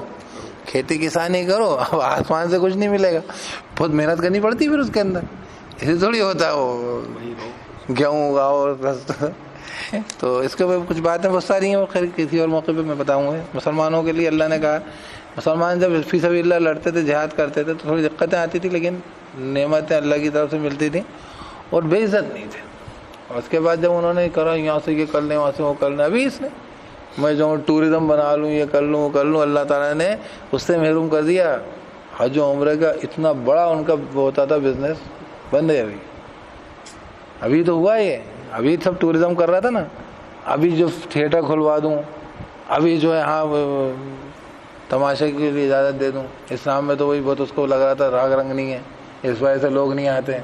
کھیتی کسانی کرو. اب آسمان سے کچھ نہیں ملے گا, بہت محنت کرنی پڑتی پھر اس کے اندر. ایسے تھوڑی ہوتا ہے وہ گیہوں اگاؤ. تو اس کے اوپر کچھ باتیں بہت ساری ہیں, وہ خیر کسی اور موقع پہ میں بتاؤں گا. مسلمانوں کے لیے اللہ نے کہا, مسلمان جب فی سبیل اللہ لڑتے تھے, جہاد کرتے تھے, تو تھوڑی دقتیں آتی تھی, لیکن نعمتیں اللہ کی طرف سے ملتی تھیں اور بے عزت نہیں تھے. اور اس کے بعد جب انہوں نے کرا یہاں سے یہ کر لیں, وہاں سے وہ کر لیں, ابھی اس نے میں جو ٹورزم بنا لوں, یہ کر لوں وہ کر لوں, اللہ تعالیٰ نے اس سے محروم کر دیا. حج و عمرے کا اتنا بڑا ان کا ہوتا تھا بزنس, بند ہے ابھی تو ہوا یہ. ابھی سب ٹورزم کر رہا تھا نا, ابھی جو تھیٹر کھلوا دوں, ابھی جو ہے ہاں تماشے کے لیے اجازت دے دوں. اسلام میں تو وہی بہت اس کو لگ رہا تھا راگ رنگ نہیں ہے, اس وجہ سے لوگ نہیں آتے,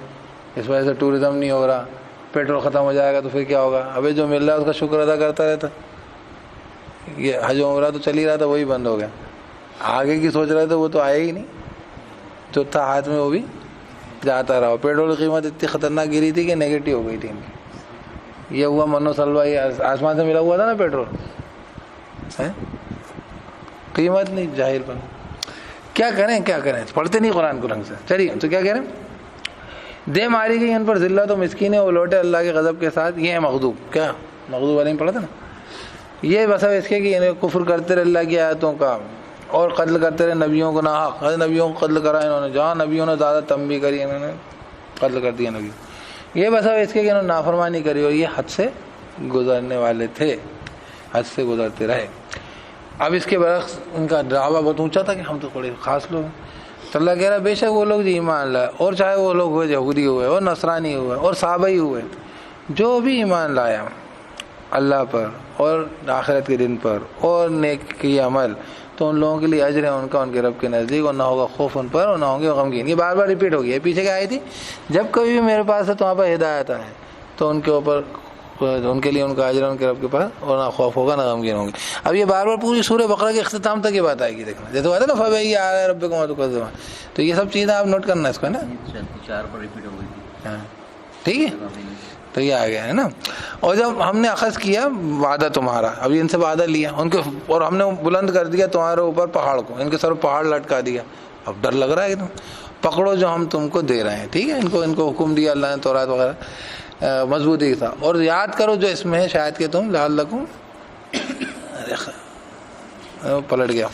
اس وجہ سے ٹورزم نہیں ہو رہا. پیٹرول ختم ہو جائے گا تو پھر کیا ہوگا. ابھی جو مل رہا ہے اس کا شکر ادا کرتا رہتا. یہ حج و عمرہ تو چل ہی رہا تھا, وہی بند ہو گیا. آگے کی سوچ رہے تھے وہ تو آئے ہی نہیں, جو تھا ہاتھ میں وہ بھی جاتا رہا. پیٹرول کی قیمت اتنی خطرناک گری تھی کہ نیگیٹو ہو گئی تھی. یہ ہوا منو سلوا, یہ آسمان سے ملا ہوا تھا نا پیٹرول, قیمت نہیں, ظاہر پر. کیا کریں پڑھتے نہیں قرآن کو ڈھنگ سے. چلیے تو کیا کہہ رہے ہیں, دے ماری گئی ان پر ذلت و مسکین, وہ لوٹے اللہ کے غضب کے ساتھ. یہ ہے مغضوب, کیا مغضوب والے پڑھا تھا نا. یہ بس اس کے کہ کفر کرتے رہے اللہ کی آیتوں کا, اور قتل کرتے رہے نبیوں کو ناحق. نبیوں کو قتل کرا انہوں نے, جہاں نبیوں نے زیادہ تنبیہ کری انہوں نے قتل کر دیا نبیوں. یہ بس اس کے کہ انہوں نے نافرمانی کری, اور یہ حد سے گزرنے والے تھے, حد سے گزرتے رہے. اب اس کے برعکس ان کا دعویٰ بہت اونچا تھا کہ ہم تو بڑے خاص لوگ ہیں. تو اللہ کہہ رہا ہے بے شک وہ لوگ جو ایمان لائے, اور چاہے وہ لوگ ہوئے یہودی ہوئے اور نصرانی ہوئے اور صحابی ہوئے, جو بھی ایمان لایا اللہ پر اور آخرت کے دن پر اور نیکی عمل, تو ان لوگوں کے لیے اجر ہے ان کا ان کے رب کے نزدیک, اور نہ ہوگا خوف ان پر اور نہ ہوں گے غمگین. یہ بار بار ریپیٹ ہو گیا. پیچھے کیا آئی تھی, جب کبھی بھی میرے پاس ہے تو وہاں پر ہدایت ہے, تو ان کے اوپر ان کے لیے ان کا اجر ان کے رب کے پاس, اور نہ خوف ہوگا نہ غمگین ہوں گے. اب یہ بار بار پوری سورہ بقرہ کے اختتام تک یہ بات آئے گی. دیکھنا جیسے بات ہے نا فبئی آ رہا ہے رب کو, تو یہ سب چیزیں آپ نوٹ کرنا اس کو, ہے نا. 4 پر ریپیٹ ہو گئی تھی. ہاں ٹھیک ہے, تو یہ آ گیا ہے نا. اور جب ہم نے اخذ کیا وعدہ تمہارا, ابھی ان سے وعدہ لیا ان کے, اور ہم نے بلند کر دیا تمہارے اوپر پہاڑ کو, ان کے سر پہاڑ لٹکا دیا. اب ڈر لگ رہا ہے کہ تم پکڑو جو ہم تم کو دے رہے ہیں. ٹھیک ہے, ان کو حکم دیا اللہ نے تورات وغیرہ مضبوطی کے ساتھ, اور یاد کرو جو اس میں ہے, شاید کہ تم لعلکم پلٹ گیا.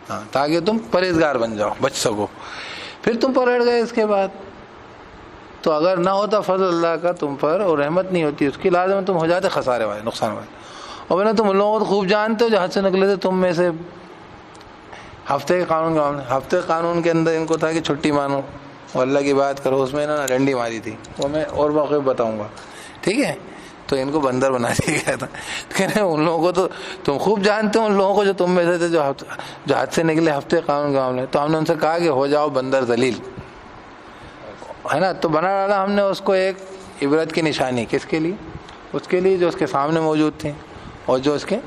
ہاں, تاکہ تم پرہیزگار بن جاؤ, بچ سکو. پھر تم پلٹ گئے اس کے بعد, تو اگر نہ ہوتا فضل اللہ کا تم پر اور رحمت نہیں ہوتی اس کی, لازم تم ہو جاتے خسارے والے, نقصان والے. اور میں تم لوگوں کو خوب جانتے ہو جو حد سے نکلے تھے تم میں سے. ہفتے کے قانون کے معاملے, ہفتے قانون کے اندر ان کو تھا کہ چھٹی مانو اور اللہ کی بات کرو. اس میں انہوں نے ڈنڈی ماری تھی, وہ میں اور موقع بتاؤں گا. ٹھیک ہے, تو ان کو بندر بنا دیا گیا تھا. کہنے ان لوگوں کو تو تم خوب جانتے ہو, ان لوگوں کو جو تم میں سے تھے جو حد سے نکلے ہفتے قانون کے معاملے. تو ہم نے ان سے کہا کہ ہو جاؤ بندر ذلیل, ہے نا. تو بنا ڈالا ہم نے اس کو ایک عبرت کی نشانی. کس کے لیے, اس کے لیے جو اس کے سامنے موجود تھیں اور جو اس کے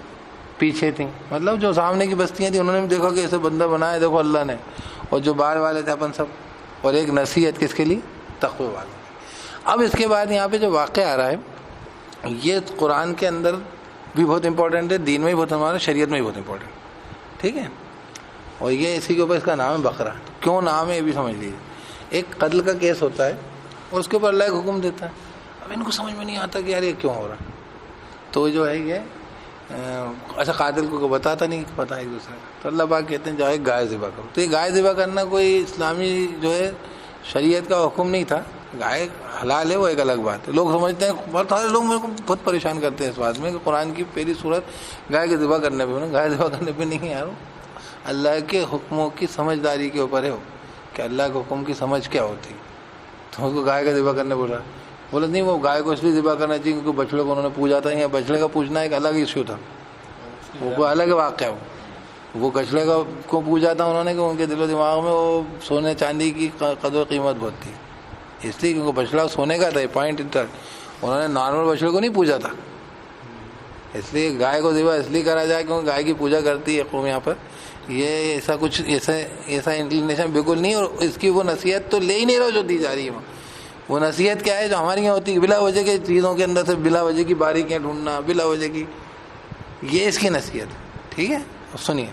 پیچھے تھیں. مطلب جو سامنے کی بستیاں تھیں انہوں نے بھی دیکھا کہ اسے بندہ بنایا, دیکھو اللہ نے, اور جو باہر والے تھے اپن سب, اور ایک نصیحت کس کے لیے, تقوی والے. اب اس کے بعد یہاں پہ جو واقعہ آ رہا ہے یہ قرآن کے اندر بھی بہت امپورٹنٹ ہے, دین میں بھی بہت ہمارا, شریعت میں بھی بہت امپورٹنٹ. ٹھیک ہے, اور یہ اسی کے اوپر اس کا نام ہے بقرہ. کیوں نام ہے یہ بھی سمجھ لیجیے. ایک قتل کا کیس ہوتا ہے اور اس کے اوپر اللہ ایک حکم دیتا ہے. اب ان کو سمجھ میں نہیں آتا کہ یار یہ کیوں ہو رہا. تو جو ہے یہ اچھا قاتل کو بتاتا نہیں, پتا ایک دوسرے کا. تو اللہ پاک کہتے ہیں جاؤ ایک گائے ذبح کرو. تو یہ گائے ذبح کرنا کوئی اسلامی جو ہے شریعت کا حکم نہیں تھا, گائے حلال ہے وہ ایک الگ بات ہے. لوگ سمجھتے ہیں, بہت سارے لوگ میرے کو بہت پریشان کرتے ہیں اس بات میں کہ قرآن کی پہلی صورت گائے کے ذبح کرنے پہ, گائے ذبح کرنے پہ نہیں یار, اللہ کے حکموں کی سمجھداری کے اوپر ہے وہ, کہ اللہ کے حکم کی سمجھ کیا ہوتی. تو اس کو گائے کا ذبح کرنے بول رہا, بولے نہیں وہ گائے کو اس لیے ذبح کرنا چاہیے کیونکہ بچڑے کو انہوں نے پوجا تھا, یا بچڑے کا پوجنا ایک الگ ایشو تھا, وہ کوئی الگ واقعہ. وہ بچڑے کو پوجا تھا انہوں نے کہ ان کے دل و دماغ میں وہ سونے چاندی کی قدر و قیمت بہت تھی, اس لیے کیونکہ بچڑا سونے کا تھا, پوائنٹ تک انہوں نے نارمل بچڑے کو نہیں پوجا تھا. اس لیے گائے کو ذبح اس لیے کرا جائے کیونکہ گائے کی پوجا کرتی ہے قوم یہاں پر. یہ ایسا کچھ ایسا انکلینیشن بالکل نہیں, اور اس کی وہ نصیحت تو لے ہی نہیں رہا جو دی جا رہی ہے. وہ نصیحت کیا ہے جو ہماری یہاں ہوتی ہے, بلا وجہ کے چیزوں کے اندر سے بلا وجہ کی باریکیاں ڈھونڈنا, بلا وجہ کی, یہ اس کی نصیحت ہے. ٹھیک ہے, سنیے.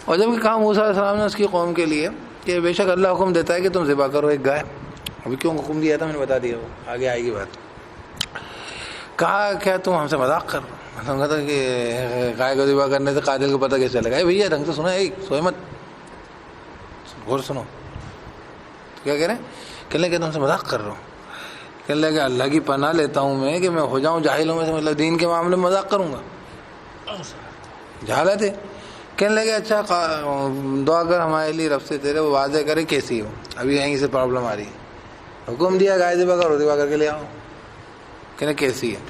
اور جب کہ کہا موسیٰ علیہ السلام نے اس کی قوم کے لیے کہ بے شک اللہ حکم دیتا ہے کہ تم ذبح کرو ایک گائے. ابھی کیوں حکم دیا تھا میں نے بتا دیا, وہ آگے آئے گی بات. کہا کیا تم ہم سے مذاق کر رہے ہو؟ سمجھا تھا کہ گائے کو ذبح کرنے سے قاتل کو پتہ کیسے چلے گا. بھیا ڈھنگ سے سنو, سوئے مت, غور سنو. کیا کہہ رہے ہیں؟ کہنے کہ تم سے مذاق کر رہا ہوں. کہنے لگے اللہ کی پناہ لیتا ہوں میں کہ میں ہو جاؤں جاہلوں میں سے, مطلب دین کے معاملے میں مذاق کروں گا, جہالت ہے. کہنے لگے اچھا دعا کر ہمارے لیے رب سے تیرے, وہ واضح کرے کیسی ہو, ابھی یہیں سے پرابلم آ رہی ہے. حکم دیا گائے ذبح کرو, ذبح کر کے لے آؤ. کہنے کیسی ہے؟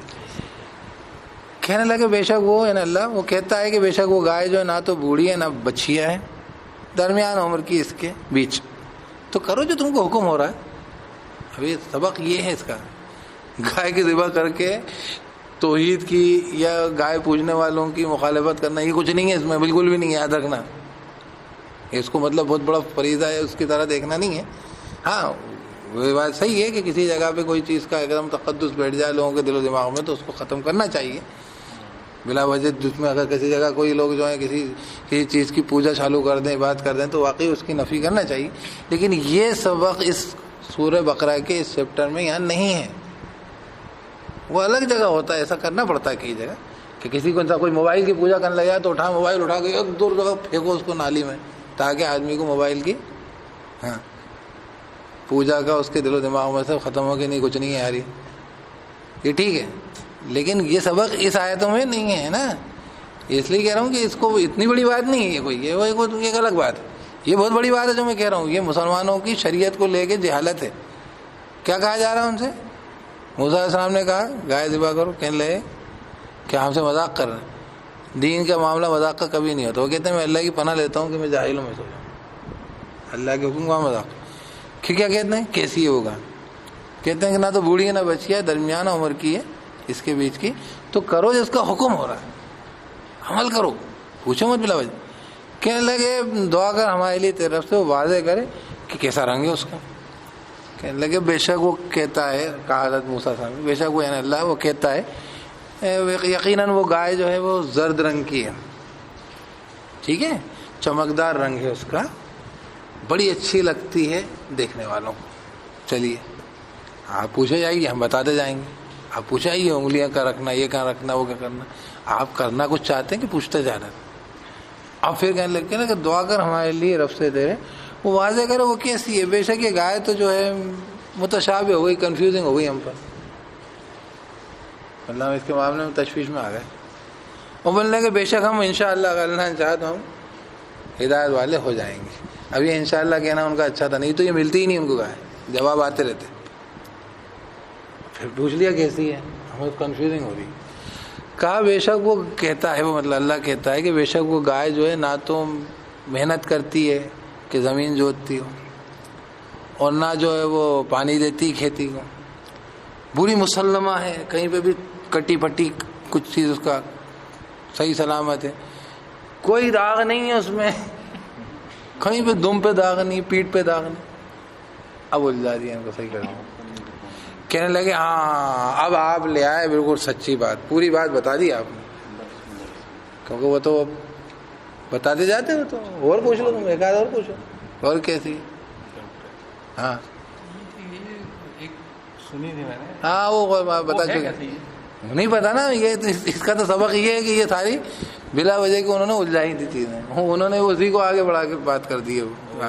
کہنے لگے بے شک وہ ہے نا اللہ, وہ کہتا ہے کہ بے شک وہ گائے جو ہے نہ تو بوڑھی ہے نہ بچیا ہے, درمیان عمر کی اس کے بیچ. تو کرو جو تم کو حکم ہو رہا ہے. ابھی سبق یہ ہے اس کا, گائے کی ذبح کر کے توحید کی یا گائے پوجنے والوں کی مخالفت کرنا یہ کچھ نہیں ہے اس میں, بالکل بھی نہیں ہے, یاد رکھنا. اس کو مطلب بہت بڑا فریضہ ہے اس کی طرح دیکھنا نہیں ہے. ہاں وہ بات صحیح ہے کہ کسی جگہ پہ کوئی چیز کا ایک دم تقدس بیٹھ جائے لوگوں کے دل و دماغ میں تو اس کو ختم کرنا چاہیے بلا وجہ. جس میں اگر کسی جگہ کوئی لوگ جو ہیں کسی چیز کی پوجا چالو کر دیں, بات کر دیں, تو واقعی اس کی نفی کرنا چاہیے. لیکن یہ سبق اس سورہ بقرہ کے اس چیپٹر میں یہاں نہیں ہے, وہ الگ جگہ ہوتا ہے. ایسا کرنا پڑتا ہے کئی جگہ کہ کسی کو کوئی موبائل کی پوجا کرنے لگا تو موبائل اٹھا کے ایک دور جگہ پھینکو اس کو نالی میں, تاکہ آدمی کو موبائل کی پوجا کا اس کے دل و دماغ میں سے ختم ہو کے نہیں کچھ نہیں ہے یار یہ ٹھیک ہے. لیکن یہ سبق اس آیتوں میں نہیں ہے نا, اس لیے کہہ رہا ہوں کہ اس کو اتنی بڑی بات نہیں ہے کوئی, یہ ایک الگ بات ہے. یہ بہت بڑی بات ہے جو میں کہہ رہا ہوں. یہ مسلمانوں کی شریعت کو لے کے جہالت ہے. کیا کہا جا رہا ہے ان سے؟ موسیٰ علیہ السلام نے کہا گائے ذبح کرو, کہنے لگے کہ ہم سے مذاق کر رہے ہیں. دین کا معاملہ مذاق کا کبھی نہیں ہوتا. وہ کہتے ہیں میں اللہ کی پناہ لیتا ہوں کہ میں جاہلوں میں سو جاؤں, اللہ کے حکم کا مذاق. کیا کہتے ہیں کیسی ہے وہ گائے؟ کہتے ہیں کہ نہ تو بوڑھی ہے نہ بچی ہے, درمیانہ عمر کی ہے اس کے بیچ کی. تو کرو جس کا حکم ہو رہا ہے, عمل کرو, پوچھو مت بلا وجہ. کہنے لگے دعا کر ہمارے لیے تیرے رب سے, وہ واضح کرے کہ کیسا رنگ ہے اس کا. کہنے لگے بے شک وہ کہتا ہے, کہا حضرت موسیٰ صاحب, بے شک وہ یعنی اللہ وہ کہتا ہے یقیناً وہ گائے جو ہے وہ زرد رنگ کی ہے. ٹھیک ہے, چمکدار رنگ ہے اس کا, بڑی اچھی لگتی ہے دیکھنے والوں کو. چلیے آپ پوچھے جائیے, ہم بتاتے جائیں گے. آپ پوچھا ہی انگلیاں کا رکھنا, یہ کہاں رکھنا, وہ کیا کرنا. آپ کرنا کچھ چاہتے ہیں کہ پوچھتے جا رہے. اب پھر کہنے لگتے نا کہ دعا کر ہمارے لیے رب سے تیرے, وہ واضح کرے وہ کیسی ہے. بے شک یہ گائے تو جو ہے متشابہ ہو گئی, کنفیوزنگ ہو گئی ہم پر. اللہ اس کے معاملے میں تشویش میں آ گئے. وہ بولنے کہ بے شک ہم انشاءاللہ اگر اللہ چاہے تو ہم ہدایت والے ہو جائیں گے. اب یہ انشاءاللہ کہنا ان کا اچھا تھا, نہیں تو یہ ملتی ہی نہیں ان کو گائے, جواب آتے رہتے. پھر پوچھ لیا کیسی ہے, ہمیں کنفیوزنگ ہو رہی. کہا بے شک وہ کہتا ہے, وہ مطلب اللہ کہتا ہے کہ بے شک وہ گائے جو ہے نہ تو محنت کرتی ہے کہ زمین جوتتی ہو, اور نہ جو ہے وہ پانی دیتی کھیتی کو. بری مسلمہ ہے, کہیں پہ بھی کٹی پٹی کچھ چیز اس کا صحیح سلامت ہے, کوئی داغ نہیں ہے اس میں, کہیں پہ دم پہ داغ نہیں, پیٹ پہ داغ نہیں. اب الجھا دیا ان کو صحیح کر دیا. کہنے لگے ہاں اب آپ لے آئے بالکل سچی بات, پوری بات بتا دی آپ نے, کیونکہ وہ تو بتاتے جاتے ہو. تو اور پوچھ لو, تم ایک آدھ اور پوچھو, اور کیسی. ہاں ہاں وہ بتا چکے, نہیں پتا نا. یہ اس کا تو سبق یہ ہے کہ یہ ساری بلا وجہ کی انہوں نے الجھائی تھی چیزیں, انہوں نے اسی کو آگے بڑھا کے بات کر دی ہے.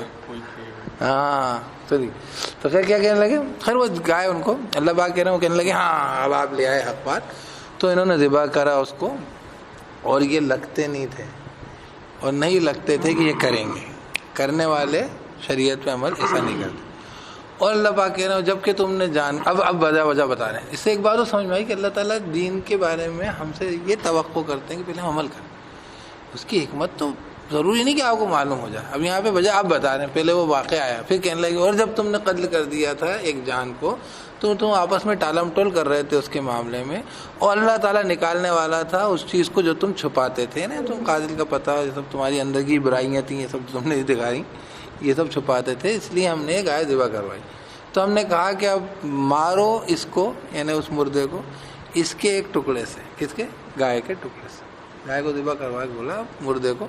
ہاں تو کیا کہنے لگے؟ خیر وہ گائے ان کو اللہ پاک کہہ رہے ہیں، وہ کہنے لگے ہاں اب آپ لے آئے حق بات. تو انہوں نے ذبح کرا اس کو، اور یہ لگتے نہیں تھے اور نہیں لگتے تھے کہ یہ کریں گے. کرنے والے شریعت پہ عمل ایسا نہیں کرتے. اور اللہ پاک کہہ رہے ہیں جب کہ تم نے جان اب وجہ بتا رہے ہیں. اس سے ایک بات تو سمجھ میں آئی کہ اللہ تعالیٰ دین کے بارے میں ہم سے یہ توقع کرتے ہیں کہ پہلے ہم عمل کریں. اس کی حکمت تو ضروری نہیں کہ آپ کو معلوم ہو جائے. اب یہاں پہ وجہ آپ بتا رہے ہیں، پہلے وہ واقعہ آیا، پھر کہنے لگے اور جب تم نے قتل کر دیا تھا ایک جان کو تو تم آپس میں ٹالم ٹول کر رہے تھے اس کے معاملے میں، اور اللہ تعالیٰ نکالنے والا تھا اس چیز کو جو تم چھپاتے تھے نا. تم قاتل کا پتہ، یہ سب تمہاری اندر کی برائیاں تھیں، یہ سب تم نے دکھائی، یہ سب چھپاتے تھے، اس لیے ہم نے گائے ذبح کروائی. تو ہم نے کہا کہ اب مارو اس کو، یعنی اس مردے کو، اس کے ایک ٹکڑے سے. کس کے؟ گائے کے ٹکڑے سے. گائے کو ذبح کروا کے بولا مردے کو،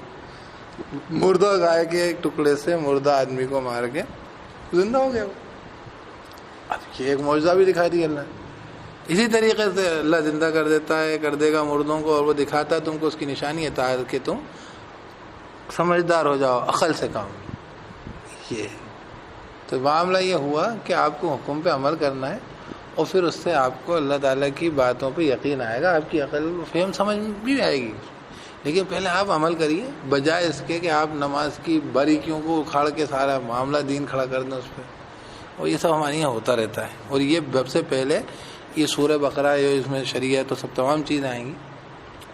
مردہ گائے کے ایک ٹکڑے سے مردہ آدمی کو مار کے زندہ ہو گیا. اب یہ ایک معجزہ بھی دکھا دی اللہ نے. اسی طریقے سے اللہ زندہ کر دیتا ہے، کر دے گا مردوں کو، اور وہ دکھاتا ہے تم کو اس کی نشانی ہے تاکہ تم سمجھدار ہو جاؤ، عقل سے کام. یہ تو معاملہ یہ ہوا کہ آپ کو حکم پہ عمل کرنا ہے، اور پھر اس سے آپ کو اللہ تعالیٰ کی باتوں پہ یقین آئے گا، آپ کی عقل فہم سمجھ بھی آئے گی. لیکن پہلے آپ عمل کریے، بجائے اس کے کہ آپ نماز کی باریکیوں کو اکھاڑ کے سارا معاملہ دین کھڑا کر دیں اس پہ. اور یہ سب ہمارے یہاں ہوتا رہتا ہے. اور یہ سب سے پہلے یہ سورہ بقرہ ہے، اس میں شریعت تو سب تمام چیزیں آئیں گی.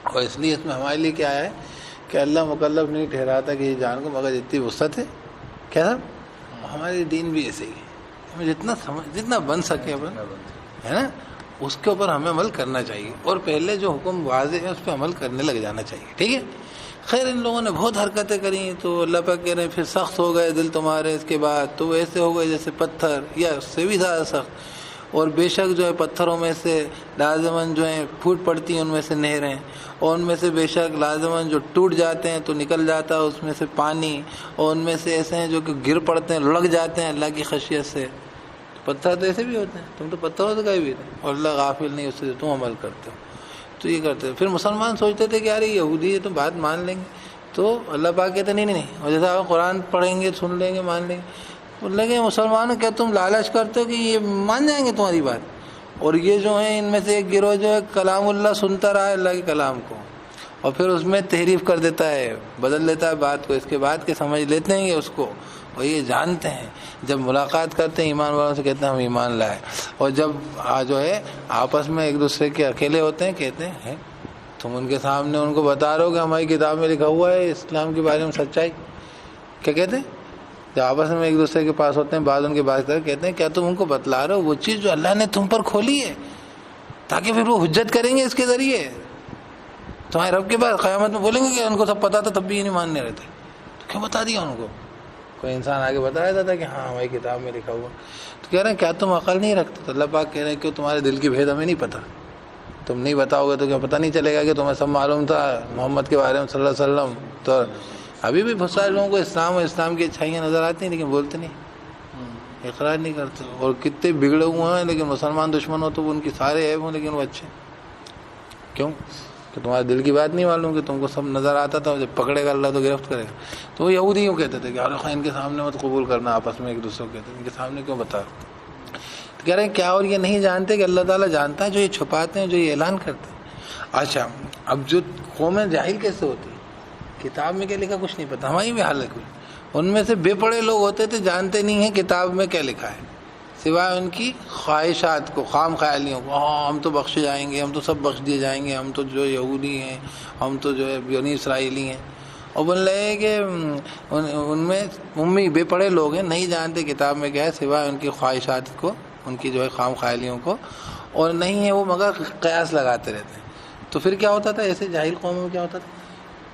اور اس لیے اس میں ہمارے لیے کیا ہے کہ اللہ مکلف نہیں ٹھہراتا کہ یہ جان کو مگر جتنی وسعت ہے. کیا صاحب؟ ہمارے دین بھی ایسے ہی ہے، ہمیں جتنا بن سکے اپن ہے نا اس کے اوپر ہمیں عمل کرنا چاہیے، اور پہلے جو حکم واضح ہے اس پہ عمل کرنے لگ جانا چاہیے. ٹھیک ہے. خیر ان لوگوں نے بہت حرکتیں کریں تو اللہ پاک کہہ رہے ہیں پھر سخت ہو گئے دل تمہارے اس کے بعد، تو ایسے ہو گئے جیسے پتھر یا اس سے بھی زیادہ سخت. اور بے شک جو ہے پتھروں میں سے لازماً جو ہیں پھوٹ پڑتی ہیں ان میں سے نہریں، اور ان میں سے بے شک لازماً جو ٹوٹ جاتے ہیں تو نکل جاتا ہے اس میں سے پانی، اور ان میں سے ایسے ہیں جو کہ گر پڑتے ہیں، لڑک جاتے ہیں اللہ کی خشیت سے. پتھر تو ایسے بھی ہوتے ہیں، تم تو پتھروں سے گئے بھی تھے، اور اللہ غافل نہیں اس سے تم عمل کرتے ہو. تو یہ کرتے. پھر مسلمان سوچتے تھے کہ یار یہودی ہے تو بات مان لیں گے، تو اللہ پاک کہتے نہیں. اور جیسا آپ قرآن پڑھیں گے، سن لیں گے، مان لیں گے. لگے مسلمان کیا تم لالچ کرتے ہو کہ یہ مان جائیں گے تمہاری بات. اور یہ جو ہیں ان میں سے ایک گروہ جو ہے کلام اللہ سنتا رہا ہے اللہ کے کلام کو، اور پھر اس میں تحریف کر دیتا ہے، بدل دیتا ہے بات کو، اس کے بعد کے سمجھ لیتے ہیں یہ اس کو، اور یہ جانتے ہیں جب ملاقات کرتے ہیں ایمان والوں سے کہتے ہیں ہم ایمان لائے. اور جب جو ہے آپس میں ایک دوسرے کے اکیلے ہوتے ہیں کہتے ہیں تم ان کے سامنے ان کو بتا رہے ہو کہ ہماری کتاب میں لکھا ہوا ہے اسلام کے بارے میں سچائی. کیا کہتے ہیں جب آپس میں ایک دوسرے کے پاس ہوتے ہیں، بعض ان کے بات کہتے ہیں کیا تم ان کو بتلا رہے ہو وہ چیز جو اللہ نے تم پر کھولی ہے، تاکہ پھر وہ حجت کریں گے اس کے ذریعے تمہارے رب کے بعد قیامت میں. بولیں گے کہ ان کو سب پتا تھا تب بھی یہ نہیں ماننے رہتے، تو کیوں بتا دیا ان کو؟ کوئی انسان آگے بتایا جاتا کہ ہاں ہماری کتاب میں لکھا ہوا. تو کہہ رہے ہیں کیا تم عقل نہیں رکھتے؟ تو اللہ پاک کہہ رہے ہیں کہ تمہارے دل کی بھید ہمیں نہیں پتہ. تم نہیں بتاؤ گے تو کیا پتہ نہیں چلے گا کہ تمہیں سب معلوم تھا محمد کے بارے میں صلی اللہ علیہ وسلم. تو ابھی بھی بہت سارے لوگوں کو اسلام اور اسلام کی اچھائیاں نظر آتی ہیں لیکن بولتے نہیں، اقرار نہیں کرتے. اور کتنے بگڑے ہوئے ہیں لیکن مسلمان دشمن ہو تو ان کی سارے عیب ہوں لیکن وہ اچھے. کیوں؟ کہ تمہارے دل کی بات نہیں معلوم کہ تم کو سب نظر آتا تھا، جب پکڑے گا اللہ تو گرفت کرے گا. تو وہ یہودی یوں کہتے تھے کہ ان کے سامنے مت قبول کرنا، آپس میں ایک دوسرے کو کہتے ہیں ان کے سامنے کیوں بتا. تو کہہ رہے ہیں کیا اور یہ نہیں جانتے کہ اللہ تعالیٰ جانتا ہے جو یہ چھپاتے ہیں جو یہ اعلان کرتے ہیں. اچھا اب جو قومیں جاہل کیسے ہوتی ہیں، کتاب میں کیا لکھا کچھ نہیں پتا. ہماری بھی حالت کچھ ان میں سے بے پڑھے لوگ ہوتے تھے، جانتے نہیں ہیں کتاب میں کیا لکھا ہے سوائے ان کی خواہشات کو، خام خیالیوں کو. ہاں ہم تو بخشے جائیں گے، ہم تو سب بخش دیے جائیں گے، ہم تو جو یہودی ہیں، ہم تو جو ہے بنی اسرائیلی ہیں. اور بول رہے ہیں کہ ان میں امی بے پڑھے لوگ ہیں، نہیں جانتے کتاب میں کیا ہے سوائے ان کی خواہشات کو، ان کی جو ہے خام خیالیوں کو، اور نہیں ہے وہ مگر قیاس لگاتے رہتے ہیں. تو پھر کیا ہوتا تھا ایسے جاہل قوموں میں؟ کیا ہوتا تھا؟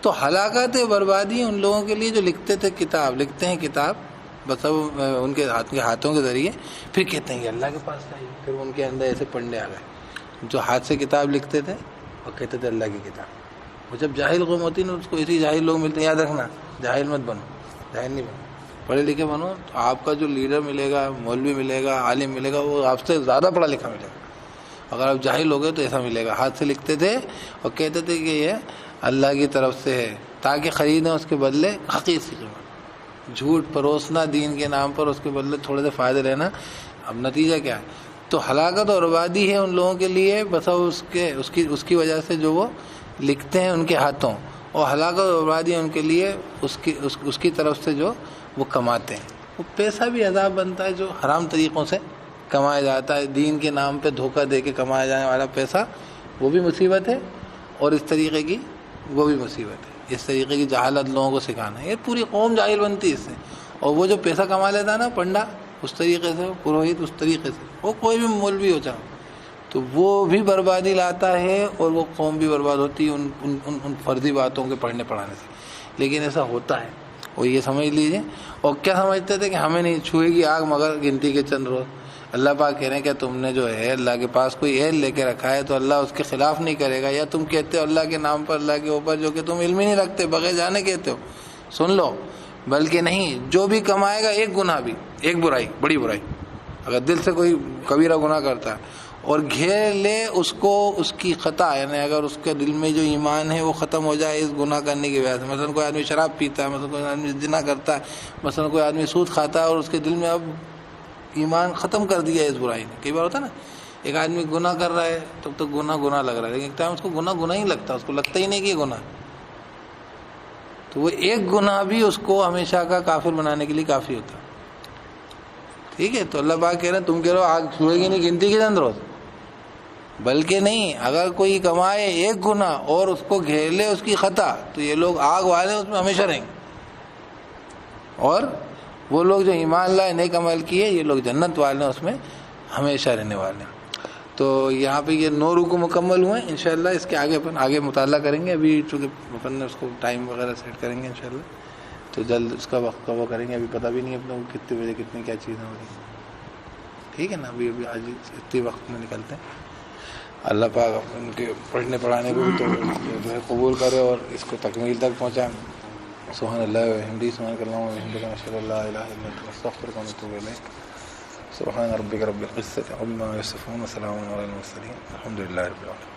تو ہلاکت بربادی ان لوگوں کے لیے جو لکھتے تھے کتاب، لکھتے ہیں کتاب بس اب ان کے ہاتھوں کے ذریعے، پھر کہتے ہیں یہ اللہ کے پاس چاہیے. پھر ان کے اندر ایسے پنڈے آ گئے جو ہاتھ سے کتاب لکھتے تھے اور کہتے تھے اللہ کی کتاب. وہ جب جاہل قوم ہوتی نا اس کو اسی جاہل لوگ ملتے ہیں. یاد رکھنا جاہل مت بنو، جاہل نہیں بنو، پڑھے لکھے بنو. تو آپ کا جو لیڈر ملے گا، مولوی ملے گا، عالم ملے گا، وہ آپ سے زیادہ پڑھا لکھا ملے گا. اگر آپ جاہل ہو گئے تو ایسا ملے گا. ہاتھ سے لکھتے تھے اور کہتے تھے کہ یہ اللہ کی طرف سے ہے تاکہ خریدیں اس کے بدلے حقیقی قیمت. جھوٹ پروسنا دین کے نام پر، اس کے بدلے تھوڑے سے فائدے لینا. اب نتیجہ کیا ہے؟ تو ہلاکت اور بربادی ہے ان لوگوں کے لیے، بس اس کی وجہ سے جو وہ لکھتے ہیں ان کے ہاتھوں، اور ہلاکت اور بربادی ان کے لیے اس کی طرف سے جو وہ کماتے ہیں. وہ پیسہ بھی عذاب بنتا ہے جو حرام طریقوں سے کمایا جاتا ہے. دین کے نام پہ دھوکہ دے کے کمایا جانے والا پیسہ وہ بھی مصیبت ہے، اور اس طریقے کی وہ بھی مصیبت ہے. اس طریقے کی جہالت لوگوں کو سکھانا ہے، یہ پوری قوم جاہل بنتی ہے اس سے. اور وہ جو پیسہ کما لیتا ہے نا پنڈا اس طریقے سے، پروہت اس طریقے سے، وہ کوئی بھی مولوی ہو چاہے، تو وہ بھی بربادی لاتا ہے اور وہ قوم بھی برباد ہوتی ہے ان فرضی باتوں کے پڑھنے پڑھانے سے. لیکن ایسا ہوتا ہے، وہ یہ سمجھ لیجئے. اور کیا سمجھتے تھے کہ ہمیں نہیں چھوئے گی آگ مگر گنتی کے چند روز. اللہ پاک کہہ رہے ہیں کہ تم نے جو ہے اللہ کے پاس کوئی عہد لے کے رکھا ہے تو اللہ اس کے خلاف نہیں کرے گا. یا تم کہتے ہو اللہ کے نام پر، اللہ کے اوپر، جو کہ تم علم ہی نہیں رکھتے، بغیر جانے کہتے ہو. سن لو، بلکہ نہیں، جو بھی کمائے گا ایک گناہ بھی، ایک برائی، بڑی برائی، اگر دل سے کوئی کبیرہ گناہ کرتا ہے اور گھیر لے اس کو اس کی خطا، یعنی اگر اس کے دل میں جو ایمان ہے وہ ختم ہو جائے اس گناہ کرنے کی وجہ سے. مثلا کوئی آدمی شراب پیتا ہے، مثلا کوئی آدمی زنا کرتا ہے، مثلا کوئی آدمی سود کھاتا ہے اور اس کے دل میں اب ایمان ختم کر دیا ہے اس برائی نے. کئی بار ہوتا ہے نا، ایک آدمی گناہ کر رہا ہے تب تو گناہ لگ رہا ہے، لیکن ایک ٹائم اس کو گناہ ہی لگتا ہے، اس کو لگتا ہی نہیں کہ یہ گناہ. تو وہ ایک گناہ بھی اس کو ہمیشہ کا کافر بنانے کے لیے کافی ہوتا ہے. ٹھیک ہے، تو اللہ پاک کہہ رہے ہیں تم کہہ رہے ہو آگ چھوئے گی نہیں گنتی کے چند روز، بلکہ نہیں، اگر کوئی کمائے ایک گناہ اور اس کو گھیر لے اس کی خطا، تو یہ لوگ آگ والے اس میں ہمیشہ رہیں گے. اور وہ لوگ جو ایمان لائے نیک عمل کیے، یہ لوگ جنت والے اس میں ہمیشہ رہنے والے ہیں. تو یہاں پہ یہ 9 رکوع مکمل ہوئے. انشاءاللہ اس کے آگے مطالعہ کریں گے. ابھی چونکہ اپن نے اس کو ٹائم وغیرہ سیٹ کریں گے انشاءاللہ، تو جلد اس کا وقت کا وہ کریں گے. ابھی پتہ بھی نہیں اپنے کو کتنے بجے کتنی کیا چیزیں ہو رہی ہیں. ٹھیک ہے نا، ابھی آج اتنے وقت میں نکلتے ہیں. اللہ پاک ان کے پڑھنے پڑھانے کو بھی تو جو ہے قبول کرے اور اس کو تکمیل تک پہنچائیں. سبحان اللہ و بحمدہ، سبحانک اللہم و بحمدک، اشہد ان لا الہ الا انت، استغفرک و اتوب الیک. سبحان ربک رب العزة عما یصفون، وسلام علی المرسلین، الحمد للہ رب العالمین.